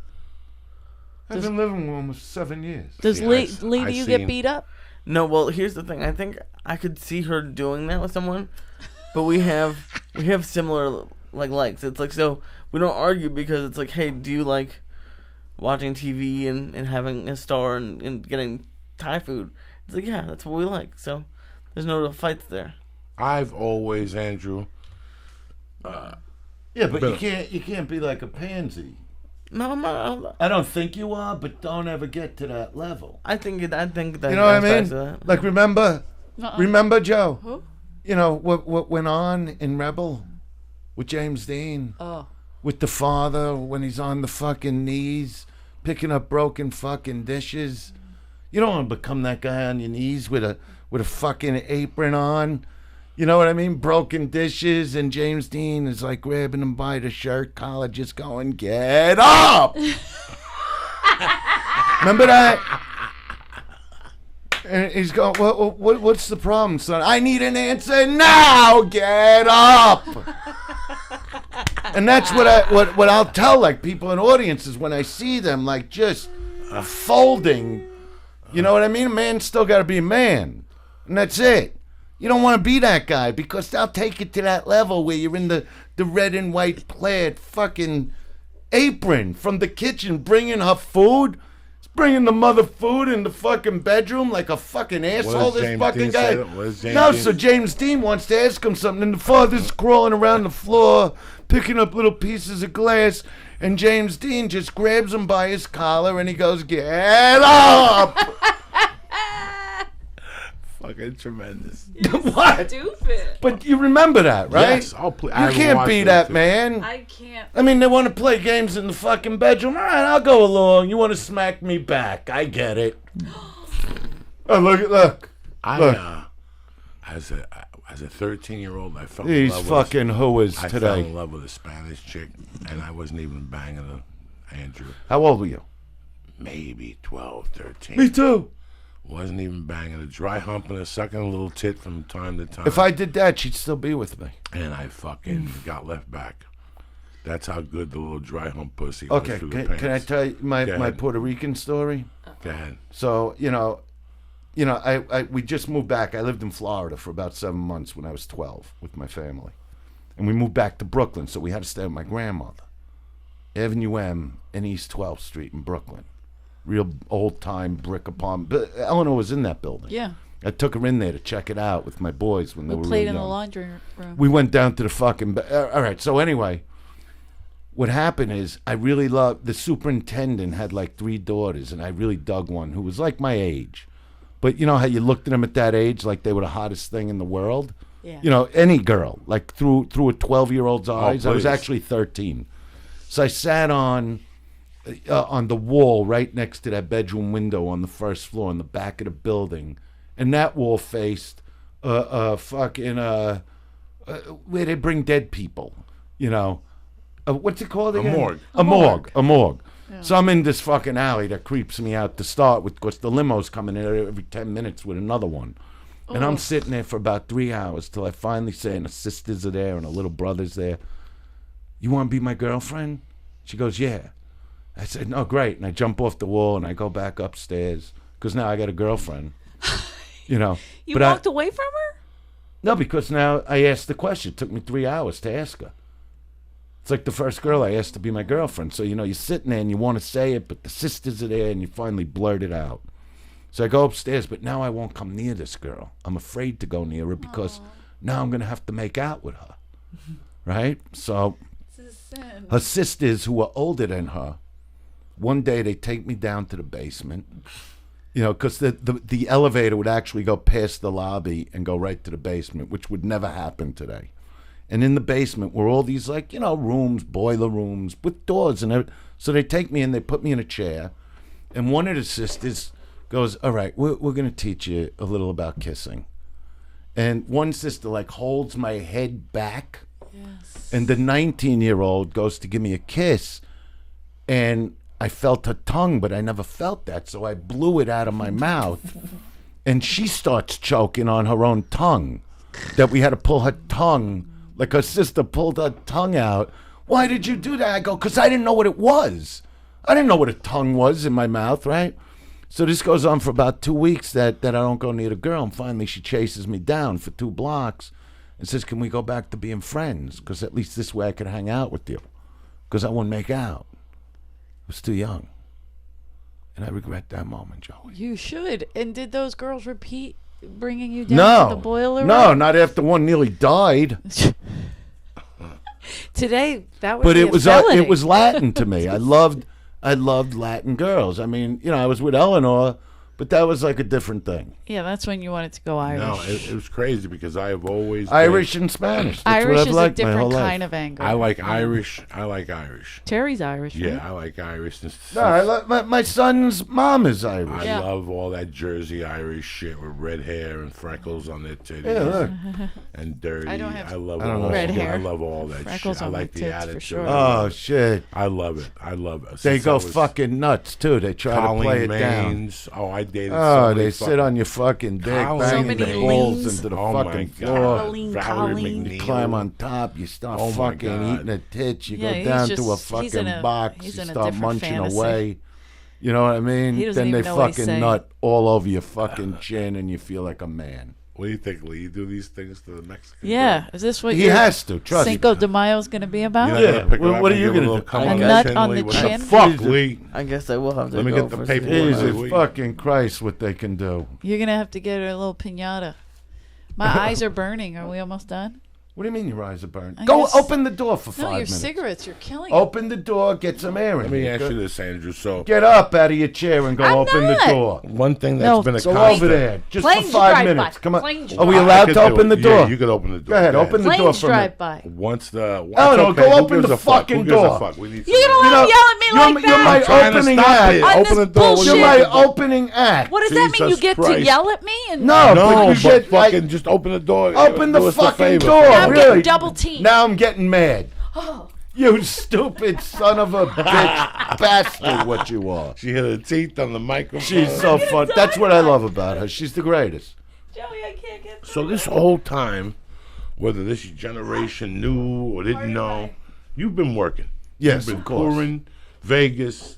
I've been living with him for 7 years. Does Yeah, Lee, I Lee do you get seen- beat up? no. Well, here's the thing. I think I could see her doing that with someone, but we have similar likes. It's like, so we don't argue because it's like, hey, do you like watching TV and having a star and getting Thai food? It's like, yeah, that's what we like. So there's no real fights there. I've always, Andrew. Yeah, but you can't be like a pansy. No, I'm not. I don't think you are, but don't ever get to that level. I think that. You know what I mean? Like remember Joe? Who? You know what went on in Rebel with James Dean? Oh. With the father when he's on the fucking knees picking up broken fucking dishes. You don't want to become that guy on your knees with a fucking apron on. You know what I mean? Broken dishes, and James Dean is like grabbing him by the shirt collar, just going, "Get up!" Remember that? And he's going, what's the problem, son? I need an answer now. Get up! And that's what I'll tell like people in audiences when I see them like just folding. You know what I mean? A man's still got to be a man, and that's it. You don't want to be that guy because they'll take you to that level where you're in the red and white plaid fucking apron from the kitchen bringing her food. He's bringing the mother food in the fucking bedroom like a fucking asshole, this James fucking Dean guy. say? So James Dean wants to ask him something, and the father's crawling around the floor, picking up little pieces of glass, and James Dean just grabs him by his collar and he goes, "Get up!" Fucking tremendous. What? Stupid. But you remember that, right? Yes, I'll play. You can't be that, man. I can't. I mean, they want to play games in the fucking bedroom. All right, I'll go along. You want to smack me back. I get it. Oh, look. As a 13-year-old, I fell in These love fucking hooers I fell in today. love with a Spanish chick, and I wasn't even banging her, Andrew. How old were you? Maybe 12, 13. too. Wasn't even banging her, dry humping her, sucking a little tit from time to time. If I did that, she'd still be with me. And I fucking got left back. That's how good the little dry hump pussy was Okay, through the can I pants. tell you Go my ahead. Puerto Rican story? Go ahead. So, we just moved back. I lived in Florida for about 7 months when I was 12 with my family. And we moved back to Brooklyn, so we had to stay with my grandmother. Avenue M and East 12th Street in Brooklyn. Real old-time brick apartment. But Eleanor was in that building. Yeah. I took her in there to check it out with my boys when they We were played real in the young. laundry room. We went down to the fucking... all right, so anyway, what happened is I really loved... The superintendent had like 3 daughters, and I really dug one who was like my age. But you know how you looked at them at that age like they were the hottest thing in the world? Yeah. You know, any girl, like through a 12-year-old's eyes. I was please. actually 13. So I sat on the wall right next to that bedroom window on the first floor in the back of the building. And that wall faced where they bring dead people, you know. What's it called again? morgue. A morgue. Yeah. So I'm in this fucking alley that creeps me out to start with because the limo's coming in every 10 minutes with another one. And I'm sitting there for about 3 hours till I finally say, and the sisters are there and the little brother's there, "You want to be my girlfriend?" She goes, "Yeah." I said, "No, great." And I jump off the wall and I go back upstairs because now I got a girlfriend. You know. You walked away from her? No, because now I asked the question. It took me 3 hours to ask her. It's like the first girl I asked to be my girlfriend. So, you know, you're sitting there and you want to say it, but the sisters are there and you finally blurt it out. So I go upstairs, but now I won't come near this girl. I'm afraid to go near her because now I'm going to have to make out with her. Right? So her sisters, who are older than her, one day they take me down to the basement, because the elevator would actually go past the lobby and go right to the basement, which would never happen today. And in the basement were all these, rooms, boiler rooms, with doors and everything. So they take me in, they put me in a chair, and one of the sisters goes, all right, we're going to teach you a little about kissing. And one sister, holds my head back, and the 19-year-old goes to give me a kiss, and I felt her tongue, but I never felt that, so I blew it out of my mouth, and she starts choking on her own tongue, that we had to pull her tongue, like her sister pulled her tongue out. Why did you do that? I go, because I didn't know what it was. I didn't know what a tongue was in my mouth, right? So this goes on for about 2 weeks that I don't go near the girl, and finally she chases me down for 2 blocks and says, can we go back to being friends? Because at least this way I could hang out with you, because I wouldn't make out. I was too young. And I regret that moment, Joey. You should. And did those girls repeat bringing you down to the boiler room? No, not after one nearly died. Today, that would but be it was felony. It was Latin to me. I loved Latin girls. I mean, I was with Eleanor, but that was like a different thing. Yeah, that's when you wanted to go Irish. No, it was crazy because I have always Irish and Spanish. That's Irish what I've is a liked my whole different life. kind of anger. I like Irish. I like Irish. Terry's Irish. Yeah, right? I like Irish. No, my son's mom is Irish. I love all that Jersey Irish shit with red hair and freckles on their titties. Yeah, look. And dirty. I don't have red hair. I love all that Freckles shit. I on my like the tits, for attitude. sure. Oh, shit. I love it. I love it. They Since go I was fucking nuts, too. They try to play it down. Maines. Oh, I dated Oh, so many they sit on your fucking dick, Colleen banging So the many balls leans. into the Oh my fucking God. floor. Colleen. You climb on top, you start Oh my fucking God. eating a titch, you Yeah, go he's down just- to a he's fucking in a- box, he's you in a start different munching fantasy. away. You know what I mean? He doesn't Then they even know what he's fucking saying. nut all over your fucking chin and you feel like a man. What do you think, Lee? You do these things to the Mexicans? Yeah, is this what He your has to, trust me. Cinco de Mayo is going to be about? You're not Yeah, gonna pick her well, up what and are you give her gonna little do? cum A on the nut chin, on Lee? the What chin? Fuck, Lee. I guess I will have to Let me go get the for paper. Cinco de Mayo. Jesus Wait. fucking Christ, what they can do. You're going to have to get her a little piñata. My eyes are burning. Are we almost done? What do you mean your eyes are burned? I Go guess- open the door for 5 No, your minutes. cigarettes. You're killing it. Open the door, get some air in. Let me here. ask Go- you this, Andrew. So, Get up out of your chair and go I'm open not. the door. one thing that's No, been a Go constant. over there, just Planes for 5 drive minutes. by. Come on. Planes Are we drive I allowed could to do open it. the door? Yeah, you could open the door. Go ahead, open the door Planes for me. drive by. Once the Eleanor, okay, go who open gives the a fuck? fucking Who gives a door. fuck? We need You're some- going to let him yell at me like you're that? my I'm trying to opening stop act. it. On Open this the door. bullshit. You're What my do you- opening act. What does that mean? You Jesus get to Christ. yell at me? And No, No, but you but get like fucking just open the door. open Do the us a fucking favor. door. Now I'm really? getting double teamed. Now I'm getting mad. Oh. You stupid son of a bitch bastard! What you are? She hit her teeth on the microphone. She's so fun. That's what I love about her. She's the greatest. Joey, I can't get So this whole time, whether this generation knew or didn't know, you've been working. Yes, You've been of course. touring, Vegas,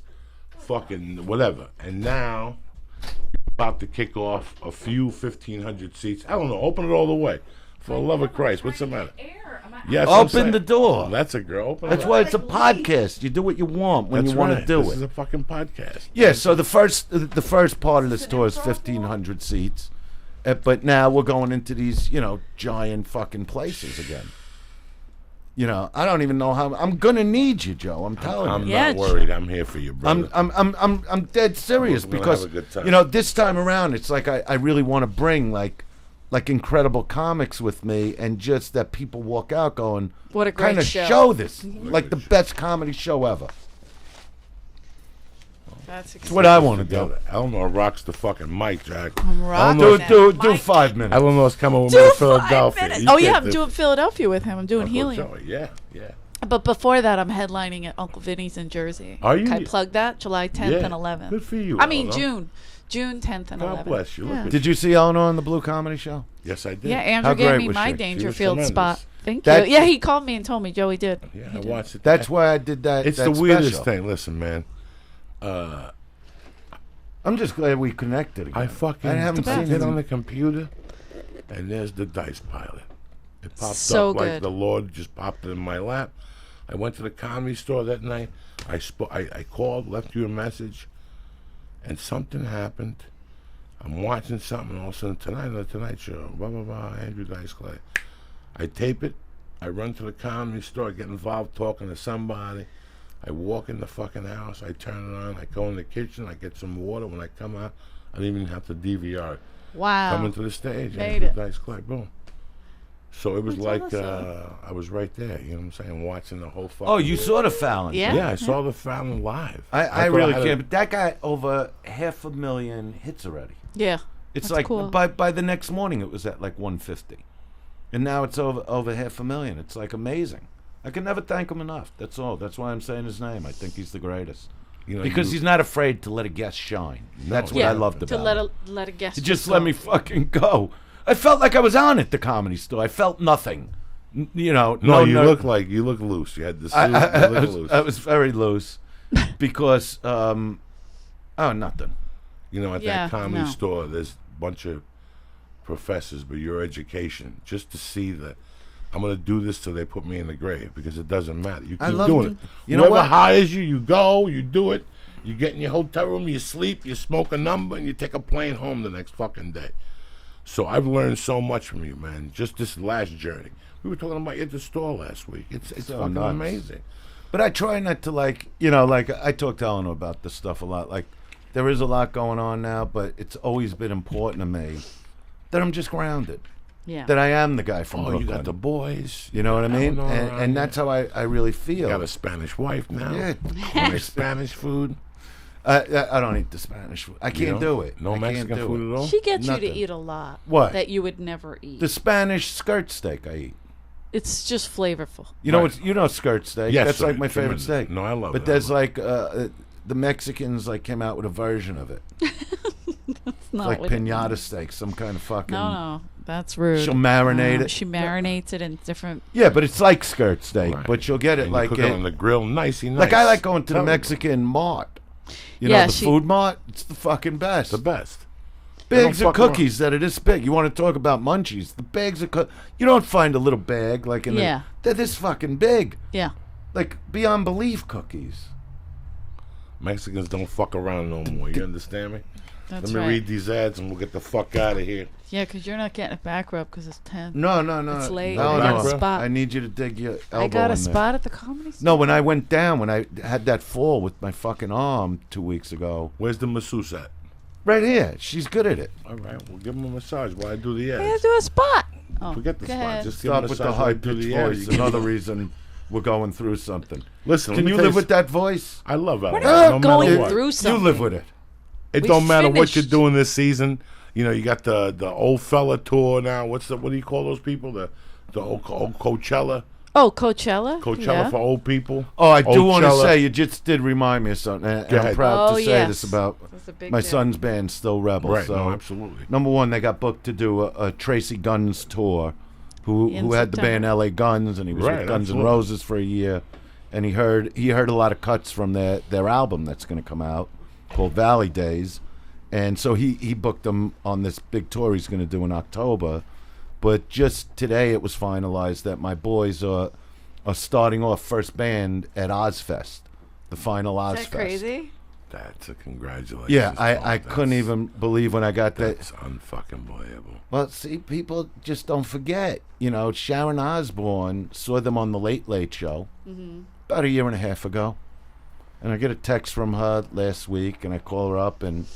fucking whatever. And now, you're about to kick off a few 1,500 seats. I don't know. Open it all the way. For the love of Christ, what's the matter? Yes, I'm Open saying. the door. Oh, that's a girl. Open That's it why up. it's a podcast. You do what you want when That's you want right. to do This it. is a fucking podcast. Yeah. So the first part of this tour is 1,500 seats, but now we're going into these giant fucking places again. I don't even know how. I'm gonna need you, Joe. I'm telling I'm you. Yeah, not worried. I'm here for you, brother. I'm dead serious We're gonna because have a good time. this time around it's like I really want to bring like incredible comics with me, and just that people walk out going, What a great kind of show. this like the best comedy show ever. That's That's what I want to do. Eleanor rocks the fucking mic, Jack. I'm rocking Do it. do 5 minutes. Eleanor's coming with Do me to 5 Philadelphia. minutes. You Oh, yeah, get I'm the- doing Philadelphia with him. I'm doing Uncle Helium. Joey, yeah, yeah. But before that, I'm headlining at Uncle Vinny's in Jersey. Are you? Can I plug that? July 10th Yeah. and 11th. Good for you, I mean, Eleanor. June 10th and God 11th. bless you. Look Yeah. at Did you see Eleanor on the Blue Comedy Show? Yes, I did. Yeah, How Andrew gave great me was my she? Dangerfield tremendous. spot. Thank That- you. Yeah, he called me and told me Joey did. Yeah, I watched it. That's why I did that. It's that the weirdest special. thing. Listen, man. I'm just glad we connected again. I fucking haven't seen get him. on the computer, and there's the Dice Pilot. It popped So up like good. the Lord just popped it in my lap. I went to the Comedy Store that night. I called, left you a message, and something happened. I'm watching something, all of a sudden, tonight on the Tonight Show, blah, blah, blah, Andrew Dice Clay. I tape it. I run to the comedy store, get involved talking to somebody. I walk in the fucking house. I turn it on. I go in the kitchen. I get some water. When I come out, I didn't even have to DVR it. Wow. Come into the stage. Made Andrew it. Dice Clay, boom. So it was That's like awesome. I was right there. You know what I'm saying? Watching the whole fucking. Oh, you saw the Fallon? Yeah. Yeah, I saw the Fallon live. I thought really had can't. But that guy over 500,000 hits already. Yeah. It's That's like cool. by the next morning it was at like 150, and now it's over 500,000. It's like amazing. I can never thank him enough. That's all. That's why I'm saying his name. I think he's the greatest. You know, Because he's not afraid to let a guest shine. That's what Yeah, I loved to about him. let a guest He just let me fucking go. I felt like I was on at the Comedy Store. I felt nothing. You know. No, you look loose. You had the suit. You look loose. I was very loose because nothing. You know, at Yeah, that comedy no. store, there's a bunch of professors, but your education, just to see that I'm going to do this till they put me in the grave, because it doesn't matter. You I keep love doing it. it. You know Whoever what? hires you, you go, you do it. You get in your hotel room, you sleep, you smoke a number, and you take a plane home the next fucking day. So I've learned so much from you, man. Just this last journey. We were talking about you at the store last week. It's So fucking nuts. amazing. But I try not to like I talk to Eleanor about this stuff a lot. Like, there is a lot going on now, but it's always been important to me that I'm just grounded. Yeah. That I am the guy from Oh, Brooklyn. you got the boys. You know what I mean? Eleanor around And here. that's how I really feel. You got a Spanish wife now. Yeah. Nice Spanish food. I don't eat the Spanish food. I can't do it. No I can't Mexican do food it. at all? She gets Nothing. you to eat a lot. What? That you would never eat. The Spanish skirt steak I eat. It's just flavorful. You know Right. what's skirt steak? Yes, That's sir. like my favorite Tremendous. steak. No, I love but it. there's I love like the Mexicans like came out with a version of it. It's not Like what it piñata means. steak, some kind of fucking. No, that's rude. She'll marinate it. She marinates it in different. Yeah, but it's like skirt steak, Right. but she'll get it And you like cook it on the grill, nicey nice. like I like going to the Tell me. Mexican mart. You Yeah, know, the food mart. It's the fucking best. The best. They don't Bags of fuck around. cookies that are this big. You want to talk about munchies? The bags of you don't find a little bag like in Yeah. they're this fucking big, Yeah. like beyond belief cookies. Mexicans don't fuck around no more. You understand me? That's Let me right. read these ads and we'll get the fuck out of here. Yeah, because you're not getting a back rub because it's 10. No. It's late. No, I got no. a spot. I need you to dig your elbow I got a in there. spot at the comedy store. No, when I went down, when I had that fall with my fucking arm 2 weeks ago, Where's the masseuse at? right here. She's good at it. All right, we'll give him a massage while I do the I gotta ads. do a spot. Oh, Forget the go spot. ahead. Just give him a Stop with massage the while I high do pitched the ads. voice. Another reason we're going through something. Listen, Can let me you tell live with that voice? I love We're Eleanor. not No going matter what. through something. You live with it. It We don't matter what you're finished. doing this season. You know, you got the old fella tour now. What do you call those people? The old Coachella. Oh, Coachella? Coachella Yeah. for old people. Oh, I do want to Oldchella. say, you just did remind me of something. And Go I'm ahead. proud Oh, to say yes. this about That's a big my deal. son's band, Still Rebel. Right, So, no, absolutely. number one, they got booked to do a Tracy Guns tour, who In had the band September. LA Guns, and he was Right, with Guns N' absolutely. Roses for a year. And he heard a lot of cuts from their album that's going to come out called Valley Days. And so he booked them on this big tour he's going to do in October. But just today it was finalized that my boys are starting off first band at Ozfest, the final Ozfest. Is that crazy? That's a congratulations. Yeah, Tom. I couldn't That's- even believe when I got that. That's unfucking believable. Well, see, people just don't forget. You know, Sharon Osbourne saw them on the Late Late Show about a year and a half ago. And I get a text from her last week, and I call her up, and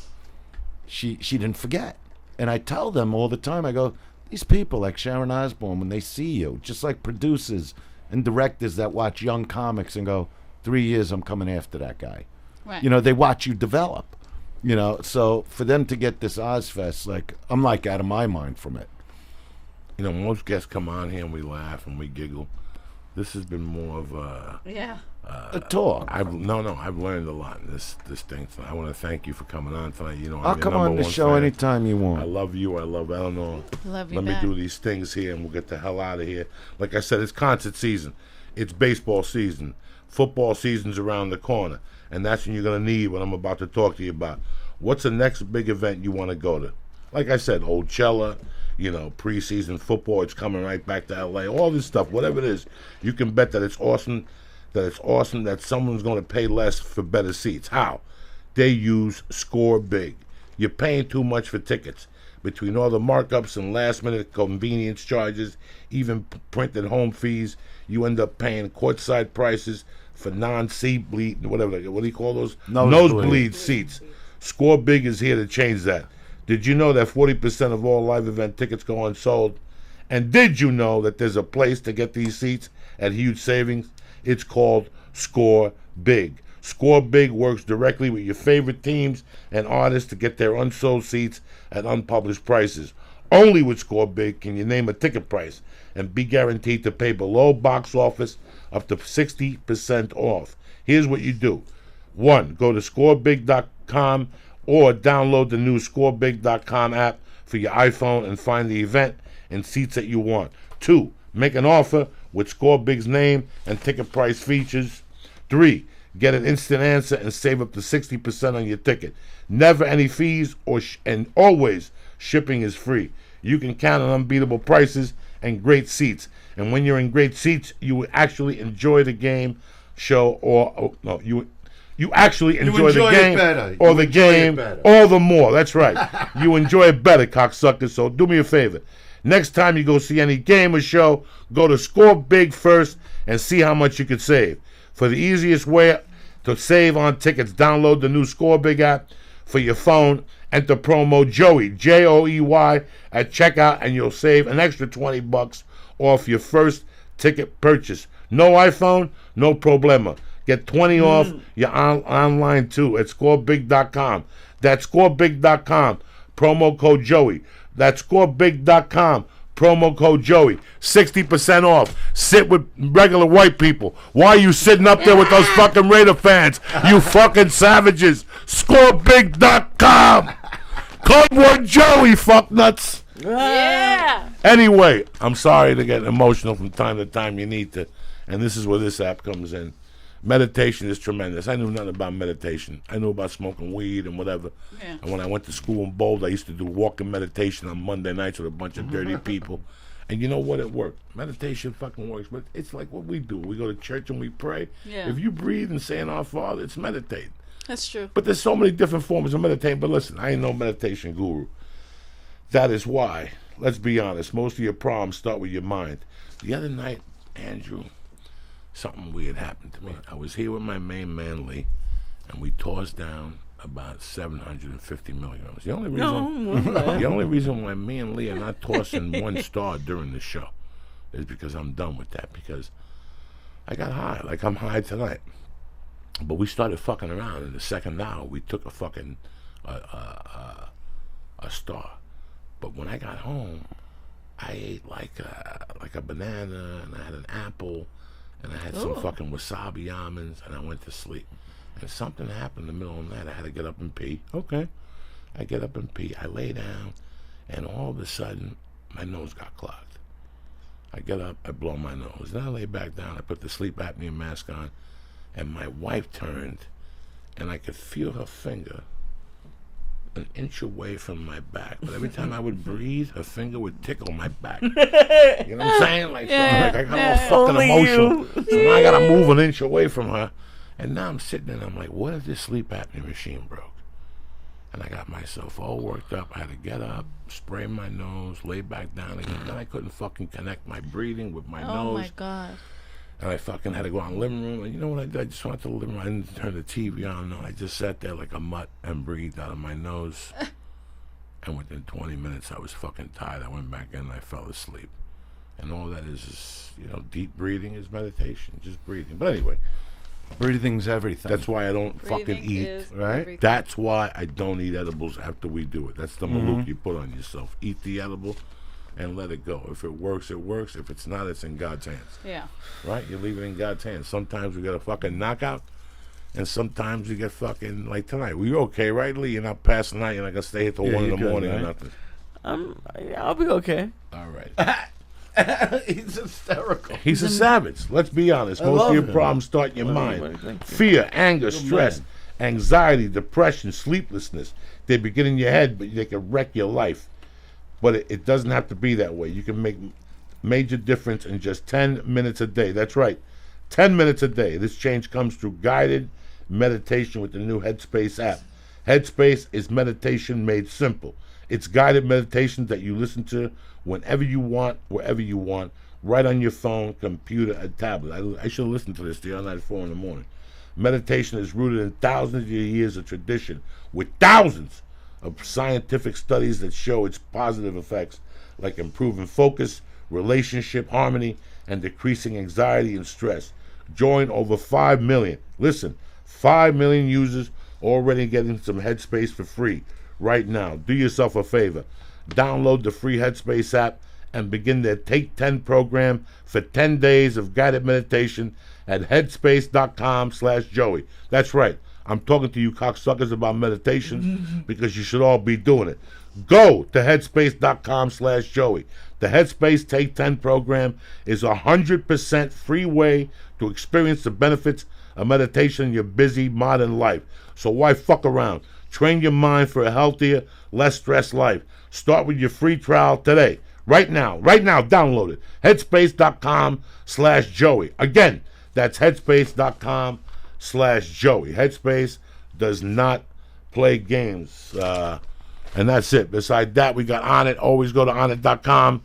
she didn't forget. And I tell them all the time, I go, these people like Sharon Osbourne, when they see you, just like producers and directors that watch young comics and go, 3 years, I'm coming after that guy. Right. You know, they watch you develop. You know, so for them to get this Ozfest, like, I'm like out of my mind from it. You know, most guests come on here and we laugh and we giggle. This has been more of a Yeah. A talk. I've learned a lot in this thing tonight. I want to thank you for coming on tonight. You know, I'll I'm your come on number the one show fan. anytime you I want. love you. I love Eleanor. Love you Let back. me do these things here and we'll get the hell out of here. Like I said, it's concert season. It's baseball season. Football season's around the corner. And that's when you're going to need what I'm about to talk to you about. What's the next big event you want to go to? Like I said, Oldchella, you know, preseason football, it's coming right back to LA. All this stuff, whatever it is, you can bet that it's awesome, that someone's going to pay less for better seats. How? They use ScoreBig. you're paying too much for tickets. Between all the markups and last-minute convenience charges, even printed home fees, you end up paying courtside prices for non-seat bleed, whatever. What do you call those? Nosebleed seats. ScoreBig is here to change that. Did you know that 40% of all live event tickets go unsold? And did you know that there's a place to get these seats at huge savings? It's called ScoreBig. ScoreBig works directly with your favorite teams and artists to get their unsold seats at unpublished prices. Only with ScoreBig can you name a ticket price and be guaranteed to pay below box office up to 60% off. Here's what you do. 1. Go to ScoreBig.com or download the new ScoreBig.com app for your iPhone and find the event and seats that you want. 2. Make an offer with ScoreBig's name and ticket price features. 3. Get an instant answer and save up to 60% on your ticket. Never any fees and always shipping is free. You can count on unbeatable prices and great seats. And when you're in great seats, you will actually enjoy the game, show, you actually enjoy the game better. Or the game all the more. That's right. You enjoy it better, cocksucker. So do me a favor. Next time you go see any game or show, go to ScoreBig first and see how much you could save. For the easiest way to save on tickets, download the new ScoreBig app for your phone. Enter promo Joey, Joey, at checkout, and you'll save an extra $20 off your first ticket purchase. No iPhone? No problema. Get 20 off your online too at ScoreBig.com. That's ScoreBig.com. Promo code Joey. That's ScoreBig.com. Promo code Joey. 60% off. Sit with regular white people. Why are you sitting up there with those fucking Raider fans? You fucking savages. ScoreBig.com. Code word Joey, fuck nuts. Yeah. Anyway, I'm sorry to get emotional from time to time. You need to. And this is where this app comes in. Meditation is tremendous. I knew nothing about meditation. I knew about smoking weed and whatever. Yeah. And when I went to school in Boulder, I used to do walking meditation on Monday nights with a bunch of dirty people. And you know what? It worked. Meditation fucking works. But it's like what we do. We go to church and we pray. Yeah. If you breathe and saying our Father, it's meditating. That's true. But there's so many different forms of meditating. But listen, I ain't no meditation guru. That is why, let's be honest, most of your problems start with your mind. The other night, Andrew, something weird happened to me. I was here with my main man, Lee, and we tossed down about 750 milligrams. The only reason why me and Lee are not tossing one star during the show is because I'm done with that, because I got high. Like, I'm high tonight. But we started fucking around. In the second hour, we took a fucking a star. But when I got home, I ate like a banana, and I had an apple, and I had some fucking wasabi almonds, and I went to sleep. And something happened in the middle of the night. I had to get up and pee. Okay. I get up and pee. I lay down, and all of a sudden, my nose got clogged. I get up, I blow my nose. Then I lay back down. I put the sleep apnea mask on, and my wife turned, and I could feel her finger an inch away from my back. But every time I would breathe, her finger would tickle my back. You know what I'm saying? Like, yeah, so I got all fucking emotional. So now I got to move an inch away from her. And now I'm sitting there and I'm like, what if this sleep apnea machine broke? And I got myself all worked up. I had to get up, spray my nose, lay back down again. Then I couldn't fucking connect my breathing with my nose. Oh my God. And I fucking had to go out in the living room. And you know what I did? I just went to the living room. I didn't turn the TV on. No, I just sat there like a mutt and breathed out of my nose. And within 20 minutes, I was fucking tired. I went back in and I fell asleep. And all that is, you know, deep breathing is meditation. Just breathing. But anyway. Breathing's everything. That's why I don't fucking eat. Right? Everything. That's why I don't eat edibles after we do it. That's the malook you put on yourself. Eat the edible and let it go. If it works, it works. If it's not, it's in God's hands. Yeah. Right? You leave it in God's hands. Sometimes we get a fucking knockout, and sometimes you get fucking, like tonight. We're okay, right, Lee? You're not passing out. You're not going to stay here till 1 in the morning or nothing. I'll be okay. All right. He's hysterical. He's a savage. Let's be honest. Most of your problems start in your mind. Fear, anger, stress, anxiety, depression, sleeplessness. They begin in your head, but they can wreck your life. But it doesn't have to be that way. You can make major difference in just 10 minutes a day. That's right. 10 minutes a day. This change comes through guided meditation with the new Headspace app. Headspace is meditation made simple. It's guided meditations that you listen to whenever you want, wherever you want, right on your phone, computer, and tablet. I should have listened to this the other night at 4 in the morning. Meditation is rooted in thousands of years of tradition, with thousands of scientific studies that show its positive effects, like improving focus, relationship harmony, and decreasing anxiety and stress. Join over 5 million. Listen, 5 million users already getting some Headspace for free right now. Do yourself a favor. Download the free Headspace app and begin their Take 10 program for 10 days of guided meditation at headspace.com/Joey. That's right. I'm talking to you cocksuckers about meditation because you should all be doing it. Go to headspace.com/Joey. The Headspace Take 10 program is a 100% free way to experience the benefits of meditation in your busy modern life. So why fuck around? Train your mind for a healthier, less stressed life. Start with your free trial today. Right now, download it. Headspace.com/Joey. Again, that's headspace.com/Joey. Headspace does not play games. And that's it. Besides that, we got On It. Always go to onit.com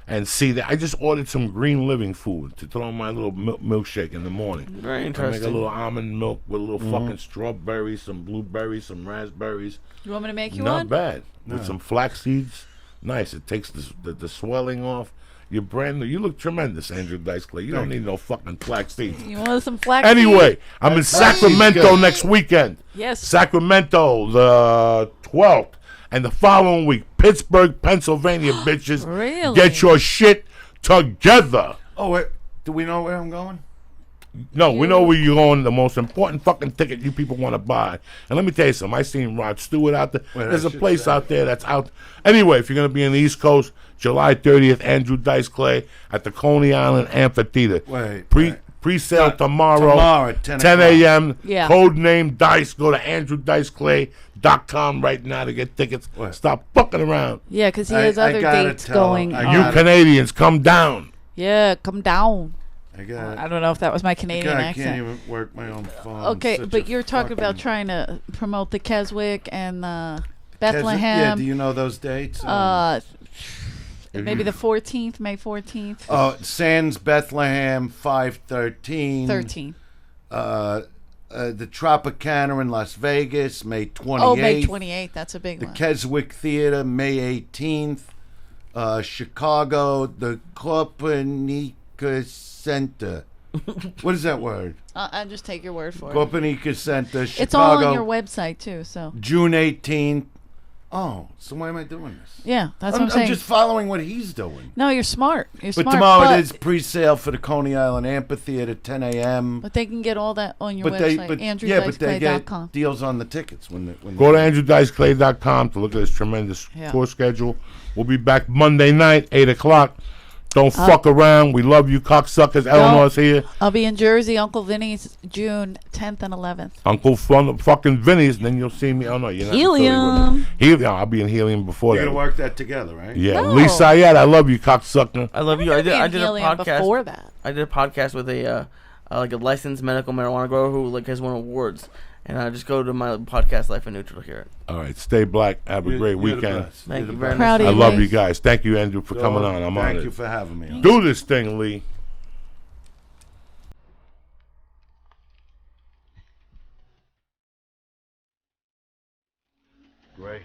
and see that. I just ordered some Green Living food to throw in my little milkshake in the morning. Very I interesting. make a little almond milk with a little fucking strawberries, some blueberries, some raspberries. You want me to make you Not one? bad. With some flax seeds. Nice. It takes the swelling off. You're brand new. You look tremendous, Andrew Dice Clay. You don't need no fucking flax seeds. You want some flax Anyway, seed? I'm in Sacramento next weekend. Yes. Sacramento, the 12th. And the following week, Pittsburgh, Pennsylvania, bitches. Really? Get your shit together. Oh, wait. Do we know where I'm going? No, we know where you're going. The most important fucking ticket you people want to buy. And let me tell you something. I seen Rod Stewart out there. There's a place out there that's out. Anyway, if you're going to be in the East Coast, July 30th, Andrew Dice Clay at the Coney Island Amphitheater. Pre-sale tomorrow 10 a.m. Yeah. Code name Dice. Go to andrewdiceclay.com right now to get tickets. Stop fucking around. Yeah, because he has other dates going on. You Canadians, come down. Yeah, come down. I don't know if that was my Canadian I accent. can't even work my own phone. Okay, but you're talking about trying to promote the Keswick and Bethlehem. Yeah, do you know those dates? Maybe the 14th, May 14th. Oh, Sands Bethlehem 5/13. 13. The Tropicana in Las Vegas, May 28th. Oh, May 28th. That's a big one. The Keswick Theater, May 18th. Chicago, the Copernicus Center. What is that word? I'll just take your word for it. Copernicus Center, Chicago. It's all on your website, too. So June 18th. Oh, so why am I doing this? Yeah, that's what I'm saying. I'm just following what he's doing. No, you're smart. You're but smart. Tomorrow it is pre-sale for the Coney Island Amphitheater, 10 a.m. But they can get all that on your website, but they get andrewdiceclay.com. deals on the tickets. When Go to andrewdiceclay.com to look at this tremendous tour schedule. We'll be back Monday night, 8 o'clock. Don't fuck around. We love you, cocksuckers. Eleanor's here. I'll be in Jersey, Uncle Vinny's, June 10th and 11th. Uncle fucking Vinny's, and then you'll see me. Oh, no, you're not. Helium. Helium. I'll be in Helium before You're that. going to work that together, right? Yeah. No. Lee Syatt, I love you, cocksucker. I love you. I did a Helium podcast before that. I did a podcast with a licensed medical marijuana grower who has won awards. And I just go to my podcast, Life in Neutral, to hear it. All right. Stay black. Have a great weekend. Thank you very Proud much. of I love you guys. Thank you, Andrew, for coming on. I'm on it. Thank you for having me. Do this thing, Lee. Great.